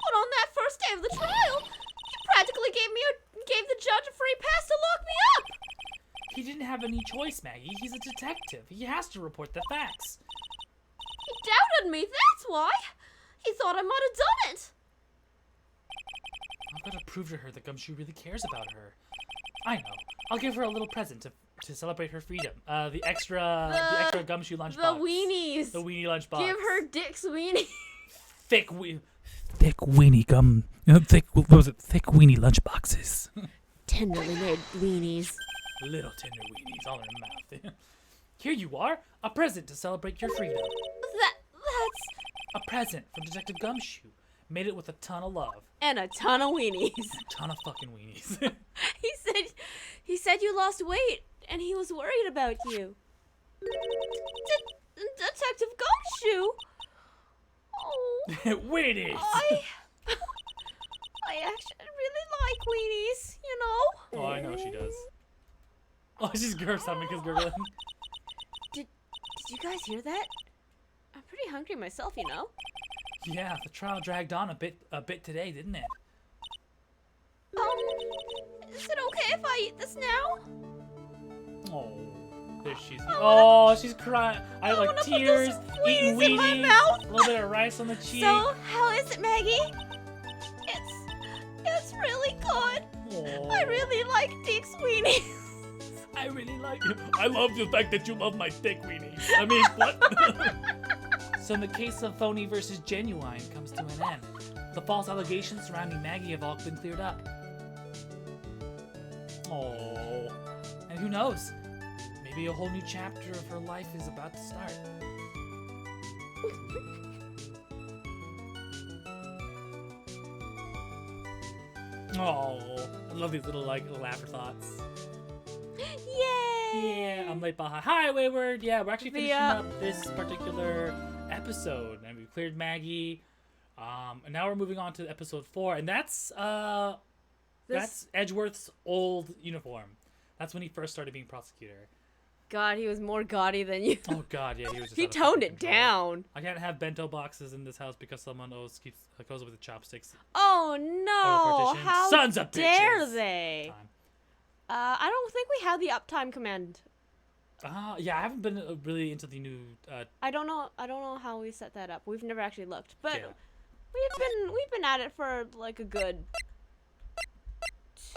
But on that first day of the trial, he practically gave the judge a free pass to lock me up. He didn't have any choice, Maggie. He's a detective. He has to report the facts. He doubted me, that's why. He thought I might have done it. I've got to prove to her that Gumshoe really cares about her. I know. I'll give her a little present to celebrate her freedom. The extra Gumshoe lunchbox. The weenies. The weenie lunchbox. Give her Dick's weenie. thick weenie gum. Thick weenie lunchboxes. Tenderly made weenies. Little tender weenies all in her mouth. Here you are, a present to celebrate your freedom. That's... A present from Detective Gumshoe. Made it with a ton of love. And a ton of weenies. A ton of fucking weenies. He said you lost weight, and he was worried about you. Detective Gumshoe? Oh. Weenies! I actually really like weenies, you know? Oh, I know she does. Oh, she's gurgling because gurgling. Did you guys hear that? I'm pretty hungry myself, you know? Yeah, the trial dragged on a bit today, didn't it? Is it okay if I eat this now? Oh. There she's. Oh, she's crying. I I like wanna put those tears, eating weenies in my weenies, mouth. a little bit of rice on the cheek. So, how is it, Maggie? It's really good. Aw. I really like Dick's weenies. I really like you. I love the fact that you love my thick weenie. I mean, what? So, in the case of phony versus genuine comes to an end. The false allegations surrounding Maggie have all been cleared up. Oh, and who knows? Maybe a whole new chapter of her life is about to start. Oh, I love these little little afterthoughts. Yay! Yeah, I'm late behind. Hi, Wayward. Yeah, we're actually finishing Yeah. up this particular episode, and we cleared Maggie. And now we're moving on to episode 4, and that's Edgeworth's old uniform. That's when he first started being prosecutor. God, he was more gaudy than you. Oh God, yeah, he was. Just He out of toned fucking it control. down. I can't have bento boxes in this house because someone goes with the chopsticks. Oh no! partition. How Sons of dare bitches. they? Time. I don't think we have the uptime command. Yeah, I haven't been really into the new. I don't know how we set that up. We've never actually looked, but Yeah. we've been at it for like a good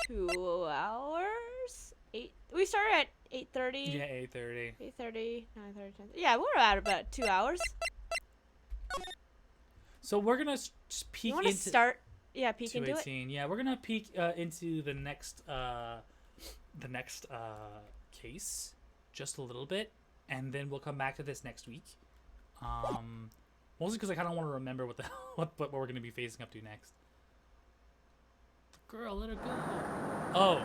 2 hours. We started at 8:30. Yeah, 8:30. 8:30, 9:30, 10. Yeah, we're at about 2 hours. So we're gonna just peek You want to into start? Yeah, peek into it. 218. Yeah, we're gonna peek into the next case just a little bit, and then we'll come back to this next week. Mostly because I kind of want to remember what the what we're gonna be facing up to next. The girl, let her go. Oh.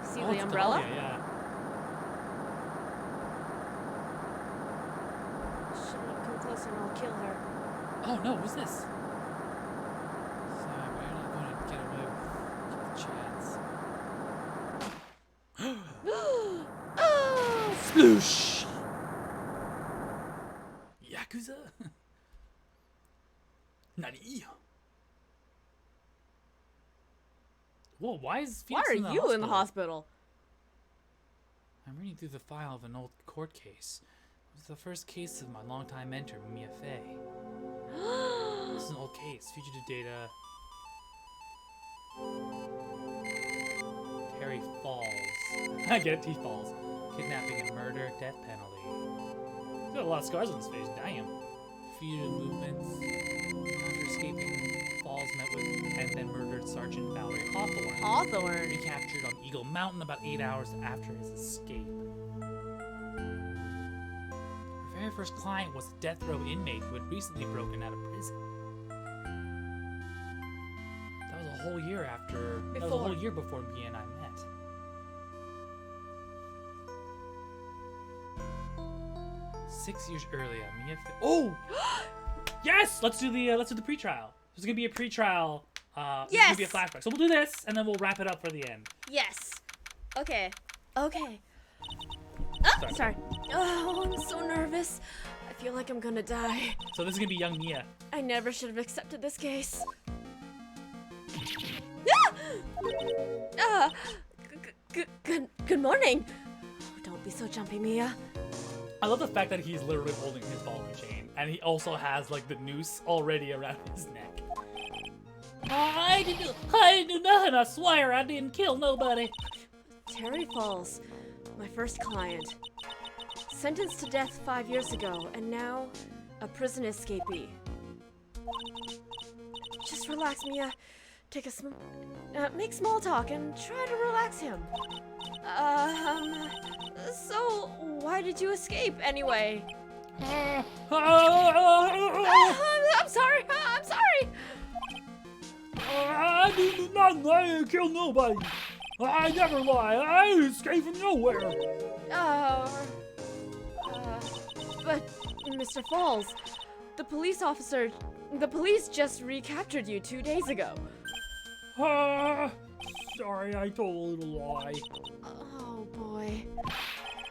See Oh, the it's umbrella? Dahlia, yeah. Shut up, come closer and I'll kill her. Oh no, who's this? Sorry, we're not going to get away with the chance. Oh! Sploosh! Yakuza? Nani? Whoa, why is Why Felix are in the you hospital? in the hospital? I'm reading through the file of an old court case. It was the first case of my longtime mentor, Mia Fey. This is an old case. Fugitive data. Terry Falls. I get it, T Falls. Kidnapping and murder, death penalty. He's got a lot of scars on his face, damn. Fugitive movements. After escaping, Falls met with and then murdered Sergeant Valerie Hawthorne. Hawthorne. Recaptured on Eagle Mountain about 8 hours after his escape. Her very first client was a death row inmate who had recently broken out of prison. That was a whole year after. That was a whole year before Mia and I met. 6 years earlier, Mia. Oh, yes! Let's do the pre-trial. There's gonna be a pre-trial. This is gonna be a flashback. So we'll do this, and then we'll wrap it up for the end. Yes. Okay. Okay. Oh, sorry. Oh, I'm so nervous. I feel like I'm gonna die. So this is gonna be young Mia. I never should have accepted this case. Good morning. Oh, don't be so jumpy, Mia. I love the fact that he's literally holding his ball and chain, and he also has like the noose already around his neck. I didn't do nothing, I swear. I didn't kill nobody. Terry Falls, my first client. Sentenced to death 5 years ago, and now a prison escapee. Just relax, Mia. Take a make small talk and try to relax him. So why did you escape anyway? I'm sorry. I'm sorry. I did not lie and kill nobody. I never lie. I escaped from nowhere. But Mr. Falls, the police just recaptured you 2 days ago. Sorry, I told a little lie. Oh boy.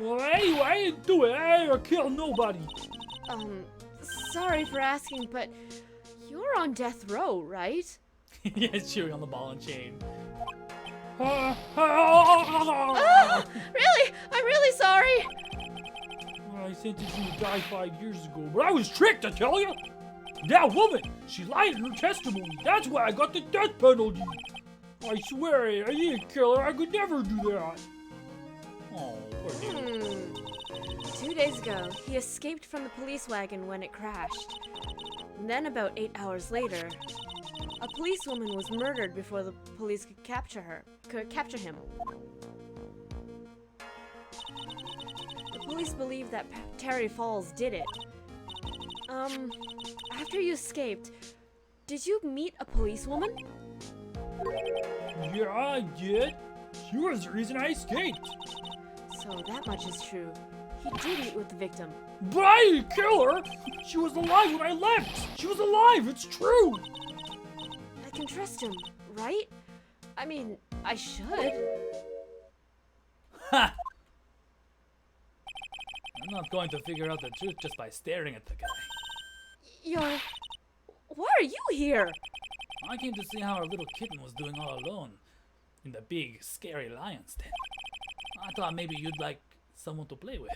Well, anyway, I didn't do it. I never killed nobody. Sorry for asking, but you're You're on death row, right? He's chewing on the ball and chain. Really? I'm really sorry. Well, I sentenced him to die 5 years ago, but I was tricked, I tell you! That woman, she lied in her testimony. That's why I got the death penalty. I swear, I didn't kill her. I could never do that. Oh, poor dude. 2 days ago, he escaped from the police wagon when it crashed. And then about 8 hours later, a policewoman was murdered before the police could capture him. The police believe that Terry Falls did it. After you escaped, did you meet a policewoman? Yeah, I did. She was the reason I escaped. So that much is true. He did meet with the victim. But I didn't kill her. She was alive when I left. She was alive. It's true. I can trust him, right? I mean, I should. Ha! I'm not going to figure out the truth just by staring at the guy. Why are you here? I came to see how our little kitten was doing all alone in the big, scary lion's den. I thought maybe you'd like someone to play with.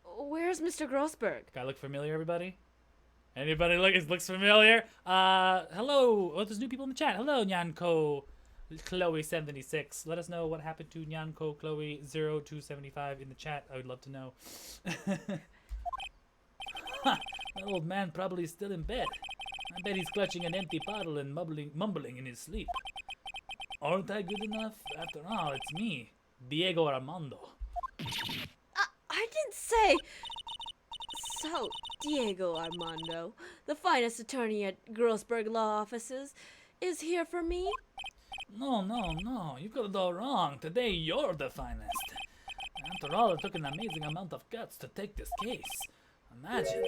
Where's Mr. Grossberg? Guy look familiar, everybody? Anybody looks familiar? Hello. Oh, there's new people in the chat. Hello, Nyanko Chloe76. Let us know what happened to Nyanko Chloe 0275 in the chat. I would love to know. That old man probably is still in bed. I bet he's clutching an empty bottle and mumbling in his sleep. Aren't I good enough? After all, it's me, Diego Armando. I didn't say... So, Diego Armando, the finest attorney at Grossberg Law Offices, is here for me? No. You've got it all wrong. Today, you're the finest. After all, it took an amazing amount of guts to take this case. Imagine,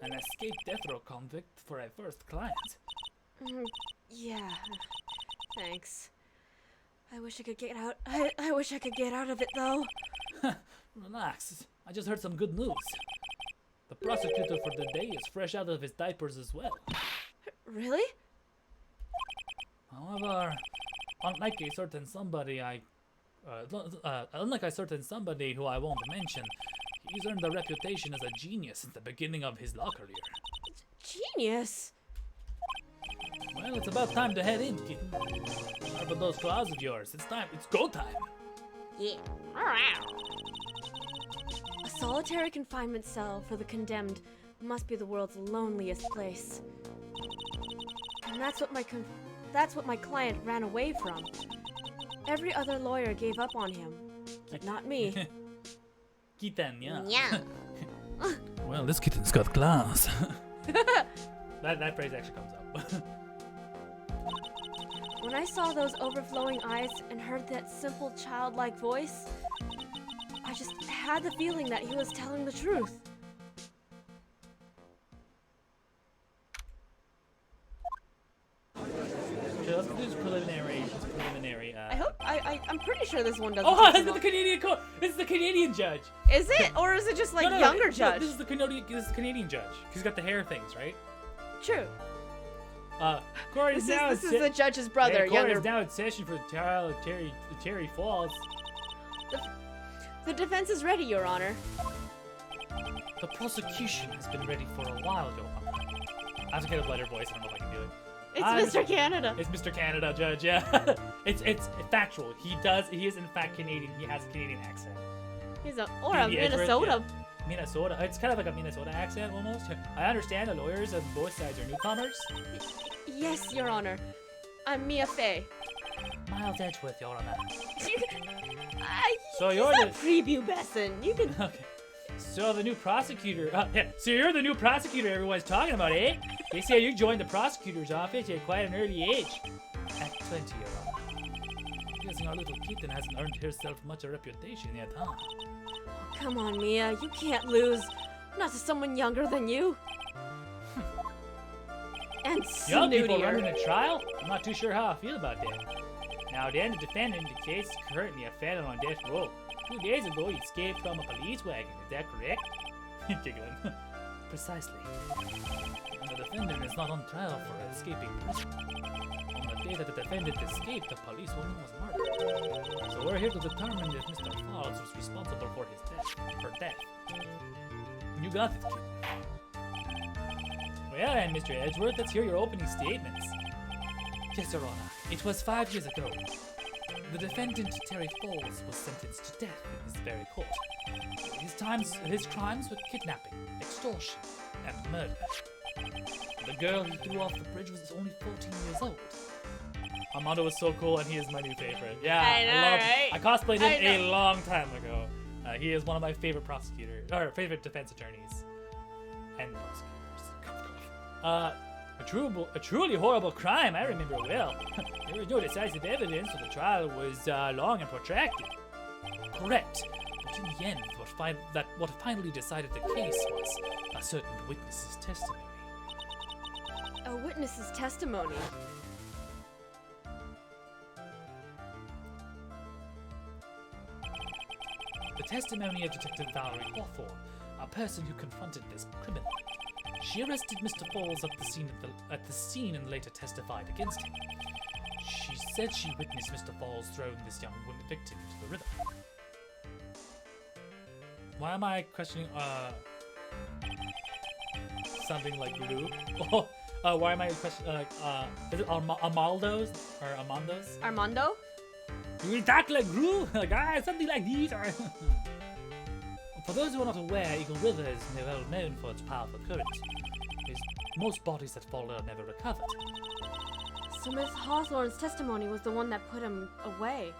an escaped death row convict for a first client. Yeah, thanks. I wish I could get out. I wish I could get out of it, though. Relax. I just heard some good news. The prosecutor for the day is fresh out of his diapers as well. Really? However, unlike a certain somebody who I won't mention, he's earned a reputation as a genius since the beginning of his law career. Genius? Well, it's about time to head in, kitten. Sharp with those claws of yours. It's time. It's go time. Yeah. A solitary confinement cell for the condemned must be the world's loneliest place. And that's what my client ran away from. Every other lawyer gave up on him, but not me. Kitten, yeah. Yeah. Well, this kitten's got claws. that phrase actually comes up. When I saw those overflowing eyes and heard that simple childlike voice, I just had the feeling that he was telling the truth. Okay, let's do this preliminary. I'm pretty sure this one doesn't. Oh, it's the Canadian This is the Canadian judge. Is it, or is it just like No, younger judge? This is the Canadian judge. He's got the hair things, right? True. Corey This is the judge's brother, Corey younger. is now in session for the trial of Terry Falls. The defense is ready, Your Honor. The prosecution has been ready for a while, Your Honor. I have to get a lighter voice. I don't know if I can do it. It's Mr. Canada. It's Mr. Canada, Judge. Yeah, it's factual. He is in fact Canadian. He has a Canadian accent. He's a Minnesota. Yeah. Minnesota. It's kind of like a Minnesota accent almost. I understand the lawyers on both sides are newcomers. Yes, Your Honor. I'm Mia Fey. Miles Edgeworth, Your Honor. So you're the the prepubescent. You can. Okay. So the new prosecutor. Yeah. So you're the new prosecutor everyone's talking about, eh? They say you joined the prosecutor's office at quite an early age. At 20, Your Honor. Guessing our little kitten hasn't earned herself much a reputation yet, huh? Come on, Mia. You can't lose. Not to someone younger than you. And Young people snootier. running a trial? I'm not too sure how I feel about that. Now then, the defendant in the case is currently a felon on death row. 2 days ago, he escaped from a police wagon. Is that correct? Giggling. Precisely. and the defendant is not on trial for escaping prison. On the day that the defendant escaped, the policewoman was murdered. So we're here to determine if Mr. Falls was responsible for his death. Her death. You got it, kid. Well then, Mr. Edgeworth, let's hear your opening statements. Yes, Your Honor. It was 5 years ago. The defendant, Terry Falls, was sentenced to death in this very court. His crimes were kidnapping, extortion, and murder. The girl he threw off the bridge was only 14 years old. Armando was so cool, and he is my new favorite. Yeah, I know, I cosplayed him a long time ago. He is one of my favorite prosecutors, or favorite defense attorneys, and prosecutors. A truly horrible crime, I remember well. There was no decisive evidence, so the trial was long and protracted. Correct. But in the end, what finally decided the case was a certain witness's testimony. A witness's testimony. The testimony of Detective Valerie Hawthorne, a person who confronted this criminal. She arrested Mr. Falls at the scene and later testified against him. She said she witnessed Mr. Falls throwing this young woman victim into the river. Why am I questioning something like glue? Why am I questioning is it Amaldo's or Amando's? Armando? You talk like glue? Like something like these are. For those who are not aware, Eagle River is well known for its powerful current. Most bodies that fall are never recovered. So Miss Hawthorne's testimony was the one that put him away.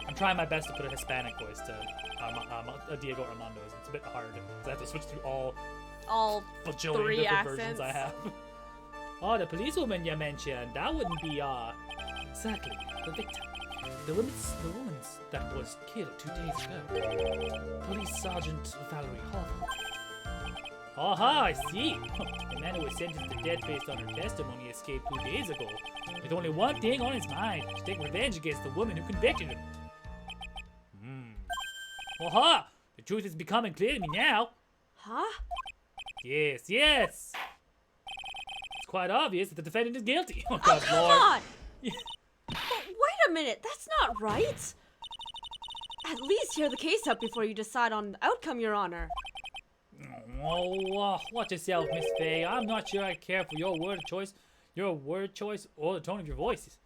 I'm trying my best to put a Hispanic voice to Diego Armando's. It's a bit hard, because I have to switch through all bajillion three different accents. versions I have. Oh, the policewoman you mentioned, that wouldn't be, exactly, the victim. The woman that was killed 2 days ago. Police Sergeant Valerie Hawthorne. Aha, I see. The man who was sentenced to death based on her testimony escaped 2 days ago, with only one thing on his mind: to take revenge against the woman who convicted him. Aha! The truth is becoming clear to me now. Huh? Yes. It's quite obvious that the defendant is guilty. Oh, Oh, God, come Lord. on! But wait a minute, that's not right. At least hear the case out before you decide on the outcome, Your Honor. Oh, watch yourself, Miss Faye. I'm not sure I care for your word choice or the tone of your voices.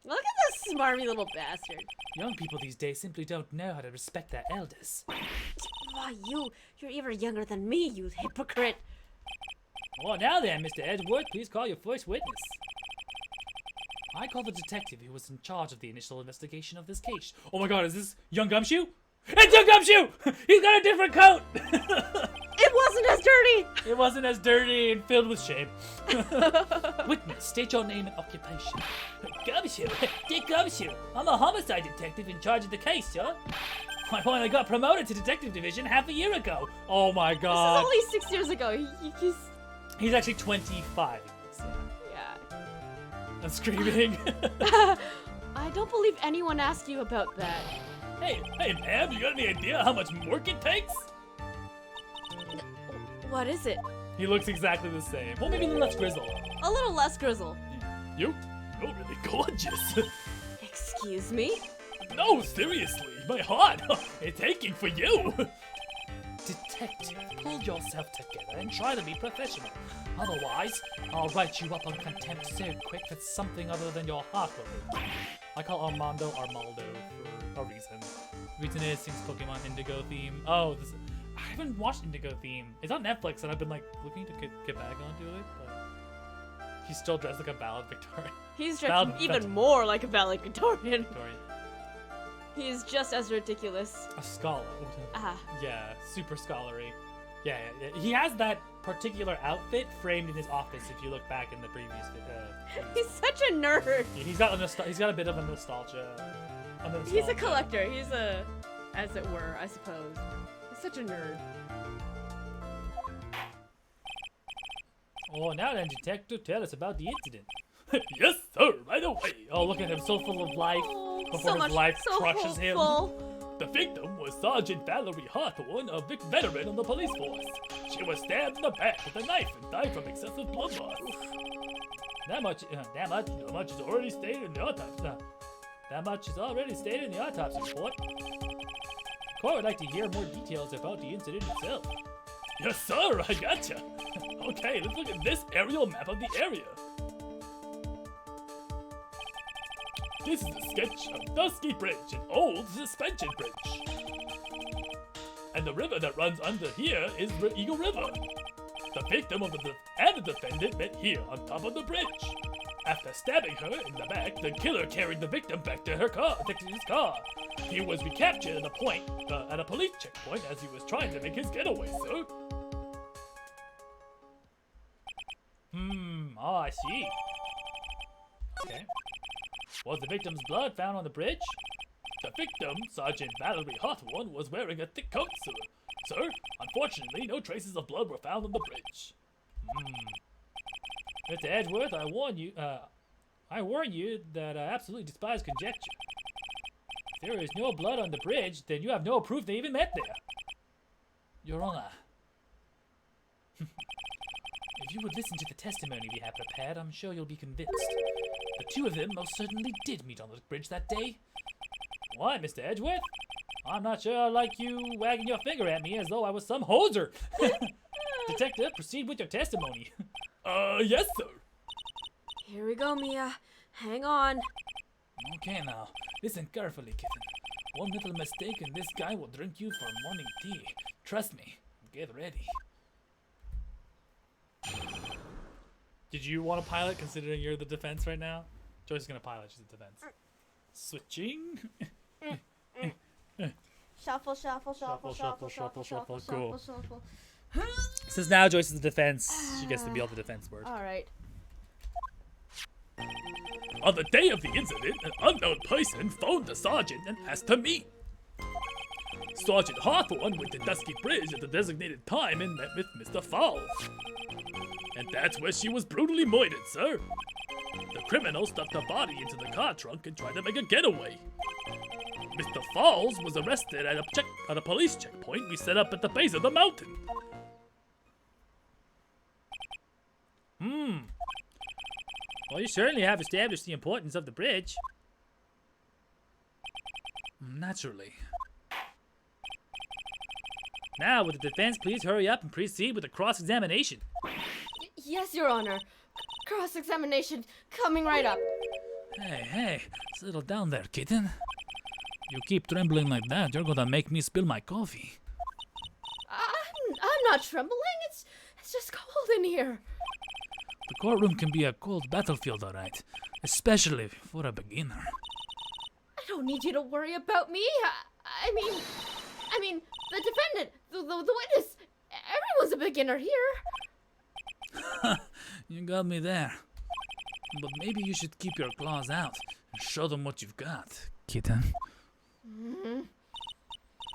Look at this smarmy little bastard. Young people these days simply don't know how to respect their elders. Why, you're even younger than me, you hypocrite. Well, now then, Mr. Edgeworth, please call your first witness. I call the detective who was in charge of the initial investigation of this case. Oh my God, is this Young Gumshoe? It's Young Gumshoe! He's got a different coat! It wasn't as dirty! It wasn't as dirty and filled with shame. Witness, state your name and occupation. Gumshoe? Dick Gumshoe. I'm a homicide detective in charge of the case, sir. I finally got promoted to detective division half a year ago. Oh my God. This is only 6 years ago. He's actually 25 in this, Yeah. I'm screaming. I don't believe anyone asked you about that. Hey, ma'am, you got any idea how much work it takes? What is it? He looks exactly the same. Well, maybe a little less grizzled. A little less grizzle. You're really gorgeous. Excuse me? No, seriously, my heart, it's aching for you. Detective, pull yourself together and try to be professional. Otherwise, I'll write you up on contempt so quick that something other than your heart will ache. I call Armando for a reason. The reason is sings Pokemon Indigo theme. Oh, I haven't watched Indigo theme. It's on Netflix, and I've been like looking to get back onto it, but he's still dressed like a ballad Victorian. He's dressed even more like a valedictorian. Victorian. He's just as ridiculous. A scholar. Ah. Yeah, super scholarly. Yeah. He has that particular outfit framed in his office. If you look back in the previous video. He's such a nerd. Yeah, he's got a bit of a nostalgia. He's a collector. He's a, as it were, I suppose. He's such a nerd. Oh, now then, detective, tell us about the incident. Yes, sir, right away. Oh, look at him, so full of life. Before so his much, life so crushes him. hopeful. The victim was Sergeant Valerie Hawthorne, a veteran on the police force. She was stabbed in the back with a knife and died from excessive blood loss. That much is already stated in the autopsy. That much is already stated in the autopsy report. The court would like to hear more details about the incident itself. Yes, sir, I gotcha. Okay, let's look at this aerial map of the area. This is a sketch of Dusky Bridge, an old suspension bridge. And the river that runs under here is Eagle River. The victim and the defendant met here on top of the bridge. After stabbing her in the back, the killer carried the victim back to his car. He was recaptured at a police checkpoint as he was trying to make his getaway, sir. Oh, I see. Okay. Was the victim's blood found on the bridge? The victim, Sergeant Valerie Hawthorne, was wearing a thick coat, sir. Sir, unfortunately, no traces of blood were found on the bridge. Mr. Edgeworth, I warn you that I absolutely despise conjecture. If there is no blood on the bridge, then you have no proof they even met there. Your Honor. If you would listen to the testimony we have prepared, I'm sure you'll be convinced. The two of them most certainly did meet on the bridge that day. Why, Mr. Edgeworth? I'm not sure I like you wagging your finger at me as though I was some hoser. Detective, proceed with your testimony. Yes, sir. Here we go, Mia. Hang on. Okay, now, listen carefully, kitten. One little mistake and this guy will drink you for morning tea. Trust me. Get ready. Did you want to pilot, considering you're the defense right now? Joyce is going to pilot. She's the defense. Switching. Shuffle, shuffle, shuffle, shuffle, shuffle, shuffle, Cool. shuffle. Since now Joyce is the defense, she gets to be all the defense word. All right. On the day of the incident, an unknown person phoned the sergeant and asked to meet. Sergeant Hawthorne went to Dusky Bridge at the designated time and met with Mr. Falls. And that's where she was brutally murdered, sir. The criminal stuffed her body into the car trunk and tried to make a getaway. Mr. Falls was arrested at a police checkpoint we set up at the base of the mountain. Well, you certainly have established the importance of the bridge. Naturally. Now, would the defense please hurry up and proceed with the cross-examination? Yes, Your Honor. Cross-examination coming right up. Hey, settle down there, kitten. You keep trembling like that, you're gonna make me spill my coffee. I'm not trembling. It's just cold in here. The courtroom can be a cold battlefield, all right. Especially for a beginner. I don't need you to worry about me. I mean, the defendant, the witness, everyone's a beginner here. You got me there. But maybe you should keep your claws out and show them what you've got, kitten.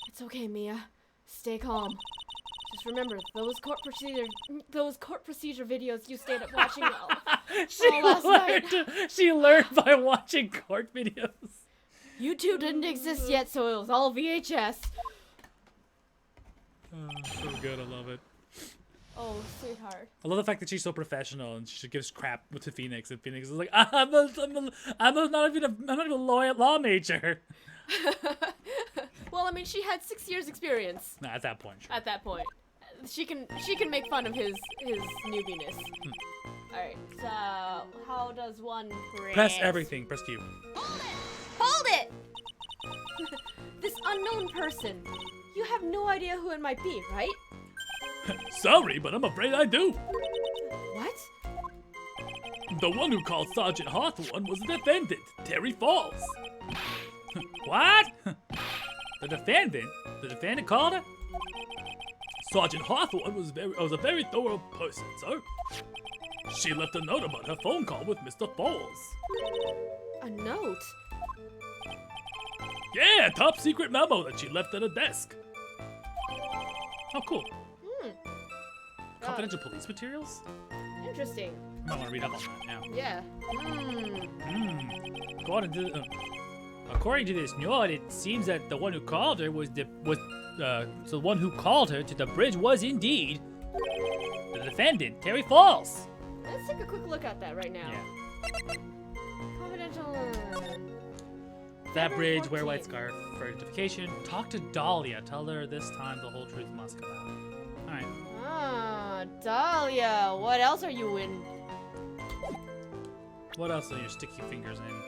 It's okay, Mia. Stay calm. Just remember, those court procedure videos you stayed up watching last night. She learned by watching court videos. YouTube didn't exist yet, so it was all VHS. So good, I love it. Oh, sweetheart. I love the fact that she's so professional and she gives crap to Phoenix, and Phoenix is like, I'm not even a law major. Well, I mean, she had 6 years experience. Nah, at that point. Sure. At that point, she can make fun of his newbiness. All right. So how does one Press everything. Press Q. Hold it! This unknown person. You have no idea who it might be, right? Sorry, but I'm afraid I do. What? The one who called Sergeant Hawthorne was the defendant, Terry Falls. What? The defendant? The defendant called her? Sergeant Hawthorne was a very thorough person, sir. She left a note about her phone call with Mr. Falls. A note? Yeah, a top secret memo that she left at her desk. Oh, cool. Confidential police materials? Interesting. I might want to read up on that now. Yeah. According to According to this note, it seems that the one who called her the one who called her to the bridge was indeed the defendant, Terry Falls. Let's take a quick look at that right now. Yeah. Confidential. That February bridge, wear white 14th. scarf for identification. Talk to Dahlia. Tell her this time the whole truth must come out. All right. Ah, Dahlia. What else are you in? What else are your sticky fingers in?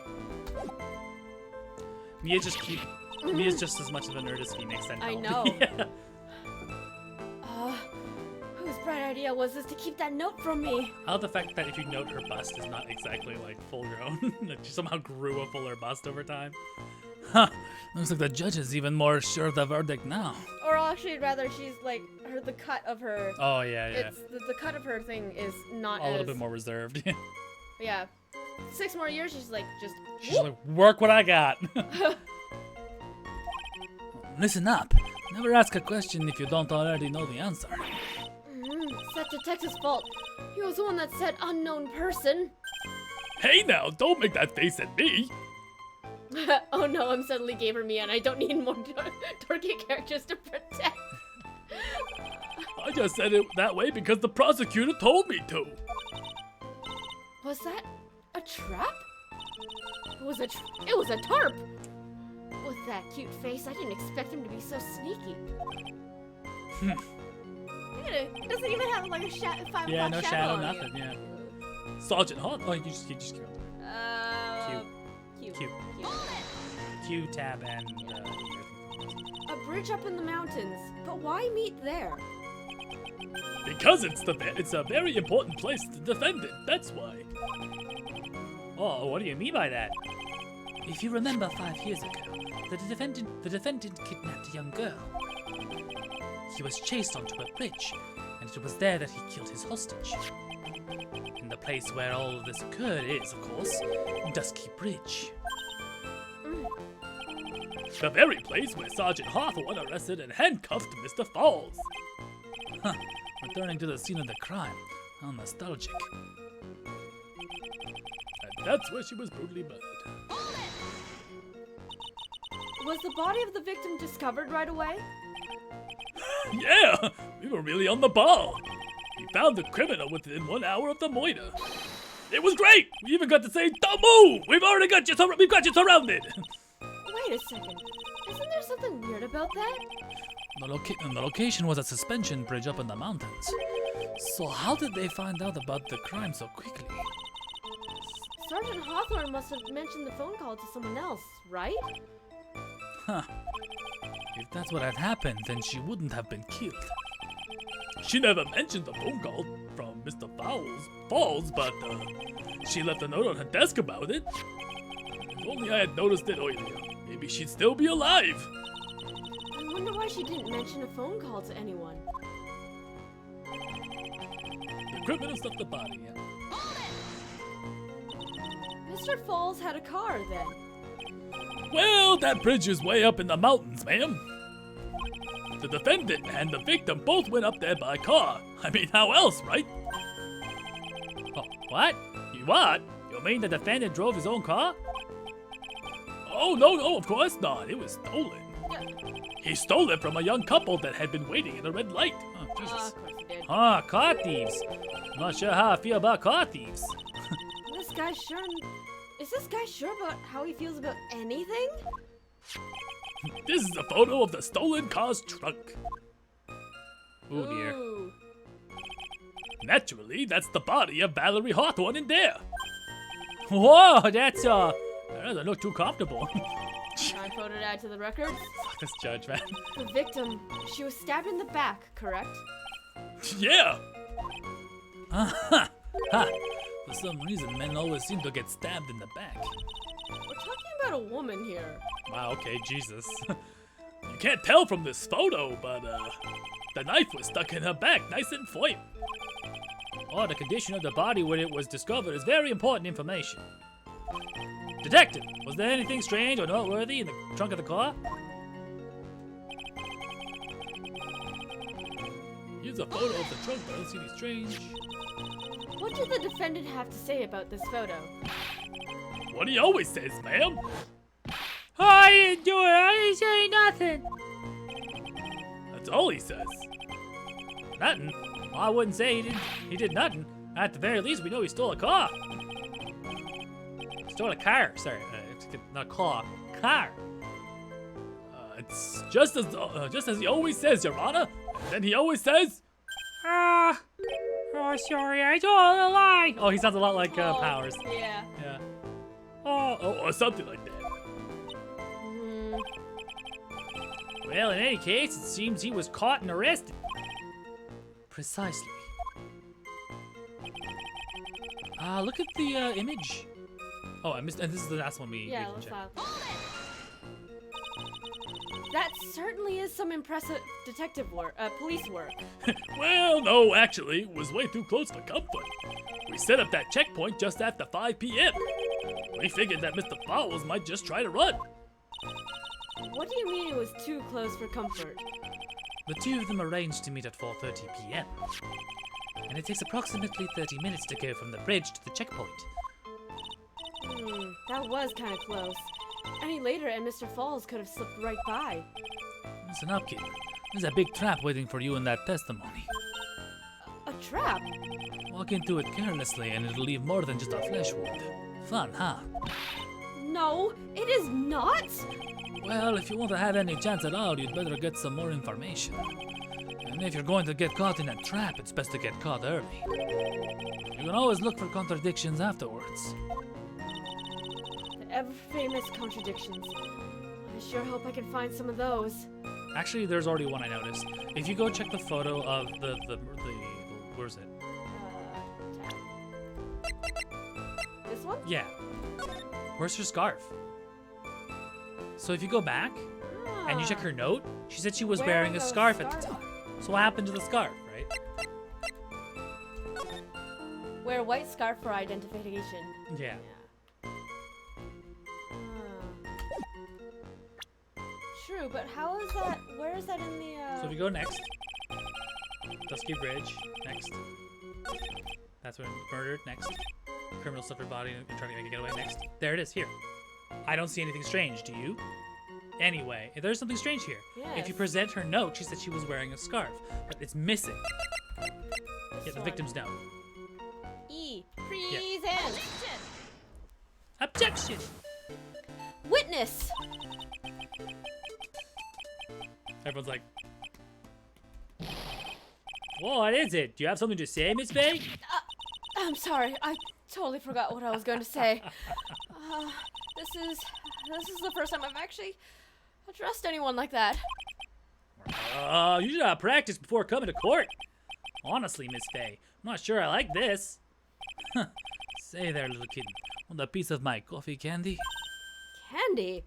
Mia's just as much of a nerd as Phoenix. And I Hell. know. Yeah. Whose bright idea was this to keep that note from me? I love the fact that if you note her bust is not exactly like full grown, that she somehow grew a fuller bust over time. Huh. Looks like the judge is even more sure of the verdict now. Or actually, rather, she's like the cut of her. Oh yeah, yeah. It's the cut of her thing is not A little bit more reserved. Yeah. 6 more years, she's like just. She's like, work what I got. Listen up. Never ask a question if you don't already know the answer. It's that detective's fault. He was the one that said unknown person. Hey now, don't make that face at me. Oh no, I'm suddenly gamer me and I don't need more dorky characters to protect. I just said it that way because the prosecutor told me to. Was that a trap? It was a tarp. With that cute face, I didn't expect him to be so sneaky. It doesn't even have like a 5 o'clock Yeah, no shadow, on you. nothing, yeah. Sergeant Hart. Oh, you just killed him. Cute. Q-tab and A bridge up in the mountains, but why meet there? because it's a very important place to defend it. That's why. Oh, what do you mean by that? If you remember 5 years ago, the defendant kidnapped a young girl. He was chased onto a bridge, and it was there that he killed his hostage. And the place where all of this occurred is, of course, Dusky Bridge. The very place where Sergeant Hawthorne arrested and handcuffed Mr. Falls. Huh. Returning to the scene of the crime. How nostalgic. And that's where she was brutally murdered. Was the body of the victim discovered right away? Yeah! We were really on the ball. We found the criminal within 1 hour of the murder. It was great! We even got to say, "Don't move! We've got you surrounded!" Wait a second. Isn't there something weird about that? The location was a suspension bridge up in the mountains. So how did they find out about the crime so quickly? Sergeant Hawthorne must have mentioned the phone call to someone else, right? Huh. If that's what had happened, then she wouldn't have been killed. She never mentioned the phone call from Mr. Falls, but she left a note on her desk about it. If only I had noticed it earlier, maybe she'd still be alive. I wonder why she didn't mention a phone call to anyone. The criminal stuffed the body, yeah. Mr. Falls had a car then. Well, that bridge is way up in the mountains, ma'am. The defendant and the victim both went up there by car. I mean, how else, right? Oh, what? What? You mean the defendant drove his own car? Oh, no, of course not. It was stolen. He stole it from a young couple that had been waiting at a red light. Oh, Jesus. Of course he did. Ah, car thieves. I'm not sure how I feel about car thieves. Is this guy sure about how he feels about anything? This is a photo of the stolen car's trunk. Oh dear. Ooh. Naturally, that's the body of Valerie Hawthorne in there. Whoa, that doesn't look too comfortable. I photo add to the record. Fuck this judge, man. The victim, she was stabbed in the back, correct? Yeah. Ha. For some reason, men always seem to get stabbed in the back. We're talking about a woman here. Wow, okay, Jesus. You can't tell from this photo, but the knife was stuck in her back, nice and firm. Oh, the condition of the body when it was discovered is very important information. Detective, was there anything strange or noteworthy in the trunk of the car? Here's a photo of the trunk, but I don't see anything strange. What did the defendant have to say about this photo? What he always says, ma'am. I didn't do it. I didn't say nothing. That's all he says. Nothing? Well, I wouldn't say he did nothing. At the very least, we know he stole a car. Stole a car. Sorry, not a claw. Car. It's just as he always says, Your Honor. And then he always says, Oh, sorry. I told a lie. oh, he sounds a lot like Powers. Yeah. Yeah. Oh, or something like that. Well, in any case, it seems he was caught and arrested. Precisely. Look at the image. Oh, I missed. And this is the last one we Yeah, can let's check. That certainly is some impressive detective work, police work. Well, no, actually, it was way too close for comfort. We set up that checkpoint just after 5 p.m. We figured that Mr. Fowles might just try to run. What do you mean it was too close for comfort? The two of them arranged to meet at 4:30 p.m. And it takes approximately 30 minutes to go from the bridge to the checkpoint. That was kind of close. Any later and Mr. Falls could have slipped right by. Listen up, kid. There's a big trap waiting for you in that testimony. A trap? Walk into it carelessly and it'll leave more than just a flesh wound. Fun, huh? No, it is not! Well, if you want to have any chance at all, you'd better get some more information. And if you're going to get caught in a trap, it's best to get caught early. You can always look for contradictions afterwards. The ever-famous contradictions. I sure hope I can find some of those. Actually, there's already one I noticed. If you go check the photo of the where's it? Tab. This one? Yeah. Where's her scarf? So if you go back and you check her note, she said she was wearing a scarf at the time. So what happened to the scarf, right? Wear a white scarf for identification. Yeah. True, but how is that? Where is that in the? So if you go next, Dusky Bridge, next. That's when murdered, next. Criminal suffered body and trying to make a getaway, next. There it is, here. I don't see anything strange, do you? Anyway, there's something strange here. Yes. If you present her note, she said she was wearing a scarf, but it's missing. Yeah, the victim's note. E. Present. Objection! Witness. Everyone's like, what is it? Do you have something to say, Miss Faye? I'm sorry, I totally forgot what I was going to say. This is the first time I've actually addressed anyone like that. You should have practiced before coming to court. Honestly, Miss Faye, I'm not sure I like this. Say there, little kitten, want a piece of my coffee candy? Candy?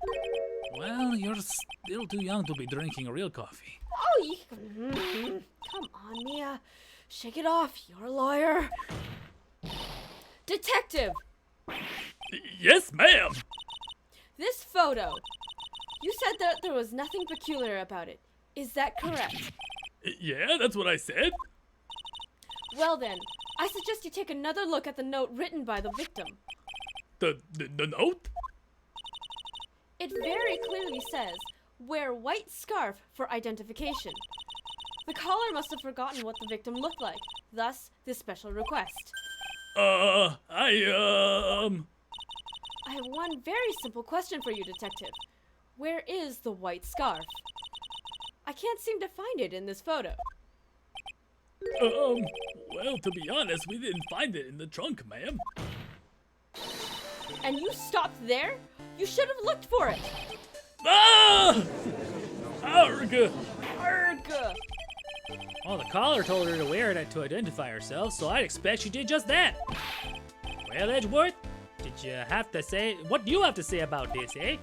Well, you're still too young to be drinking real coffee. Oh, come on, Mia. Shake it off. You're a lawyer. Detective! Yes, ma'am! This photo. You said that there was nothing peculiar about it. Is that correct? Yeah, that's what I said. Well then, I suggest you take another look at the note written by the victim. The note? It very clearly says, wear white scarf for identification. The caller must have forgotten what the victim looked like, thus this special request. I have one very simple question for you, Detective. Where is the white scarf? I can't seem to find it in this photo. Well, to be honest, we didn't find it in the trunk, ma'am. And you stopped there? You should have looked for it. Ah! Arg! Arg! Well, the caller told her to wear it to identify herself, so I'd expect she did just that. Well, Edgeworth, did you have to say... What do you have to say about this, eh?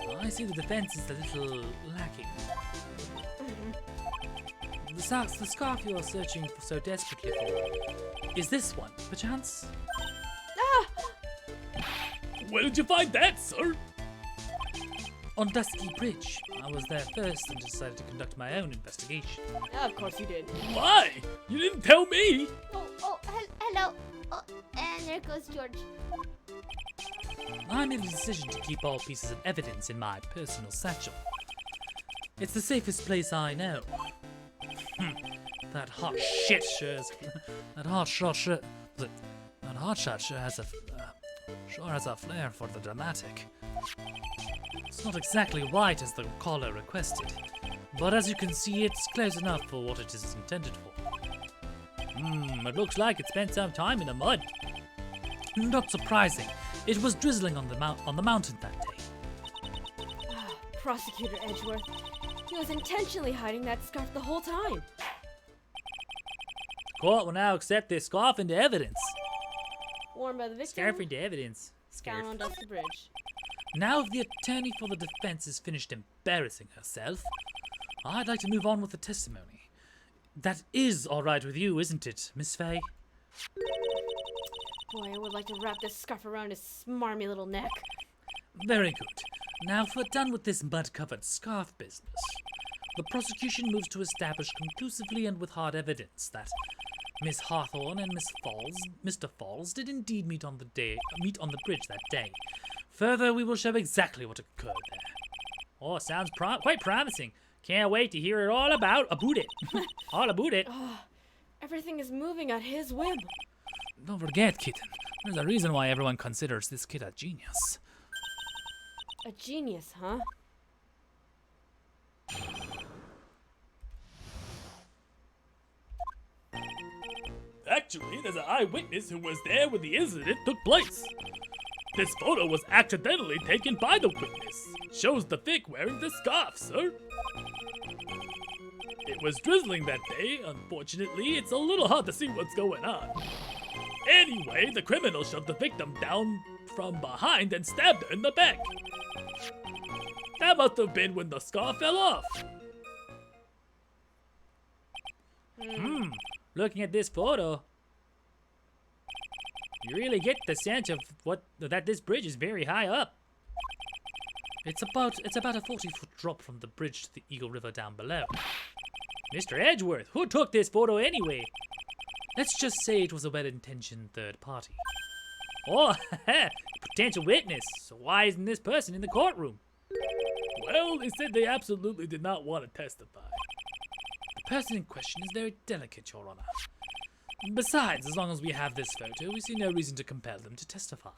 Well, I see the defense is a little lacking. The scarf you are searching for so desperately for, is this one, perchance? Ah! Where did you find that, sir? On Dusky Bridge. I was there first and decided to conduct my own investigation. Of course you did. Why? You didn't tell me! Oh, hello. Oh, and there goes George. I made a decision to keep all pieces of evidence in my personal satchel. It's the safest place I know. That hot shit sure is, that hot shot sure, that hot shot sure has a flair for the dramatic. It's not exactly white as the caller requested, but as you can see, it's close enough for what it is intended for. It looks like it spent some time in the mud. Not surprising. It was drizzling on the mountain that day. Prosecutor Edgeworth. He was intentionally hiding that scarf the whole time. Court will now accept this scarf into evidence. Worn by the victim. Scarf into evidence. Scarf. Found on Dusty Bridge. Now if the attorney for the defense has finished embarrassing herself, I'd like to move on with the testimony. That is all right with you, isn't it, Miss Faye? Boy, I would like to wrap this scarf around his smarmy little neck. Very good. Now if we're done with this mud-covered scarf business, the prosecution moves to establish conclusively and with hard evidence that Miss Hawthorne and Mr. Falls did indeed meet on the bridge that day. Further, we will show exactly what occurred there. Oh, sounds quite promising. Can't wait to hear it all about it. All about it. Everything is moving at his whim. Don't forget, kitten. There's a reason why everyone considers this kid a genius. A genius, huh? Actually, there's an eyewitness who was there when the incident took place. This photo was accidentally taken by the witness. Shows the Vic wearing the scarf, sir. It was drizzling that day. Unfortunately, it's a little hard to see what's going on. Anyway, the criminal shoved the victim down from behind and stabbed her in the back. That must have been when the scarf fell off. Looking at this photo, you really get the sense of that this bridge is very high up. It's about a 40-foot drop from the bridge to the Eagle River down below. Mr. Edgeworth, who took this photo anyway? Let's just say it was a well-intentioned third party. Oh, potential witness. So why isn't this person in the courtroom? Well, they said they absolutely did not want to testify. The person in question is very delicate, Your Honor. Besides, as long as we have this photo, we see no reason to compel them to testify.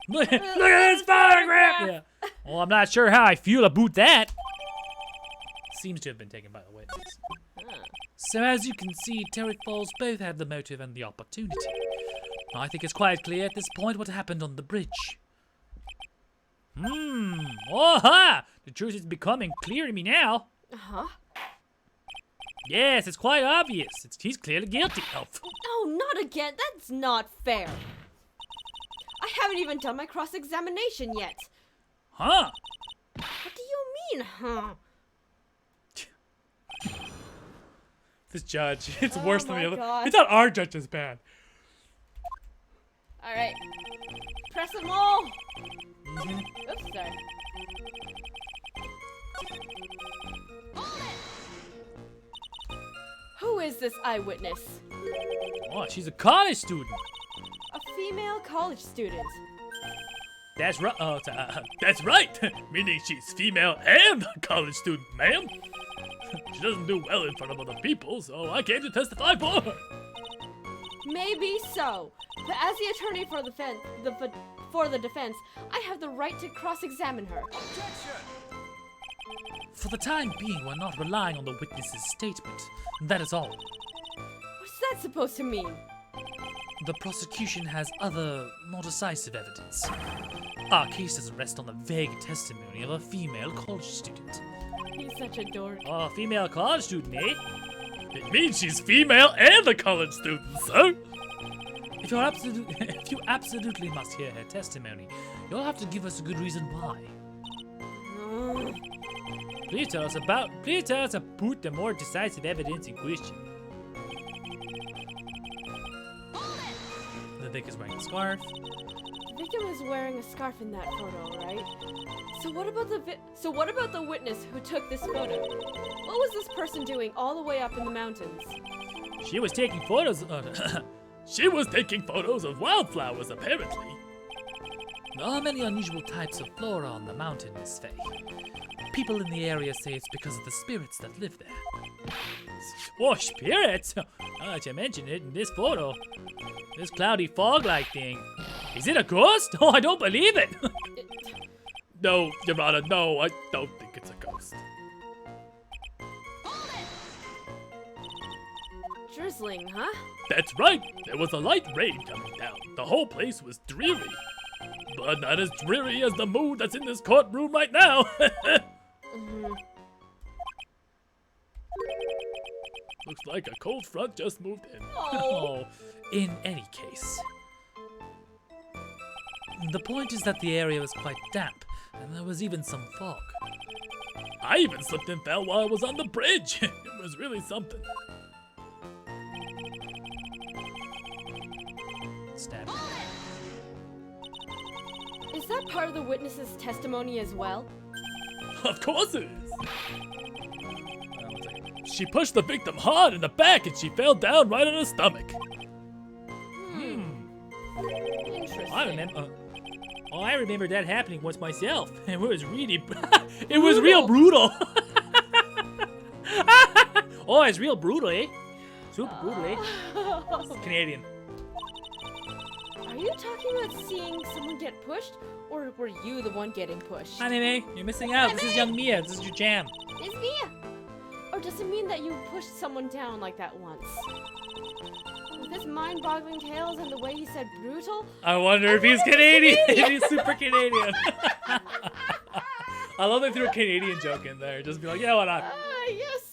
Look at this photograph! Yeah. Well, I'm not sure how I feel about that. Seems to have been taken by the witness. So as you can see, Terry Falls both had the motive and the opportunity. I think it's quite clear at this point what happened on the bridge. Oh-ha! The truth is becoming clear to me now. Uh-huh. Yes, it's quite obvious. He's clearly guilty. Oh, not again. That's not fair. I haven't even done my cross-examination yet. Huh? What do you mean, huh? This judge, it's worse than the other. God. We thought our judge was bad. All right. Press them all. Oops, sorry. Who is this eyewitness? Oh, she's a college student. A female college student. That's right. That's right. Meaning she's female and a college student, ma'am. She doesn't do well in front of other people, so I came to testify for her. Maybe so, but as the attorney for the defense, I have the right to cross-examine her. For the time being, we're not relying on the witness's statement. That is all. What's that supposed to mean? The prosecution has other, more decisive evidence. Our case doesn't rest on the vague testimony of a female college student. He's such a dork. Oh, a female college student, eh? It means she's female and a college student, sir. If you absolutely must hear her testimony, you'll have to give us a good reason why. Please tell us about the more decisive evidence in question. The Vic is wearing a scarf. The victim is wearing a scarf in that photo, right? So what about the witness who took this photo? What was this person doing all the way up in the mountains? She was taking photos. She was taking photos of wildflowers, apparently. There are many unusual types of flora on the mountain, Miss Faye. People in the area say it's because of the spirits that live there. Oh, spirits? Now that you mention it, in this photo, this cloudy fog-like thing, is it a ghost? Oh, I don't believe it. No, Your Honor, no, I don't think it's a ghost. Drizzling, huh? That's right. There was a light rain coming down. The whole place was dreary. But not as dreary as the mood that's in this courtroom right now. Looks like a cold front just moved in. Oh. In any case. The point is that the area was quite damp, and there was even some fog. I even slipped and fell while I was on the bridge. It was really something. Stab. Is that part of the witness's testimony as well? Of course it is. She pushed the victim hard in the back and she fell down right on her stomach. Interesting. I remember that happening once myself. It was really, it was real brutal. Oh, it's real brutal, eh? Super brutal, eh? It's Canadian. Are you talking about seeing someone get pushed, or were you the one getting pushed? Anime, you're missing out. This is young Mia. This is your jam. It's Mia! Or does it mean that you pushed someone down like that once? With his mind-boggling tales and the way he said brutal? I wonder if he's Canadian. He's super Canadian. I love they threw a Canadian joke in there. Just be like, yeah, why not? Yes!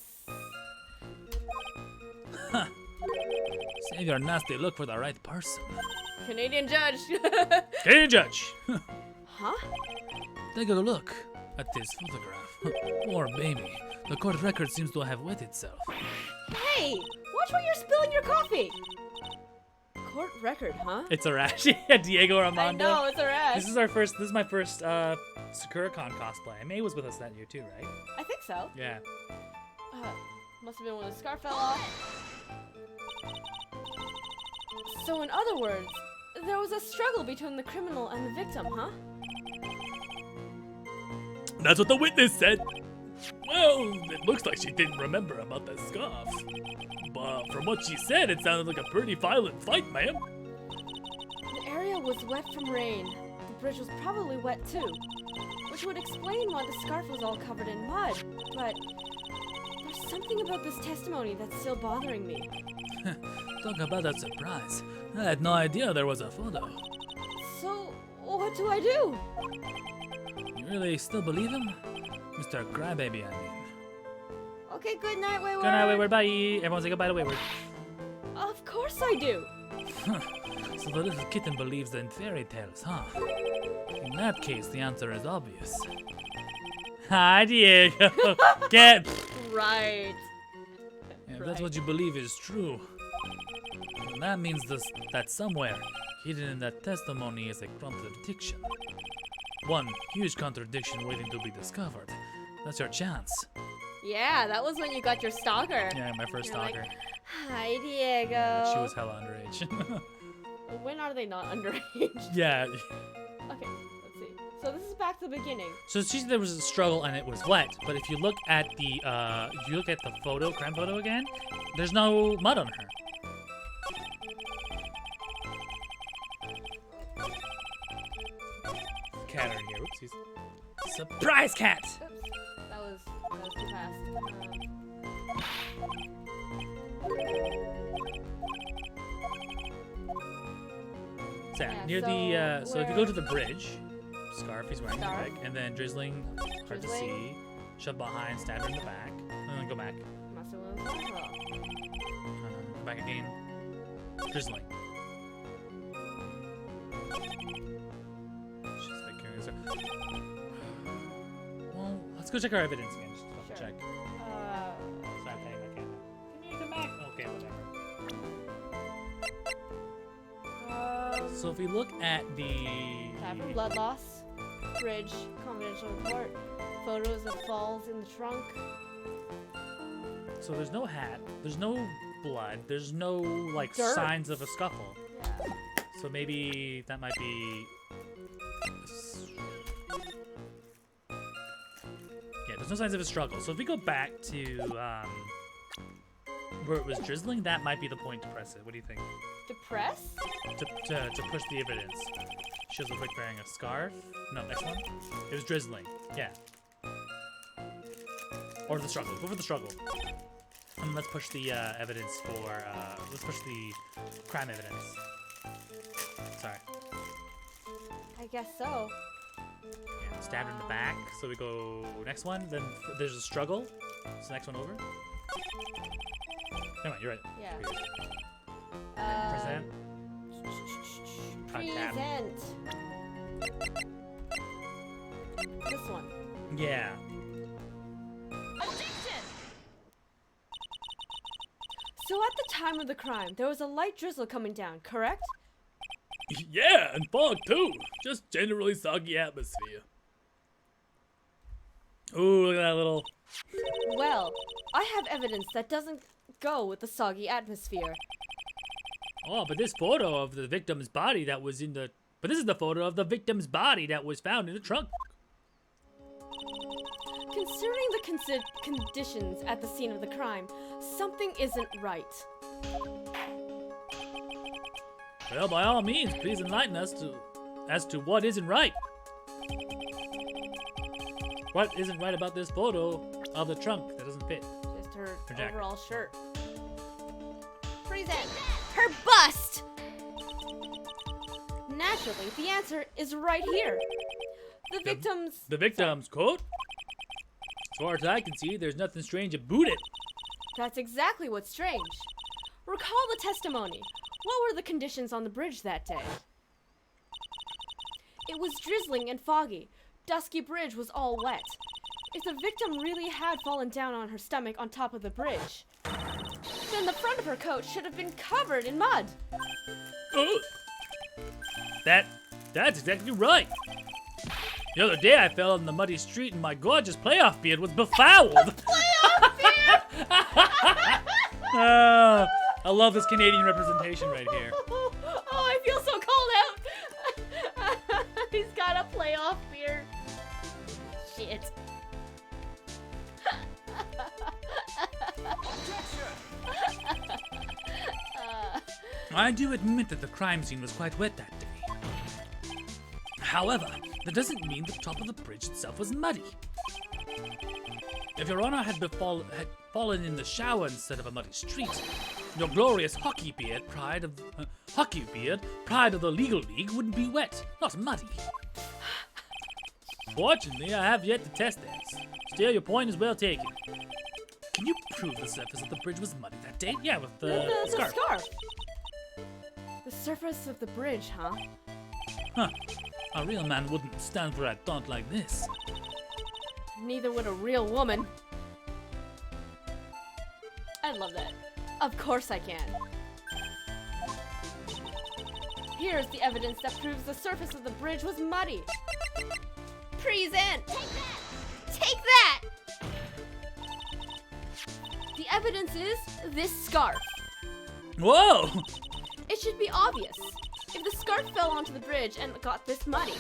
Save your nasty look for the right person. Canadian judge! Canadian judge. Huh? Take a look at this photograph. Poor baby. The court record seems to have wet itself. Hey! Watch where you're spilling your coffee! Court record, huh? It's a Rashi. Diego Armando. I know, it's a rash. This is my first SakuraCon cosplay. May was with us that year too, right? I think so. Yeah. Must have been when the scarf fell off. So in other words, there was a struggle between the criminal and the victim, huh? That's what the witness said. Well, it looks like she didn't remember about the scarf. But from what she said, it sounded like a pretty violent fight, ma'am. The area was wet from rain. The bridge was probably wet too, which would explain why the scarf was all covered in mud. But there's something about this testimony that's still bothering me. Talk about a surprise. I had no idea there was a photo. So, what do I do? You really still believe him? Mr. Crybaby, I mean. Okay, good night, Wayward. Good night, Wayward. Bye. Everyone say goodbye to Wayward. Of course I do. So the little kitten believes in fairy tales, huh? In that case, the answer is obvious. Hi, Diego. Get. Right. If that's what you believe is true, then that means that somewhere hidden in that testimony is a contradiction. One huge contradiction waiting to be discovered. That's your chance. Yeah, that was when you got your stalker. Yeah, my first You're like, stalker. Hi, Diego. Yeah, she was hella underage. When are they not underage? Yeah. Okay, let's see. So this is back to the beginning. So she said there was a struggle and it was wet, but if you look at the photo, crime photo again, there's no mud on her. Cat in here. Oopsies. Surprise cat! Oops, that was too fast. Sam, Yeah, near so the so if you go where- to the bridge, Scarf, he's wearing Scarf. the bag, and then Drizzling, hard to Drizzling. see, shove behind, stab her in the back, and then go back. Must have been Scarf. Go back again. Drizzling. She's like carrying her. Well, let's go check our evidence again. Just double Sure. check. So I'm paying my cat. Can you come back? Okay, whatever. So if we look at the Tavern blood loss, bridge, confidential report, photos of falls in the trunk. So there's no hat, there's no blood, there's no like Dirt. signs of a scuffle. Yeah. So maybe that might be... Yeah, there's no signs of a struggle. So if we go back to where it was drizzling, that might be the point to press it. What do you think? Depress? To push the evidence. She was like wearing a scarf. No, next one. It was drizzling. Yeah. Or the struggle. Go for the struggle. And let's push the evidence for. Let's push the crime evidence. Sorry. I guess so. Yeah, stabbed in the back. So we go next one. Then there's a struggle. So next one over. Never mind. You're right. Yeah. Present. Present. This one. Yeah. So at the time of the crime, there was a light drizzle coming down, correct? Yeah, and fog too. Just generally soggy atmosphere. Ooh, look at that little. Well, I have evidence that doesn't go with the soggy atmosphere. Oh, but this photo of the victim's body that was in the. But this is the photo of the victim's body that was found in the trunk. Considering the conditions at the scene of the crime, something isn't right. Well, by all means, please enlighten us as to what isn't right. What isn't right about this photo of the trunk that doesn't fit? Just her jacket. overall shirt. Present. Her bust! Naturally, the answer is right here. The victim's quote. As far as I can see, there's nothing strange about it. That's exactly what's strange. Recall the testimony. What were the conditions on the bridge that day? It was drizzling and foggy. Dusky bridge was all wet. If the victim really had fallen down on her stomach on top of the bridge, then the front of her coat should have been covered in mud. Oh, that's exactly right. The other day I fell in the muddy street and my gorgeous playoff beard was befouled. Playoff beard! I love this Canadian representation right here. Oh, I feel so called out. He's got a playoff beard. Shit. I do admit that the crime scene was quite wet that day. However, that doesn't mean the top of the bridge itself was muddy. If Your Honor had fallen in the shower instead of a muddy street, your glorious hockey beard, pride of the legal league, wouldn't be wet, not muddy. Fortunately, I have yet to test that. Still, your point is well taken. Can you prove the surface of the bridge was muddy that day? Yeah, with the scarf. The surface of the bridge, huh? Huh. A real man wouldn't stand for a taunt like this. Neither would a real woman. I love that. Of course I can. Here's the evidence that proves the surface of the bridge was muddy. Present! Take that! Take that! The evidence is this scarf. Whoa! It should be obvious. If the scarf fell onto the bridge and got this muddy,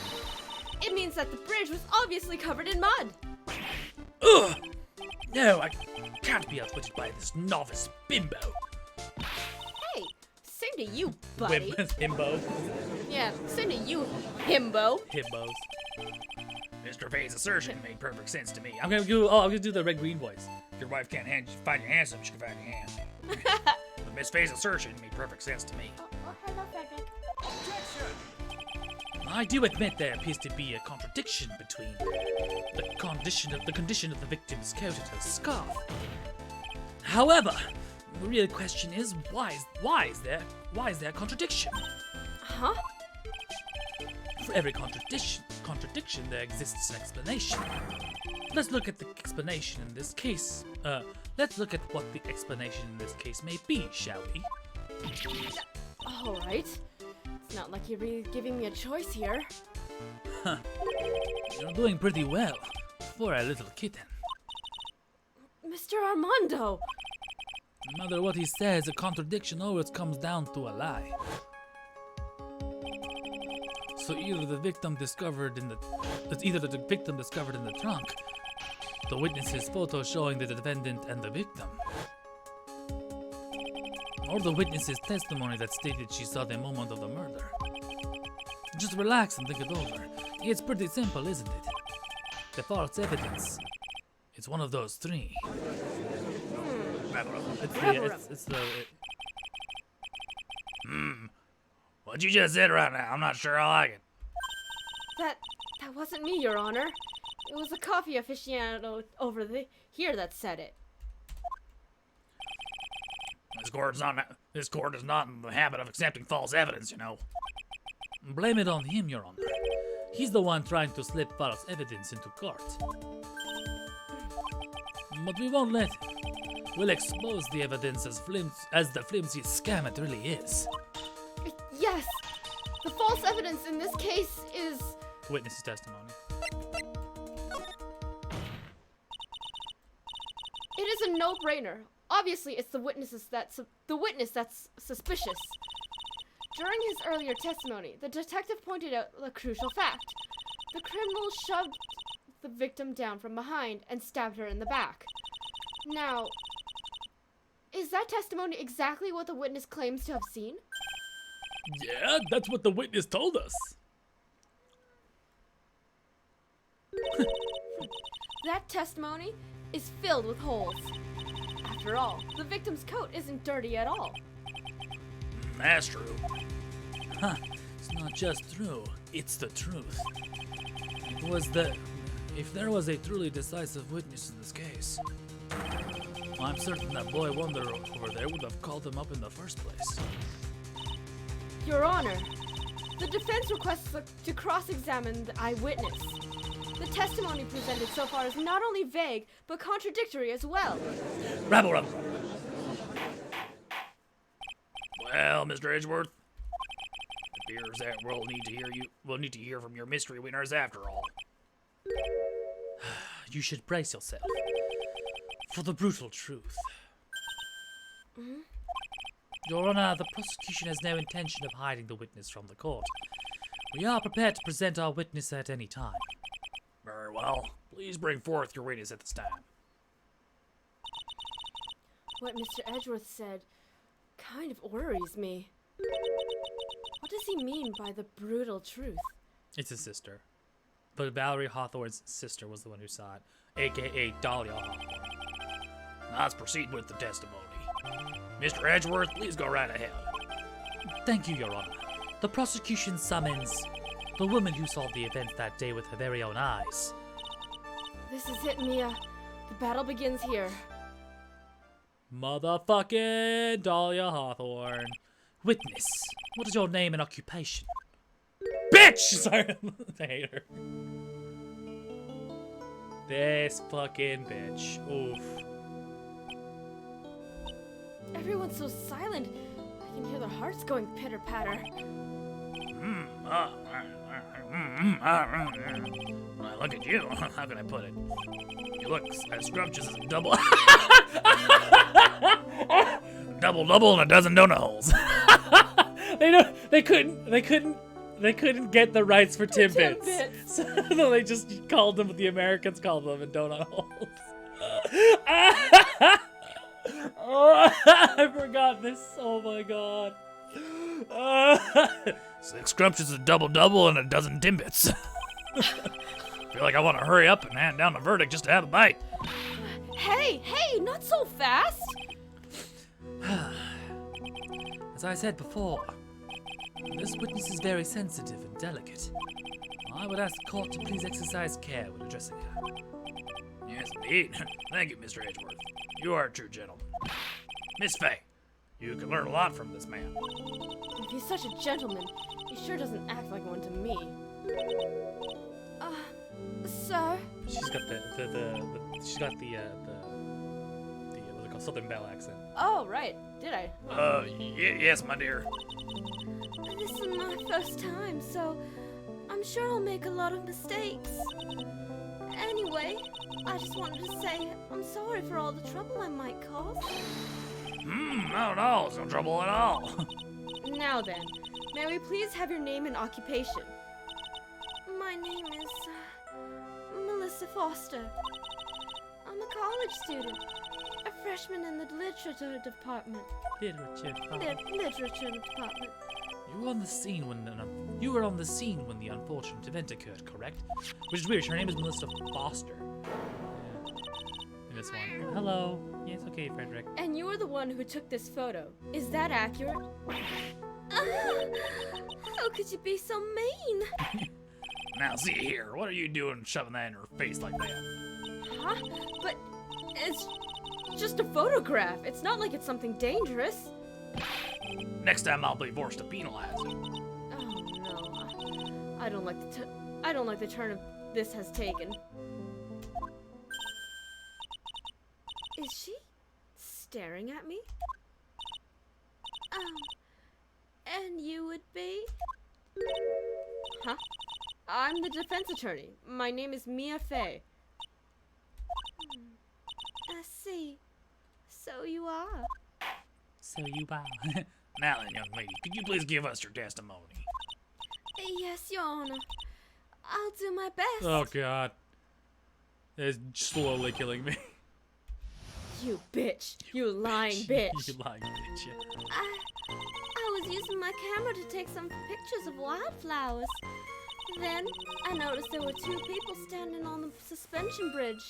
it means that the bridge was obviously covered in mud. Ugh! No, I can't be outwitted by this novice bimbo. Hey, same to you, buddy. Himbo. Yeah, same to you, himbo. Himbos. Mr. Faye's assertion made perfect sense to me. I'm gonna do the red-green voice. If your wife can't find you handsome, she can find you handsome. But Miss Faye's assertion made perfect sense to me. Oh, hello, Frederick. I do admit there appears to be a contradiction between the condition of the victim's coat and her scarf. However, the real question is why is there a contradiction? Huh? For every contradiction there exists an explanation. Let's look at the explanation in this case. Let's look at what the explanation in this case may be, shall we? All right. It's not like you're really giving me a choice here. Huh. You're doing pretty well for a little kitten. Mr. Armando! No matter what he says, a contradiction always comes down to a lie. So either the victim discovered in the trunk, the witness's photo showing the defendant and the victim, or the witness's testimony that stated she saw the moment of the murder. Just relax and think it over. It's pretty simple, isn't it? The false evidence. It's one of those three. What you just said right now, I'm not sure I like it. That wasn't me, Your Honor. It was a coffee aficionado over here that said it. This court is not in the habit of accepting false evidence, you know. Blame it on him, Your Honor. He's the one trying to slip false evidence into court. But we won't let him. We'll expose the evidence as the flimsy scam it really is. Yes! The false evidence in this case is... Witness's testimony. It is a no-brainer. Obviously, it's the witness that's suspicious. During his earlier testimony, the detective pointed out a crucial fact. The criminal shoved the victim down from behind and stabbed her in the back. Now, is that testimony exactly what the witness claims to have seen? Yeah, that's what the witness told us. That testimony is filled with holes. After all, the victim's coat isn't dirty at all. That's true. Huh. It's not just true, it's the truth. If there was a truly decisive witness in this case, I'm certain that boy wonder over there would have called him up in the first place. Your Honor, the defense requests to cross-examine the eyewitness. The testimony presented so far is not only vague, but contradictory as well. Rabble. Well, Mr. Edgeworth, it appears that we'll need to hear from your mystery winners after all. You should brace yourself for the brutal truth. Mm-hmm. Your Honor, the prosecution has no intention of hiding the witness from the court. We are prepared to present our witness at any time. Very well. Please bring forth your witness at this time. What Mr. Edgeworth said kind of worries me. What does he mean by the brutal truth? It's his sister. But Valerie Hawthorne's sister was the one who saw it, aka Dahlia Hawthorne. Let's proceed with the testimony. Mr. Edgeworth, please go right ahead. Thank you, Your Honor. The prosecution summons the woman who saw the event that day with her very own eyes. This is it, Mia. The battle begins here. Motherfucking Dahlia Hawthorne. Witness, what is your name and occupation? Bitch! Sorry, I hate her. This fucking bitch. Oof. Everyone's so silent. I can hear their hearts going pitter-patter. Well, look at you. How can I put it? You look as scrumptious as a double... double and a dozen donut holes. They couldn't get the rights for Timbits. So they just called them what the Americans called them in donut holes. Oh, I forgot this. Oh my god. Six scrumptious, a double and a dozen Timbits. Feel like I want to hurry up and hand down the verdict just to have a bite. Hey, not so fast! As I said before, this witness is very sensitive and delicate. I would ask the court to please exercise care when addressing her. Yes, indeed. Thank you, Mr. Edgeworth. You are a true gentleman. Miss Faye, you can learn a lot from this man. If he's such a gentleman, he sure doesn't act like one to me. Sir? She's got what's it called, Southern Belle accent. Oh, right. Did I? Yes, my dear. This is my first time, so I'm sure I'll make a lot of mistakes. Anyway, I just wanted to say I'm sorry for all the trouble I might cause. No, it's no trouble at all. Now then, may we please have your name and occupation? name is Melissa Foster. I'm a college student, a freshman in the literature department. Literature. Literature department. You were on the scene when the unfortunate event occurred, correct? Which is weird. Her name is Melissa Foster. Yeah. In this one. Hello. Yes, okay, Frederick. And you were the one who took this photo. Is that accurate? How could you be so mean? Now see here, what are you doing shoving that in her face like that? Huh? But it's just a photograph. It's not like it's something dangerous. Next time I'll be forced to penalize it. Oh no. I don't like the turn this has taken. Is she staring at me? And you would be? Huh? I'm the defense attorney. My name is Mia Fey. I see. So you are. So you are. Now then, young lady, could you please give us your testimony? Yes, Your Honor. I'll do my best. Oh god. It's slowly killing me. You bitch. You lying bitch. You lying bitch. Yeah. I was using my camera to take some pictures of wildflowers. Then I noticed there were two people standing on the suspension bridge.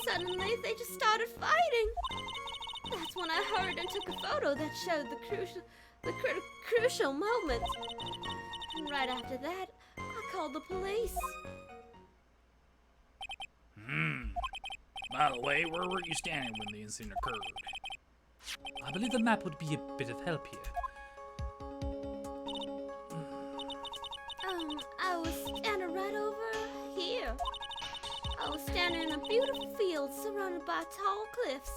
Suddenly, they just started fighting. That's when I hurried and took a photo that showed the crucial moment. And right after that, I called the police. By the way, where were you standing when the incident occurred? I believe the map would be a bit of help here. I was standing right over here. I was standing in a beautiful field surrounded by tall cliffs.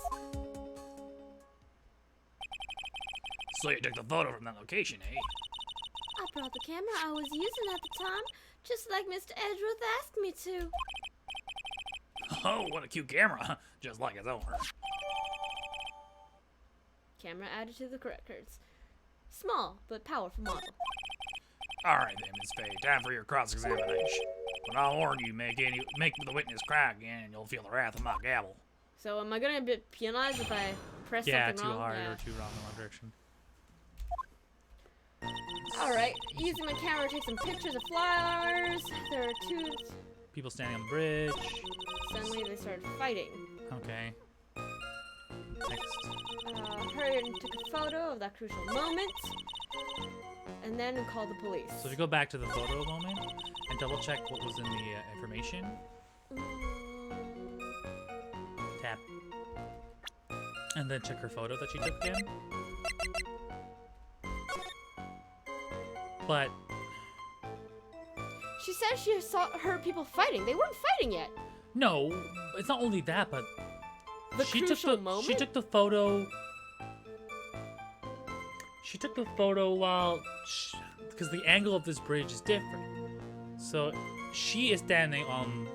So you took the photo from that location, eh? I brought the camera I was using at the time, just like Mr. Edgeworth asked me to. Oh, what a cute camera. Just like its owner. Camera added to the records. Small, but powerful model. Alright then, Miss Faye, time for your cross-examination. But I'll warn you, make the witness cry again, and you'll feel the wrath of my gavel. So am I gonna be penalized if I press Yeah, something too wrong? hard Yeah. or too wrong in one direction. Alright, using my camera to take some pictures of flowers. There are two. People standing on the bridge. Suddenly they started fighting. Okay. Next. Hurried and took a photo of that crucial moment. And then called the police. So if you go back to the photo moment and double check what was in the information. Tap. And then check her photo that she took again. But She said she heard people fighting. They weren't fighting yet. no, it's not only that, but The she crucial took the moment? she took the photo. She took the photo while because the angle of this bridge is different. So she is standing on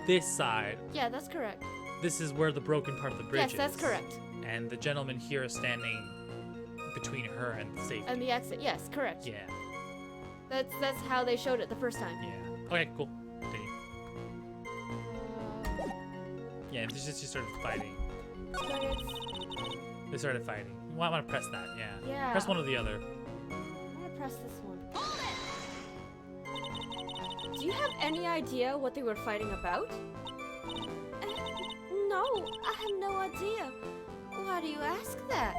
this side. Yeah, that's correct. This is where the broken part of the bridge is. Yes, that's correct. And the gentleman here is standing between her and the safety. And the exit. Yes, correct. Yeah. That's how they showed it the first time. Yeah. Okay, cool. Continue. Yeah, they just started fighting. But it's, They started fighting. You want to press that, yeah. Yeah. Press one or the other. I'm gonna press this one. Do you have any idea what they were fighting about? No, I have no idea. Why do you ask that?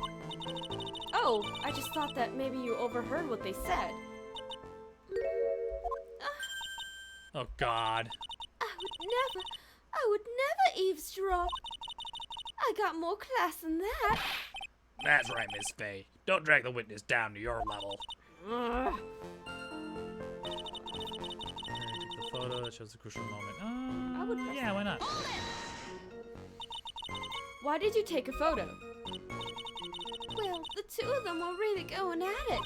Oh, I just thought that maybe you overheard what they said. Oh God. I would never eavesdrop. I got more class than that. That's right, Miss Faye. Don't drag the witness down to your level. Ugh. Take the photo that shows the crucial moment. I would press yeah, why not? Why did you take a photo? Well, the two of them were really going at it.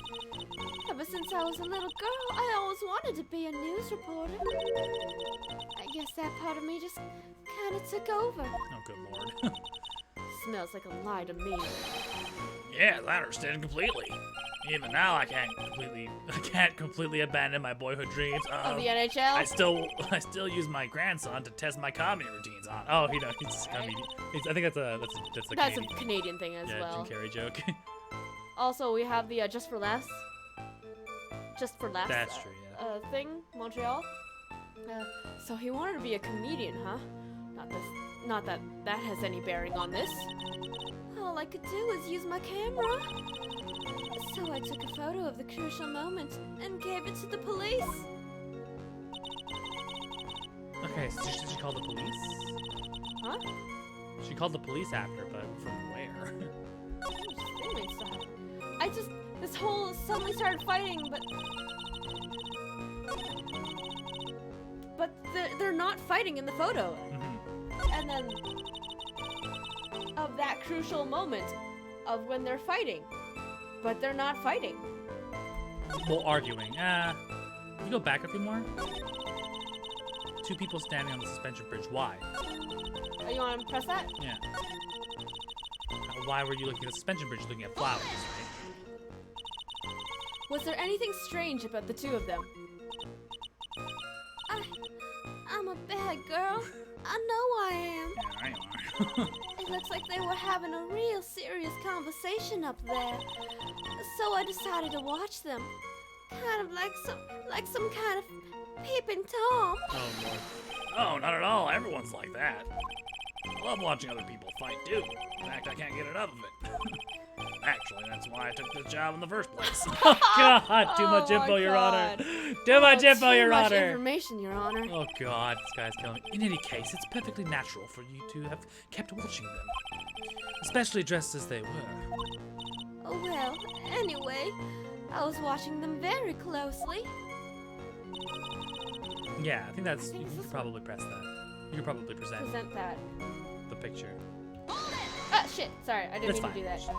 Ever since I was a little girl, I always wanted to be a news reporter. I guess that part of me just kind of took over. Oh, good lord. Smells like a lie to me. Yes, I understand completely. Even now, I can't completely abandon my boyhood dreams. Of the NHL? I still use my grandson to test my comedy routines on. Oh, he's comedy. I think that's a That's Canadian, a Canadian thing as yeah, well. Jim Carrey joke. Also, we have the Just for Laughs. Just for Laughs. That's true, yeah. Thing, Montreal. So he wanted to be a comedian, huh? Not that that has any bearing on this. All I could do was use my camera. So I took a photo of the crucial moment and gave it to the police. Okay, so she called the police? Huh? She called the police after, but from where? This whole suddenly started fighting, but they're not fighting in the photo. And then of that crucial moment of when they're fighting, but they're not fighting. Well, arguing. You go back a few more. Two people standing on the suspension bridge. Why? Oh, you want to press that? Yeah. Why were you looking at the suspension bridge looking at flowers, right? Was there anything strange about the two of them? I'm a bad girl. I know I am. Yeah, I are. It looks like they were having a real serious conversation up there. So I decided to watch them. Kind of like some kind of peeping Tom. Oh, Lord. Oh, not at all. Everyone's like that. I love watching other people fight, too. In fact, I can't get enough of it. Actually, that's why I took this job in the first place. Oh, God. Too much info, Your Honor. Too much info, Your Too much Honor. information, Your Honor. Oh, God. This guy's killing me. In any case, it's perfectly natural for you to have kept watching them. Especially dressed as they were. Oh well, anyway, I was watching them very closely. Yeah, I think that's... I think you it's could this probably press that. You could probably present Present that. the picture. Ah, shit. Sorry, I didn't That's mean to do fine. that.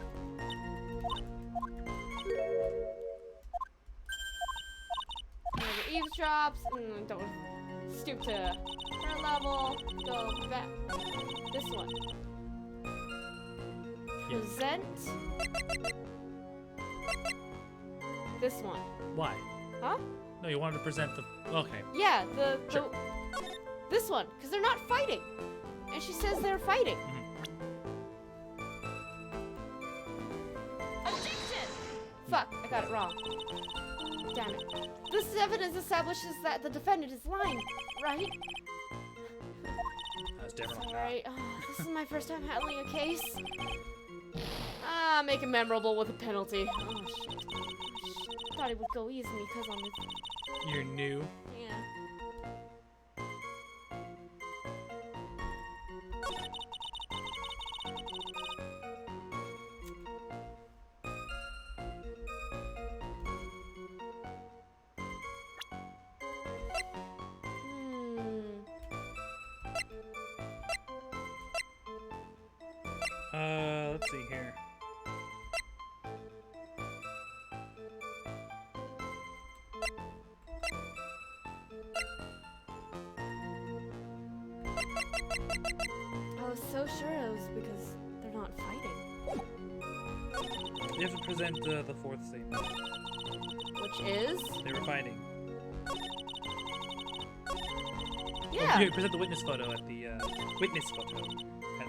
Never eavesdrops. Don't stoop to her level. Go back. This one. Yeah. Present. This one. Why? Huh? No, you wanted to present the... Okay. Yeah, Sure. this one, because they're not fighting. And she says they're fighting. Objection! Fuck, I got it wrong. Damn it. This evidence establishes that the defendant is lying, right? That's different. Sorry. Oh, this is my first time handling a case. Make it memorable with a penalty. Oh, shit. Thought it would go easy because I'm this. You're new. Yeah. Let's see here. I was so sure it was because they're not fighting. You have to present the fourth statement. Which is? They were fighting. Yeah. You present the witness photo at the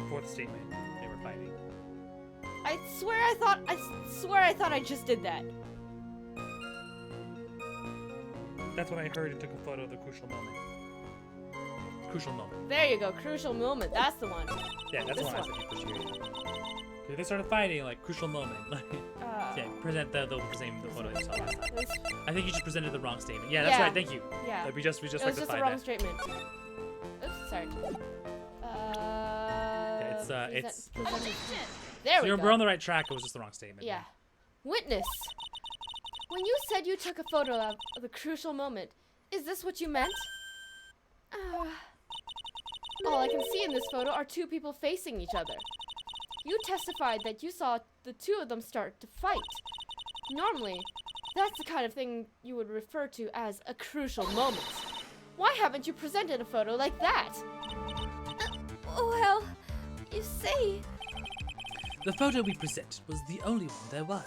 fourth statement. They were fighting. I swear I thought I just did that. That's when I heard and took a photo of the crucial moment. Crucial moment. There you go, crucial moment. That's the one. Yeah, that's the This one I said you pushed here. They started fighting, like, crucial moment. Yeah, present the photo you saw last time. I think you just presented the wrong statement. Yeah, that's Yeah. right, thank you. Yeah. We just It was just rectified the wrong that. statement. Oops, sorry. It's There so we go. we're on the right track, it was just the wrong statement. Yeah. Witness. When you said you took a photo of the crucial moment, is this what you meant? All I can see in this photo are two people facing each other. You testified that you saw the two of them start to fight. Normally, that's the kind of thing you would refer to as a crucial moment. Why haven't you presented a photo like that? Well, you see... The photo we presented was the only one there was.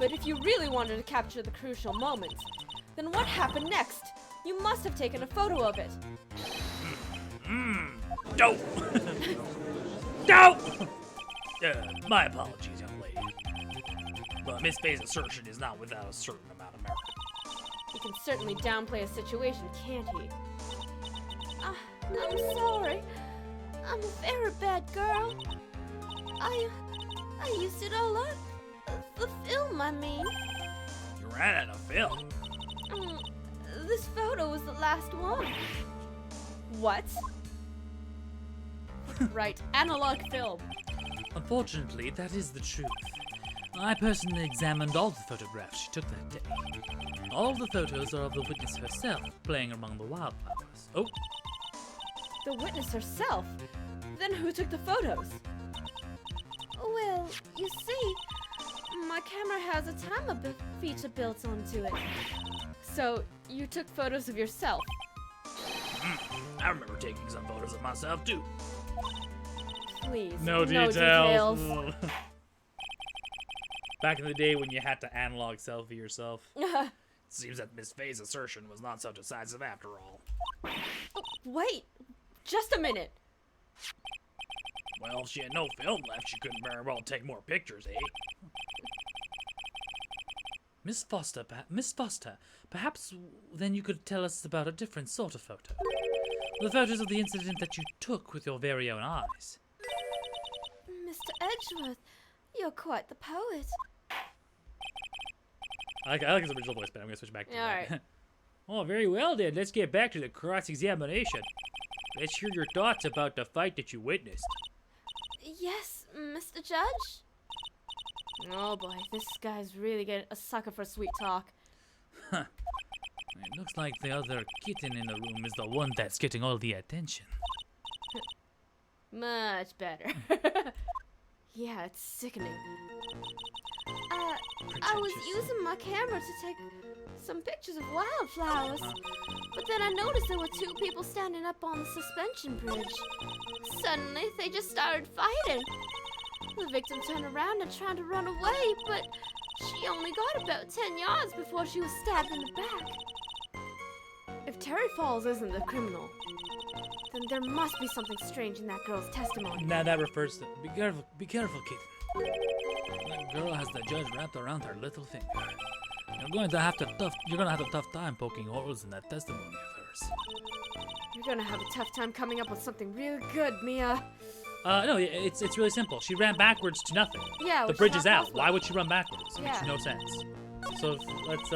But if you really wanted to capture the crucial moments, then what happened next? You must have taken a photo of it. No! No! My apologies, young lady. But Miss Faye's assertion is not without a certain amount of merit. He can certainly downplay a situation, can't he? I'm sorry. I'm a very bad girl. I used it all up. The film, I mean. You ran out of film. This photo was the last one. What? Right, analog film. Unfortunately, that is the truth. I personally examined all the photographs she took that day. All the photos are of the witness herself, playing among the wildflowers. Oh, The witness herself? Then who took the photos? Well, you see, my camera has a timer feature built onto it. So, you took photos of yourself? I remember taking some photos of myself, too. Please, No details. Back in the day when you had to analog selfie yourself. Seems that Miss Faye's assertion was not so decisive after all. Wait, just a minute. Well, if she had no film left, she couldn't very well take more pictures, eh? Miss Foster, perhaps then you could tell us about a different sort of photo. The photos of the incident that you took with your very own eyes. Mr. Edgeworth, you're quite the poet. I like his original voice, but I'm gonna switch back to All right. Oh, very well then. Let's get back to the cross-examination. Let's hear your thoughts about the fight that you witnessed. Yes, Mr. Judge? Oh boy, this guy's really a sucker for sweet talk. It looks like the other kitten in the room is the one that's getting all the attention. Much better. Yeah, it's sickening. I was using my camera to take some pictures of wildflowers, but then I noticed there were two people standing up on the suspension bridge. Suddenly, they just started fighting. The victim turned around and tried to run away, but she only got about 10 yards before she was stabbed in the back. If Terry Falls isn't the criminal, then there must be something strange in that girl's testimony. Now that refers to... Be careful, kitten. That girl has the judge wrapped around her little finger. You're going to have a tough time poking holes in that testimony of hers. You're gonna have a tough time coming up with something really good, Mia. No, it's really simple. She ran backwards to nothing. Yeah, The which bridge not is out. possible. Why would she run backwards? It makes Yeah. no sense. So let's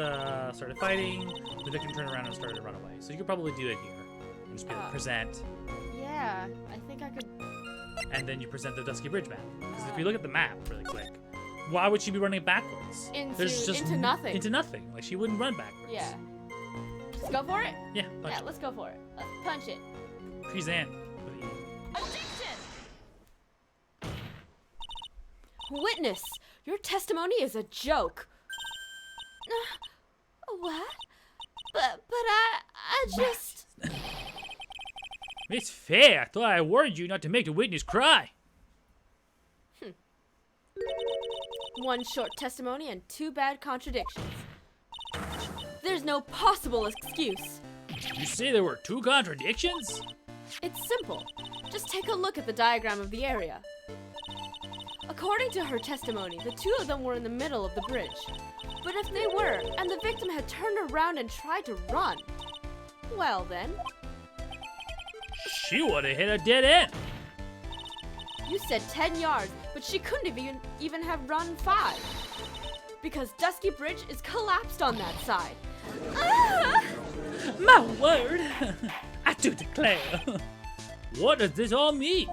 started fighting. The victim turned around and started to run away. So you could probably do it here. And just be like, present, Yeah, I think I could. and then you present the Dusky Bridge map. Because if you look at the map really quick, why would she be running backwards? Into nothing. Into nothing. Like she wouldn't run backwards. Yeah. Just go for it? Yeah. Punch Yeah, let's go for it. Let's punch it. Present. Witness, your testimony is a joke. What? But I just... Miss Faye, I thought I warned you not to make the witness cry. One short testimony and two bad contradictions. There's no possible excuse. You say there were 2 contradictions? It's simple. Just take a look at the diagram of the area. According to her testimony, the two of them were in the middle of the bridge. But if they were, and the victim had turned around and tried to run, well then, She would have hit a dead end. you said 10 yards, but she couldn't have even have run 5. Because Dusky Bridge is collapsed on that side. Ah! My word! I do declare. What does this all mean?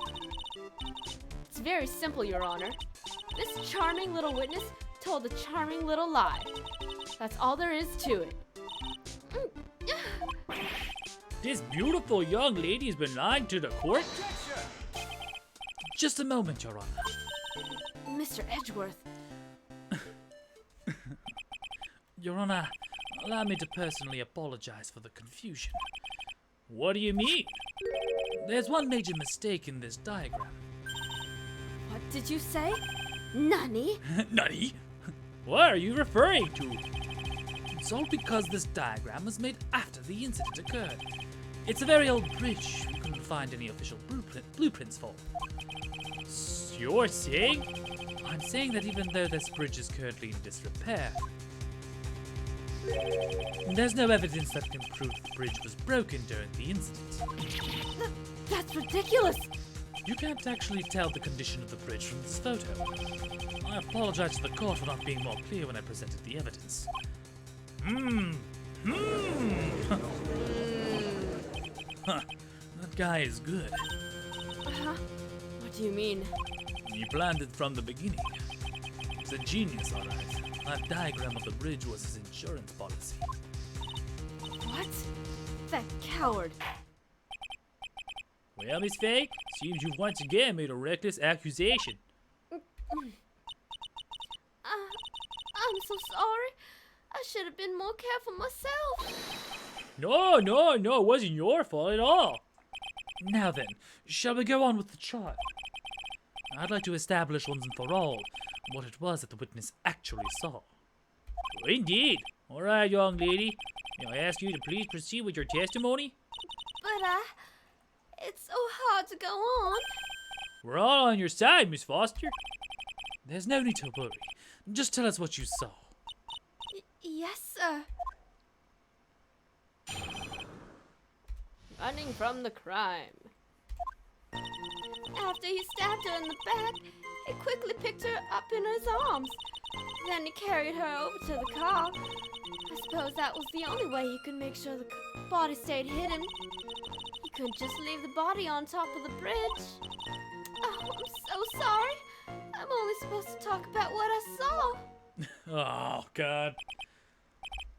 It's very simple, Your Honor. This charming little witness told a charming little lie. That's all there is to it. This beautiful young lady has been lying to the court? Just a moment, Your Honor. Mr. Edgeworth, Your Honor, allow me to personally apologize for the confusion. What do you mean? There's one major mistake in this diagram. what did you say? Nani? Nutty? What are you referring to? It's all because this diagram was made after the incident occurred. It's a very old bridge we couldn't find any official blueprints for. You're saying? I'm saying that even though this bridge is currently in disrepair, there's no evidence that can prove the bridge was broken during the incident. That's ridiculous. You can't actually tell the condition of the bridge from this photo. I apologize to the court for not being more clear when I presented the evidence. Huh, that guy is good. Huh? What do you mean? He planned it from the beginning. He's a genius, alright. That diagram of the bridge was his insurance policy. What? That coward. Well, Miss Faye, seems you've once again made a reckless accusation. I'm so sorry. I should have been more careful myself. No, it wasn't your fault at all. Now then, shall we go on with the trial? I'd like to establish once and for all what it was that the witness actually saw. Indeed. All right, young lady. May I ask you to please proceed with your testimony? But it's so hard to go on. We're all on your side, Miss Foster. There's no need to worry. Just tell us what you saw. Yes, sir. Running from the crime. After he stabbed her in the back, he quickly picked her up in his arms. Then he carried her over to the car. I suppose that was the only way he could make sure the body stayed hidden. He couldn't just leave the body on top of the bridge. Oh, I'm so sorry. I'm only supposed to talk about what I saw. Oh, God.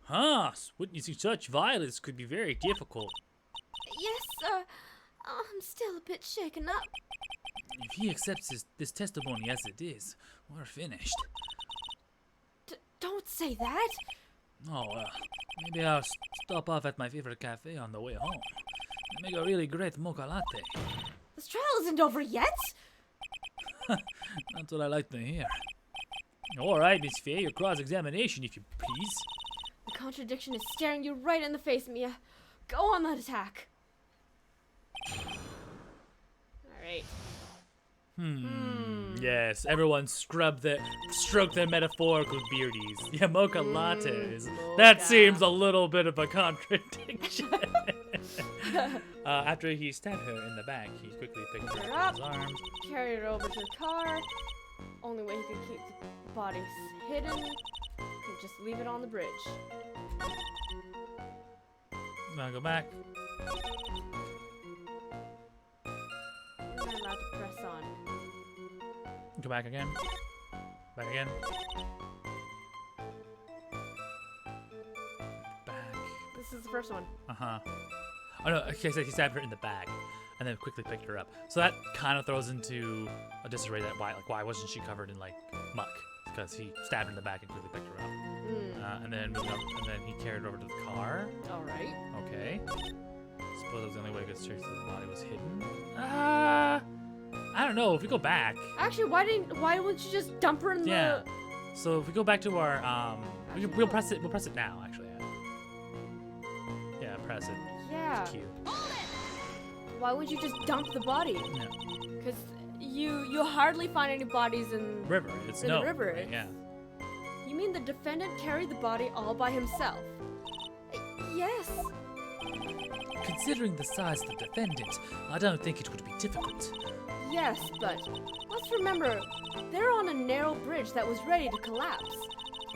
Huh, witnessing such violence could be very difficult. Yes, sir. I'm still a bit shaken up. If he accepts this testimony as it is, we're finished. Don't say that. Oh, well, maybe I'll stop off at my favorite cafe on the way home. They make a really great mocha latte. This trial isn't over yet. That's what I like to hear. All right, Miss Faye, your cross-examination, if you please. The contradiction is staring you right in the face, Mia. Go on that attack. Alright. Yes, everyone stroke their metaphorical beardies. Yeah, mocha lattes. That seems a little bit of a contradiction. After he stabbed her in the back, he quickly picked her up in his arms. Carried her over to the car. Only way he could keep the body hidden could just leave it on the bridge. Now go back. You're not allowed to press on. Go back again. Back again. Back. This is the first one. Uh-huh. Oh no, okay, so he stabbed her in the back and then quickly picked her up. So that kind of throws into a disarray that why wasn't she covered in like muck? Because he stabbed her in the back and quickly picked her up. And then moved up, and then he carried her over to the car. Alright. Okay. Suppose that was the only way to get straight to the body was hidden. I don't know. If we go back. Actually, why wouldn't you just dump her in Yeah. the... So if we go back to our we'll press it. We'll press it now. Actually. Yeah. Press it. Yeah. Q. Why would you just dump the body? No. Because you hardly find any bodies in River. It's in no. the river. Right? Yeah. You mean the defendant carried the body all by himself? Yes. Considering the size of the defendant, I don't think it would be difficult. Yes, but let's remember, they're on a narrow bridge that was ready to collapse.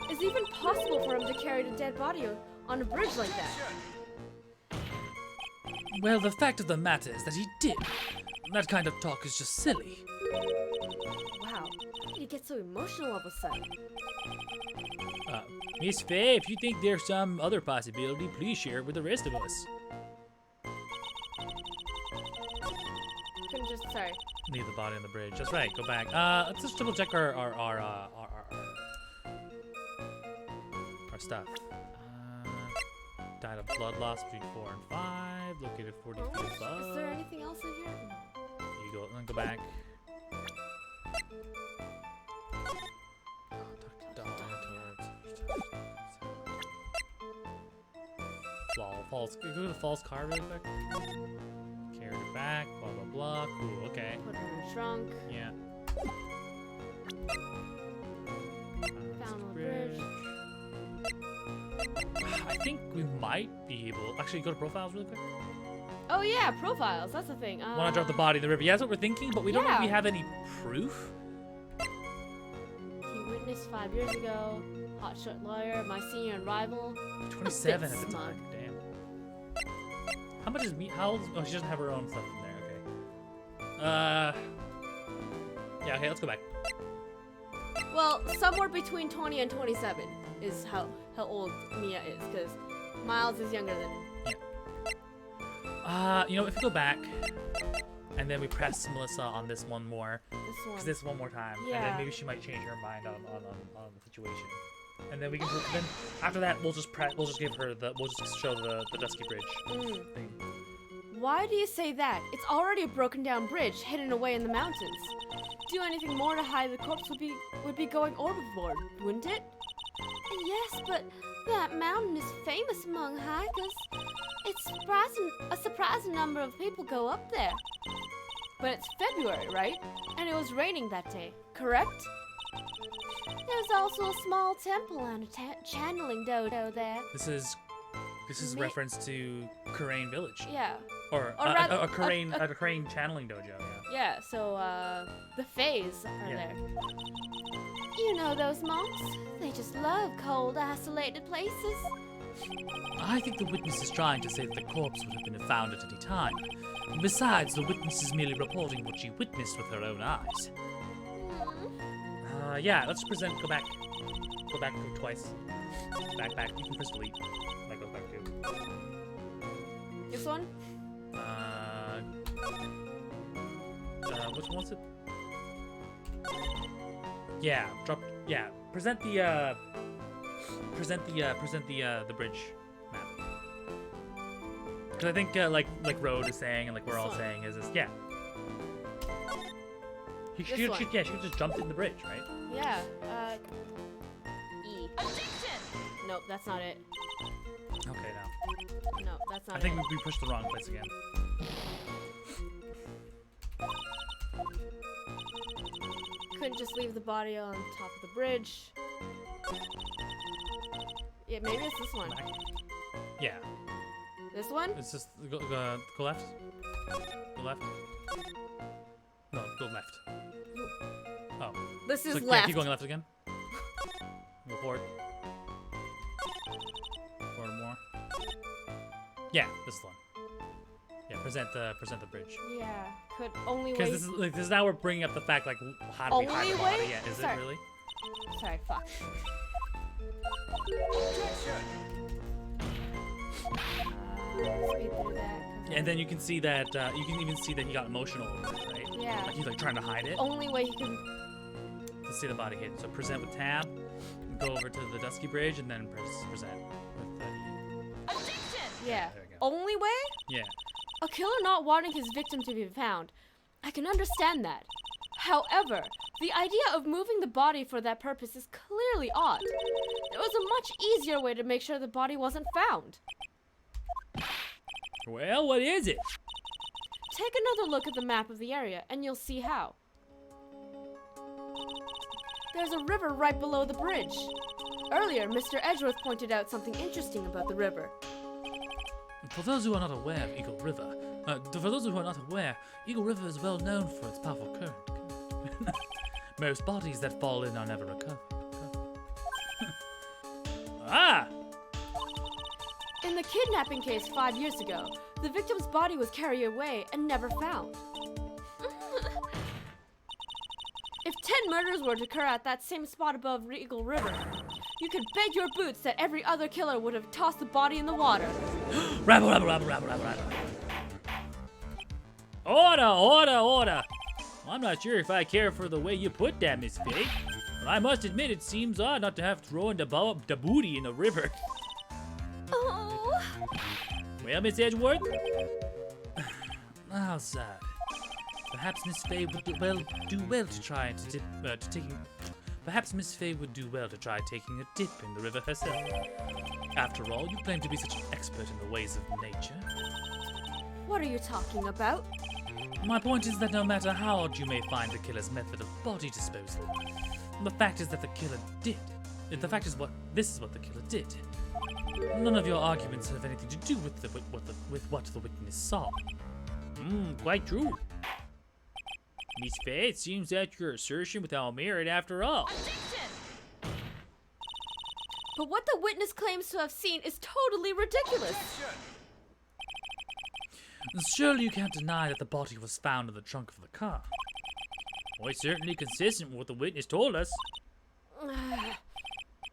Is it even possible for him to carry the dead body on a bridge like that? Well, the fact of the matter is that he did. That kind of talk is just silly. Wow, how did he get so emotional all of a sudden? Miss Faye, if you think there's some other possibility, please share it with the rest of us. Couldn't just, sorry. Leave the body on the bridge. That's right. Go back. Let's just double check our stuff. Died of blood loss between 4 and 5. Located 40 feet above. Is there anything else in here? You go. Then go back. Talk to Dog. false. Go to the false car really quick. Carry it back. Blah blah blah. Cool. Okay. Put her in the trunk. Yeah. Found the bridge. I think we might be able. Actually, go to profiles really quick. Oh yeah, profiles. That's the thing. Want to drop the body in the river? Yeah, that's what we're thinking, but we don't know if we Yeah. have any proof. He witnessed 5 years ago. Hotshot lawyer, my senior and rival. 27 at the smug. time. Damn. How much is me? How old? Oh, she doesn't have her own stuff in there. Okay. Yeah. Okay. Let's go back. Well, somewhere between 20 and 27 is how old Mia is, because Miles is younger than. You know, if we go back, and then we press Melissa on this one more, This this one more time, and Yeah. then maybe she might change her mind on the situation. And then we can then after that we'll just give her we'll just show the Dusky Bridge Mm. thing. Why do you say that? It's already a broken down bridge hidden away in the mountains. Do anything more to hide the corpse would be going overboard, wouldn't it? Yes, but that mountain is famous among hikers. It's a surprising number of people go up there. But it's February, right? And it was raining that day, correct? There's also a small temple and a channeling dojo there. This is Ma- reference to Karain Village, Yeah. or rather- a Karain channeling dojo. Yeah. Yeah, so, the Fays are Yeah. there. You know those monks? They just love cold, isolated places. I think the witness is trying to say that the corpse would have been found at any time. Besides, the witness is merely reporting what she witnessed with her own eyes. Yeah, let's present. Go back twice. Back. You can press delete. That goes back too. This one? Which one was it? Yeah, drop. Yeah, present the bridge map. Because I think like Road is saying and like we're all This one. saying is this. Yeah. She This should one. just jumped in the bridge, right? Yeah, E. Nope, that's not it. Okay, now. No, that's not I think it. we pushed the wrong place again. Couldn't just leave the body on top of the bridge. Yeah, maybe it's this one. Back. Yeah. This one? It's just go left. Go left. No, go left. Oh. This is So, yeah, left. keep going left again. Go forward. Forward more. Yeah, this one. Yeah, present the bridge. Yeah, could only Because way. this is now we're bringing up the fact like how do we hide Only the body? way? Yeah, is Sorry. it really? Sorry, fuck. Speed through that. 'cause And then you can see that you can even see that he got emotional over it, right? Yeah. Like he's like trying to hide it Only way he can. to see the body hidden. So present with tab, go over to the Dusky Bridge, and then press present with the Yeah. There we go. Only way? yeah. A killer not wanting his victim to be found. I can understand that. However, the idea of moving the body for that purpose is clearly odd. There was a much easier way to make sure the body wasn't found. Well, what is it? Take another look at the map of the area, and you'll see how. There's a river right below the bridge. Earlier, Mr. Edgeworth pointed out something interesting about the river. For those who are not aware of Eagle River, Eagle River is well known for its powerful current. Most bodies that fall in are never recovered. Ah! In the kidnapping case 5 years ago, the victim's body was carried away and never found. If 10 murders were to occur at that same spot above Eagle River, you could bet your boots that every other killer would have tossed the body in the water. Rabble. Order. Well, I'm not sure if I care for the way you put that, Miss Fig, but I must admit it seems odd not to have thrown the booty in the river. Oh. Well, Miss Edgeworth? How sad. Perhaps Miss Fay would do well to try to perhaps Miss Fay would do well to try taking a dip in the river herself. After all, you claim to be such an expert in the ways of nature. What are you talking about? My point is that no matter how odd you may find the killer's method of body disposal, the fact is that the killer did. This is what the killer did. None of your arguments have anything to do with what the witness saw. Quite true. Miss Fay, it seems that your assertion without merit after all. But what the witness claims to have seen is totally ridiculous. Surely you can't deny that the body was found in the trunk of the car. Well, it's certainly consistent with what the witness told us.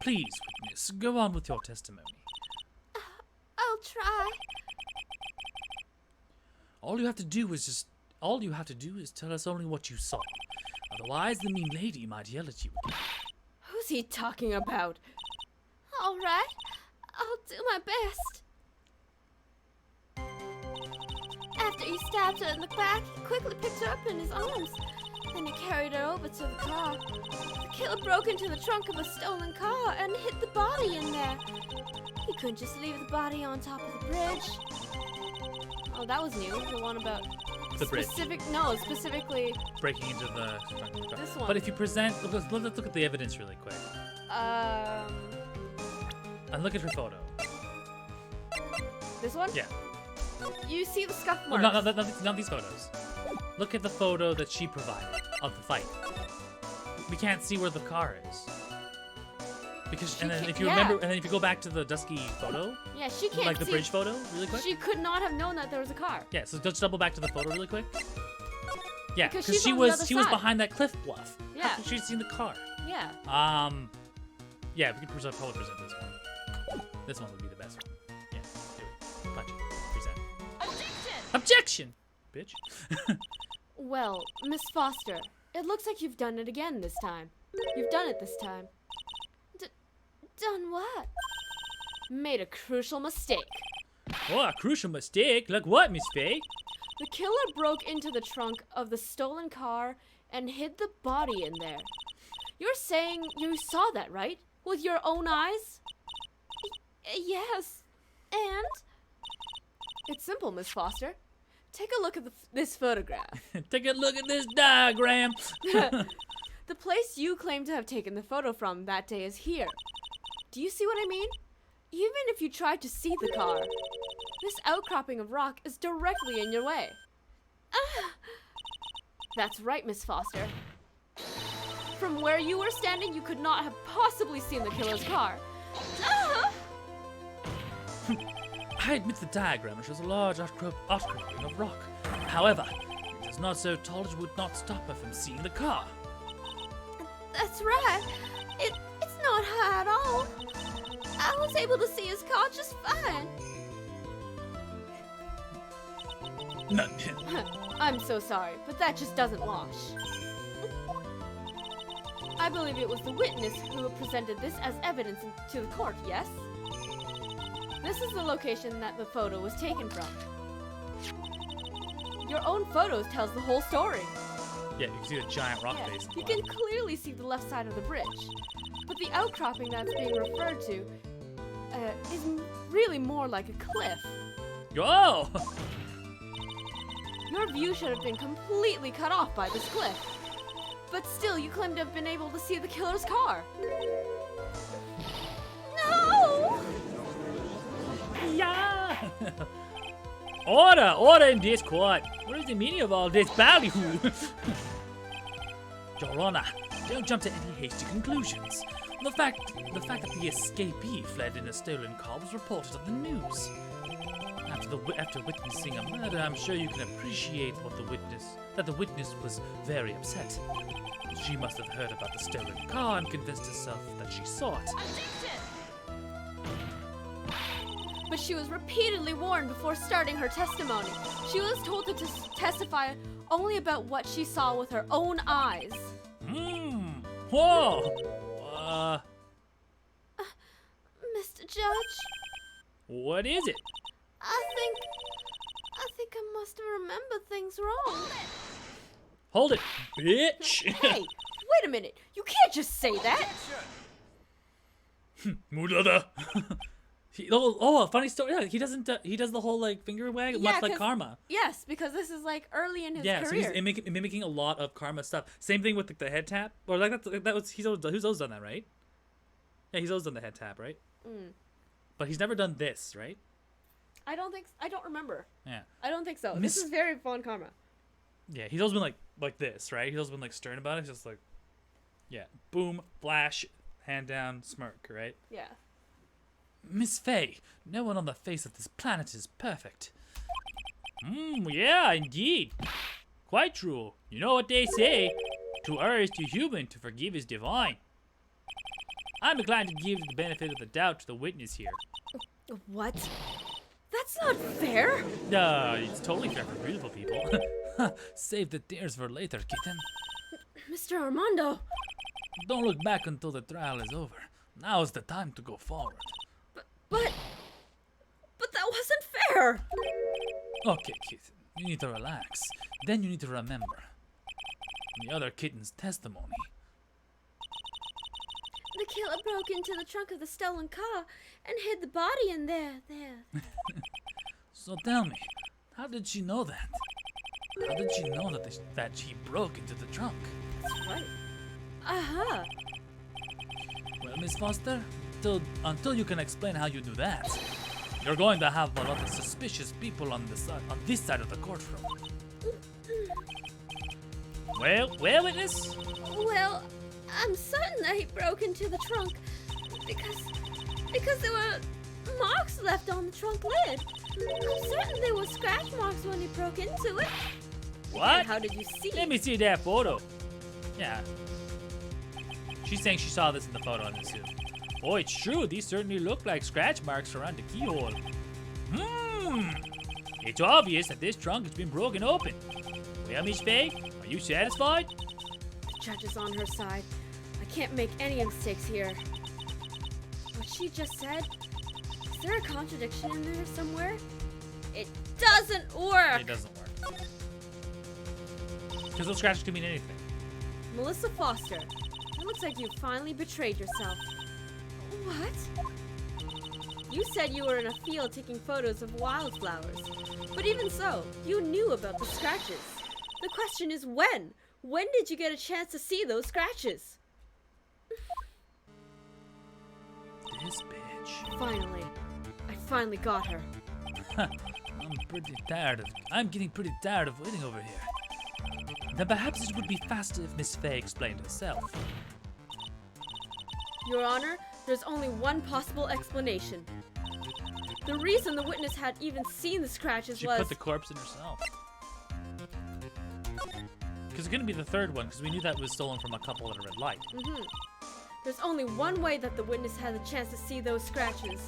Please, witness, go on with your testimony. I'll try. All you have to do is tell us only what you saw. Otherwise, the mean lady might yell at you. Who's he talking about? All right, I'll do my best. After he stabbed her in the back, he quickly picked her up in his arms. Then he carried her over to the car. The killer broke into the trunk of a stolen car and hid the body in there. He couldn't just leave the body on top of the bridge. Oh, that was new. The one about The bridge. Specifically Breaking into the trunk of the car. this one. But if you present, let's look at the evidence really quick. And look at her photo. This one? Yeah. You see the scuff No, marks. not these photos. Look at the photo that she provided of the fight. We can't see where the car is. Because, and then if you remember, and then if you go back to the dusky photo, Yeah, she can't like the see. bridge photo, really quick. She could not have known that there was a car. Yeah, so just double back to the photo really quick. Yeah, Because because she's on the other she was side. behind that cliff bluff. Yeah. How could she have seen the car? Yeah. Yeah, we could probably present this one. This one would be the best one. Yeah, do it. Punch it. Present. Objection! Bitch. Well, Miss Foster, it looks like you've done it again this time. You've done it this time. Done what? Made a crucial mistake. Oh, a crucial mistake. Like what, Miss Fay? The killer broke into the trunk of the stolen car and hid the body in there. You're saying you saw that, right? With your own eyes? Yes. And? It's simple, Miss Foster. Take a look at this photograph. Take a look at this diagram. The place you claim to have taken the photo from that day is here. Do you see what I mean? Even if you tried to see the car, this outcropping of rock is directly in your way. That's right, Miss Foster. From where you were standing, you could not have possibly seen the killer's car. I admit the diagram shows a large outcropping of rock. However, it is not so tall it would not stop her from seeing the car. That's right. It's not high at all. I was able to see his car just fine. No. I'm so sorry, but that just doesn't wash. I believe it was the witness who presented this as evidence to the court, yes? This is the location that the photo was taken from. Your own photos tells the whole story. Yeah, you can see the giant rock Yeah, face. you can clearly see the left side of the bridge. But the outcropping that's being referred to is really more like a cliff. Whoa! Your view should have been completely cut off by this cliff. But still, you claim to have been able to see the killer's car. No! Yeah! Order in this court. What is the meaning of all this ballyhoo? Your Honor, don't jump to any hasty conclusions. The fact that the escapee fled in a stolen car was reported on the news. After witnessing a murder, I'm sure you can appreciate that the witness was very upset. She must have heard about the stolen car and convinced herself that she saw it. But she was repeatedly warned before starting her testimony. She was told to testify only about what she saw with her own eyes. Whoa. Mr. Judge, What is it? I think I must have remembered things wrong. Hold it, bitch. Hey, Wait a minute. You can't just say that. Mudada. A funny story. Yeah, he doesn't. He does the whole like finger wag, much like 'cause- Karma. Yes, because this is like early in his Yeah, so career. he's mimicking a lot of Karma stuff. Same thing with like, the head tap, or like he's always done that, right? Yeah, he's always done the head tap, right? But he's never done this, right? I don't remember. Yeah. I don't think so. Miss- This is very fun Karma. Yeah, he's always been like this, right? He's always been like stern about it. He's just like, yeah, boom, flash, hand down, smirk, right? Yeah. Miss Faye, no one on the face of this planet is perfect. Yeah, indeed. Quite true. You know what they say, to err is to human, to forgive is divine. I'm inclined to give the benefit of the doubt to the witness here. What? That's not fair. It's totally fair for beautiful people. Save the tears for later, kitten. Mr. Armando. Don't look back until the trial is over. Now is the time to go forward. But that wasn't fair. Okay, kitten, you need to relax. Then you need to remember the other kitten's testimony. The killer broke into the trunk of the stolen car and hid the body in there. So tell me, how did she know that? How did she know that she broke into the trunk? That's right. Uh-huh. Well, Miss Foster, until you can explain how you do that, you're going to have a lot of suspicious people on this side of the courtroom. Well, witness? Well, I'm certain that he broke into the trunk because there were marks left on the trunk lid. I'm certain there were scratch marks when he broke into it. What? And how did you see? Let me see that photo. Yeah. She's saying she saw this in the photo, I assume. Oh, it's true. These certainly look like scratch marks around the keyhole. It's obvious that this trunk has been broken open. Well, Miss Faye, are you satisfied? The judge is on her side. I can't make any mistakes here. What she just said, is there a contradiction in there somewhere? It doesn't work! It doesn't work. Because those scratches could mean anything. Melissa Foster, it looks like you finally betrayed yourself. What? You said you were in a field taking photos of wildflowers. But even so, you knew about the scratches. The question is when? When did you get a chance to see those scratches? This bitch. Finally. I finally got her. I'm getting pretty tired of waiting over here. Then perhaps it would be faster if Miss Faye explained herself. Your Honor, there's only one possible explanation. The reason the witness had even seen the scratches She was... put the corpse in herself. Because it's going to be the third one, because we knew that was stolen from a couple at a red light. There's only one way that the witness had a chance to see those scratches.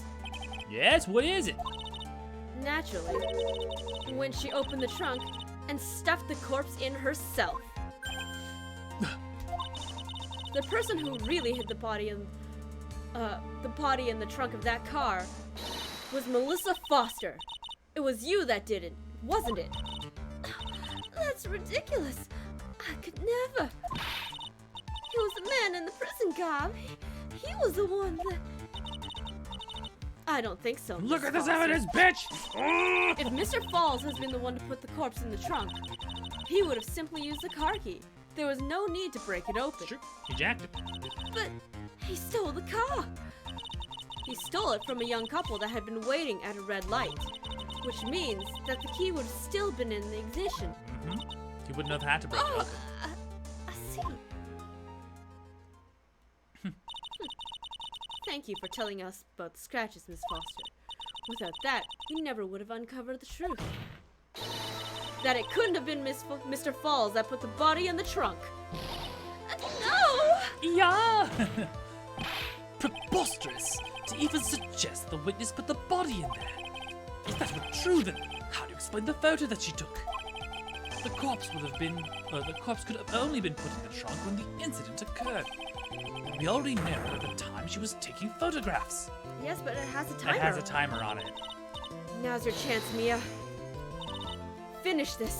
Yes, what is it? Naturally, when she opened the trunk and stuffed the corpse in herself. The person who really hid the body in the trunk of that car was Melissa Foster. It was you that did it, wasn't it? That's ridiculous. I could never. He was the man in the prison garb. He was the one that... I don't think so. Look Miss at this Foster. evidence, bitch! If Mr. Falls has been the one to put the corpse in the trunk, he would have simply used the car key. There was no need to break it open. Sure, he jacked it. But he stole the car. He stole it from a young couple that had been waiting at a red light, which means that the key would have still been in the ignition. He wouldn't have had to break it Oh, open. I see. Thank you for telling us about the scratches, Miss Foster. Without that, we never would have uncovered the truth. That it couldn't have been Mr. Falls that put the body in the trunk. No! Yeah! Preposterous! To even suggest the witness put the body in there. If that were true, then how do you explain the photo that she took? The corpse could have only been put in the trunk when the incident occurred. We already know at the time she was taking photographs. Yes, but it has a timer. It has a timer on it. Now's your chance, Mia. Finish this.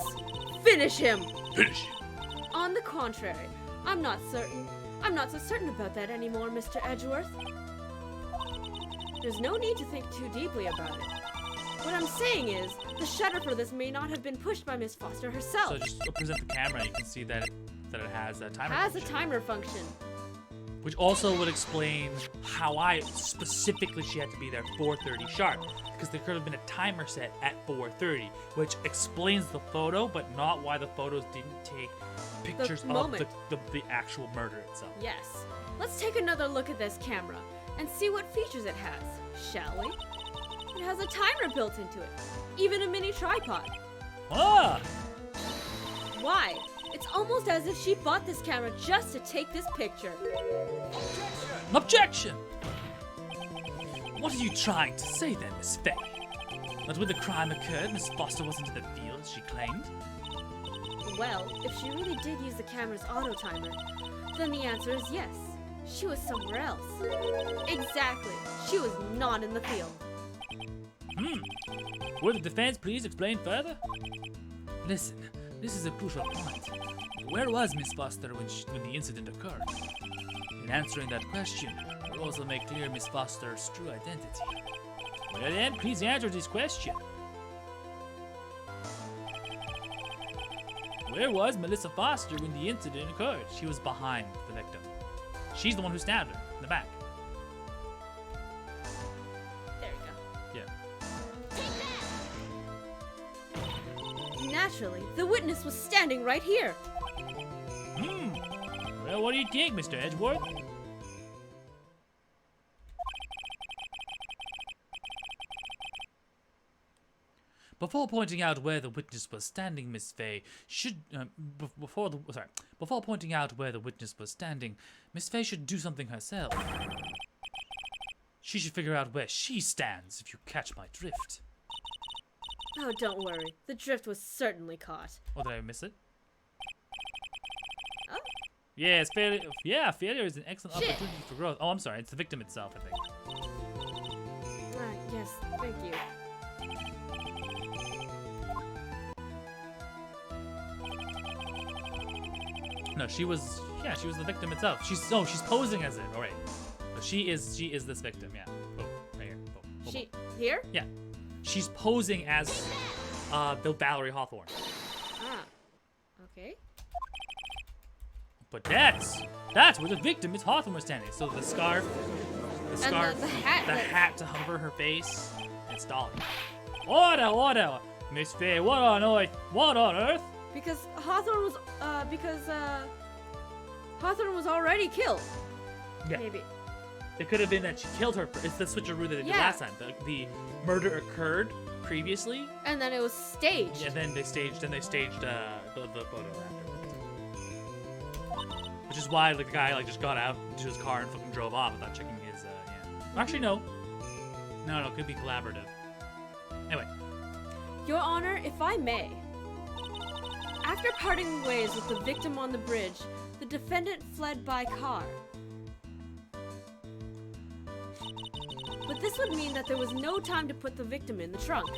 Finish him! Finish it. On the contrary, I'm not certain. I'm not so certain about that anymore, Mr. Edgeworth. There's no need to think too deeply about it. What I'm saying is, the shutter for this may not have been pushed by Miss Foster herself. So just present the camera, and you can see that it has a timer. Has a function. timer function. Which also would explain how specifically she had to be there at 4:30 sharp, because there could have been a timer set at 4:30, which explains the photo, but not why the photos didn't take pictures of moment. the actual murder itself. Yes. Let's take another look at this camera and see what features it has, shall we? It has a timer built into it, even a mini tripod. Ah! Why? It's almost as if she bought this camera just to take this picture. Objection! What are you trying to say then, Miss Fay? That when the crime occurred, Miss Foster wasn't in the field as she claimed? Well, if she really did use the camera's auto timer, then the answer is yes. She was somewhere else. Exactly. She was not in the field. Would the defense please explain further? Listen, this is a crucial point. Where was Miss Foster when the incident occurred? In answering that question, will also make clear Miss Foster's true identity. Well then, please answer this question. Where was Melissa Foster when the incident occurred? She was behind the victim. She's the one who stabbed her in the back. There you Yeah. go. Naturally, the witness was standing right here. Well, what do you think, Mr. Edgeworth? Before pointing out where the witness was standing, Miss Fay should before pointing out where the witness was standing, Miss Fay should do something herself. She should figure out where she stands, if you catch my drift. Oh, don't worry. The drift was certainly caught. Or did I miss it? Oh, Yes, failure. Yeah, failure is an excellent Shit. opportunity for growth. Oh, I'm sorry. It's the victim itself, I think. yes, thank you. No, she was. Yeah, she was the victim itself. She's posing as it. All right. So she is this victim. Yeah. Boom. Right here. Boom. Boom, She here? boom. Yeah. She's posing as the Valerie Hawthorne. Ah. Okay. But that's where the victim is Hawthorne was standing. So the scarf, the hat the that- hat to cover her face. It's Dolly. Order, Miss Fay. What on earth? Because Hawthorne was already killed. Yeah. Maybe. It could have been that she killed her. It's the switcheroo that they did Yeah. last time. The murder occurred previously, And then it was staged. and then they staged the photo after. Which is why the guy just got out to his car and fucking drove off without checking his Actually, no. No, it could be collaborative. Anyway, Your Honor, if I may. After parting ways with the victim on the bridge, the defendant fled by car. But this would mean that there was no time to put the victim in the trunk.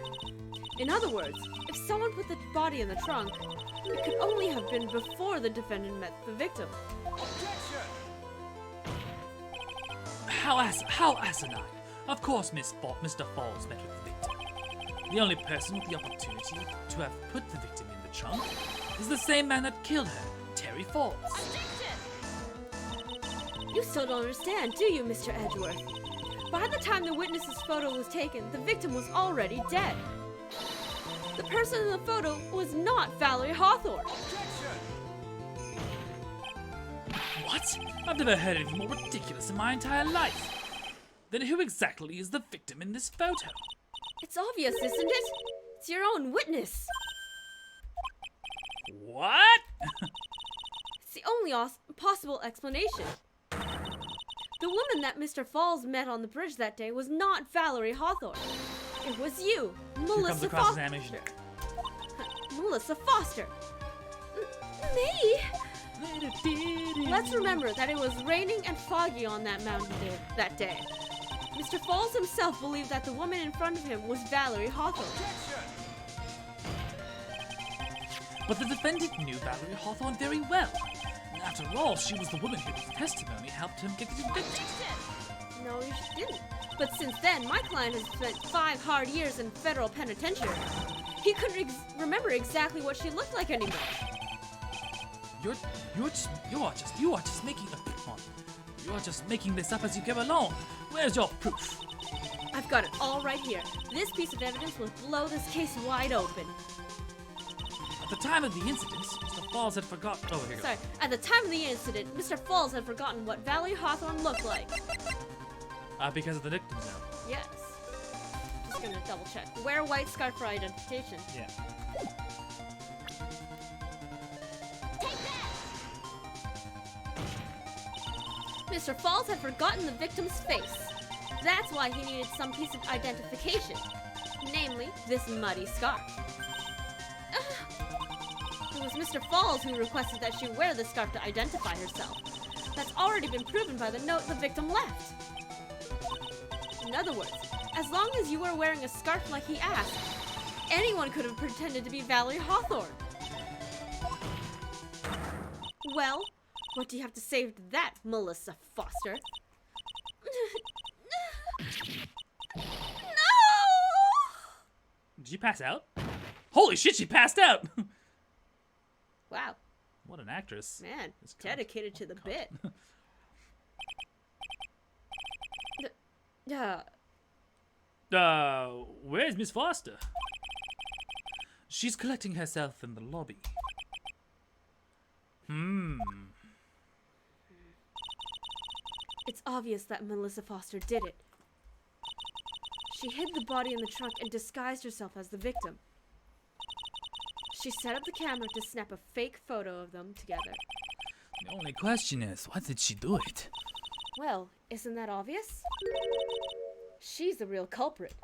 In other words, if someone put the body in the trunk, it could only have been before the defendant met the victim. how asinine. Of course, Mr. Falls met with the victim. The only person with the opportunity to have put the victim in the trunk is the same man that killed her, Terry Falls. You still don't understand, do you, Mr. Edgeworth? By the time the witness's photo was taken, the victim was already dead. The person in the photo was not Valerie Hawthorne. What? I've never heard anything more ridiculous in my entire life. Then who exactly is the victim in this photo? It's obvious, isn't it? It's your own witness. What? It's the only possible explanation. The woman that Mr. Falls met on the bridge that day was not Valerie Hawthorne. It was you, Here comes Melissa the cross-examination. Foster. Melissa Foster. Me? Let's remember that it was raining and foggy on that mountain that day. Mr. Falls himself believed that the woman in front of him was Valerie Hawthorne. But the defendant knew Valerie Hawthorne very well. After all, she was the woman whose testimony helped him get convicted. No, you didn't. But since then, my client has spent 5 hard years in federal penitentiary. He couldn't remember exactly what she looked like anymore. You are just making You are just making this up as you go along. Where's your proof? I've got it all right here. This piece of evidence will blow this case wide open. At the time of the incident, Mr. Falls had forgotten. Oh, here you go. Sorry, at the time of the incident, Mr. Falls had forgotten what Valerie Hawthorne looked like. Because of the victims now. Yes. Just gonna double check. Wear a white scarf for identification. Yeah. Mr. Falls had forgotten the victim's face. That's why he needed some piece of identification. Namely, this muddy scarf. It was Mr. Falls who requested that she wear the scarf to identify herself. That's already been proven by the note the victim left. In other words, as long as you were wearing a scarf like he asked, anyone could have pretended to be Valerie Hawthorne. Well, what do you have to say to that, Melissa Foster? No! Did you pass out? Holy shit, she passed out! Wow, What an actress. man, It's dedicated to the bit. Where's Miss Foster? She's collecting herself in the lobby. It's obvious that Melissa Foster did it. She hid the body in the trunk and disguised herself as the victim. She set up the camera to snap a fake photo of them together. The only question is, why did she do it? Well, isn't that obvious? She's the real culprit.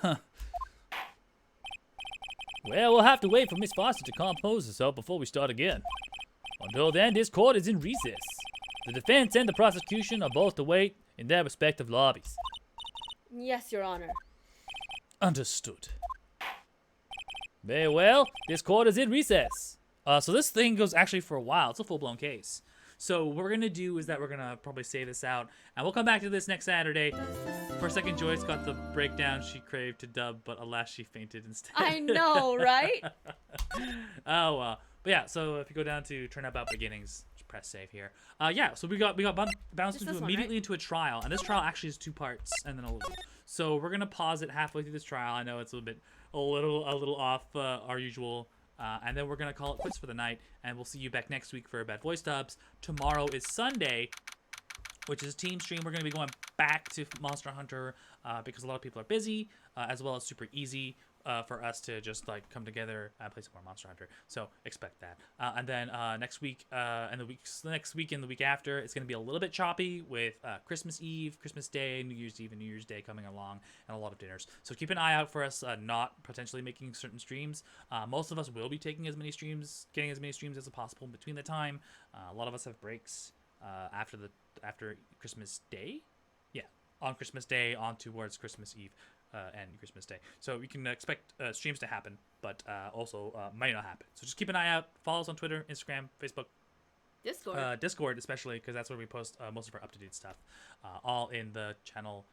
Well, we'll have to wait for Miss Foster to compose herself before we start again. Until then, this court is in recess. The defense and the prosecution are both to wait in their respective lobbies. Yes, Your Honor. Understood. Very well, this court is in recess. So this thing goes actually for a while. It's a full-blown case. So what we're going to do is that we're going to probably save this out. And we'll come back to this next Saturday. For a second, Joyce got the breakdown she craved to dub, but alas, she fainted instead. I know, right? Oh, well. But yeah, so if you go down to Turn About Beginnings, just press save here. Yeah, so we got bounced Just this one, immediately right? into a trial. And this trial actually is 2 parts and then a little. So we're going to pause it halfway through this trial. I know it's a little off our usual. And then we're going to call it quits for the night. And we'll see you back next week for Bad Voice Dubs. Tomorrow is Sunday, which is a team stream. We're going to be going back to Monster Hunter because a lot of people are busy, as well as super easy for us to just like come together and play some more Monster Hunter. So expect that. And then next week and the next week and the week after, it's going to be a little bit choppy with Christmas Eve, Christmas Day, New Year's Eve, and New Year's Day coming along, and a lot of dinners. So keep an eye out for us not potentially making certain streams. Most of us will be taking getting as many streams as possible in between the time. A lot of us have breaks after Christmas Day. Yeah, on Christmas Day on towards Christmas Eve. And Christmas Day. So we can expect streams to happen, but also might not happen. So just keep an eye out. Follow us on Twitter, Instagram, Facebook, Discord especially, because that's where we post most of our up-to-date stuff. All in the channel.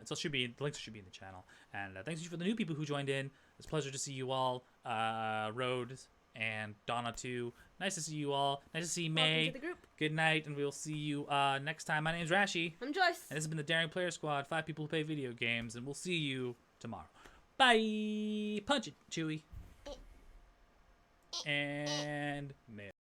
So the links should be in the channel. And thanks for the new people who joined in. It's a pleasure to see you all. Rhodes and Donna too. Nice to see you all. Nice to see May. Welcome to the group. Good night, and we'll see you next time. My name's Rashi. I'm Joyce. And this has been the Daring Player Squad, 5 people who play video games, and we'll see you tomorrow. Bye! Punch it, Chewy. And...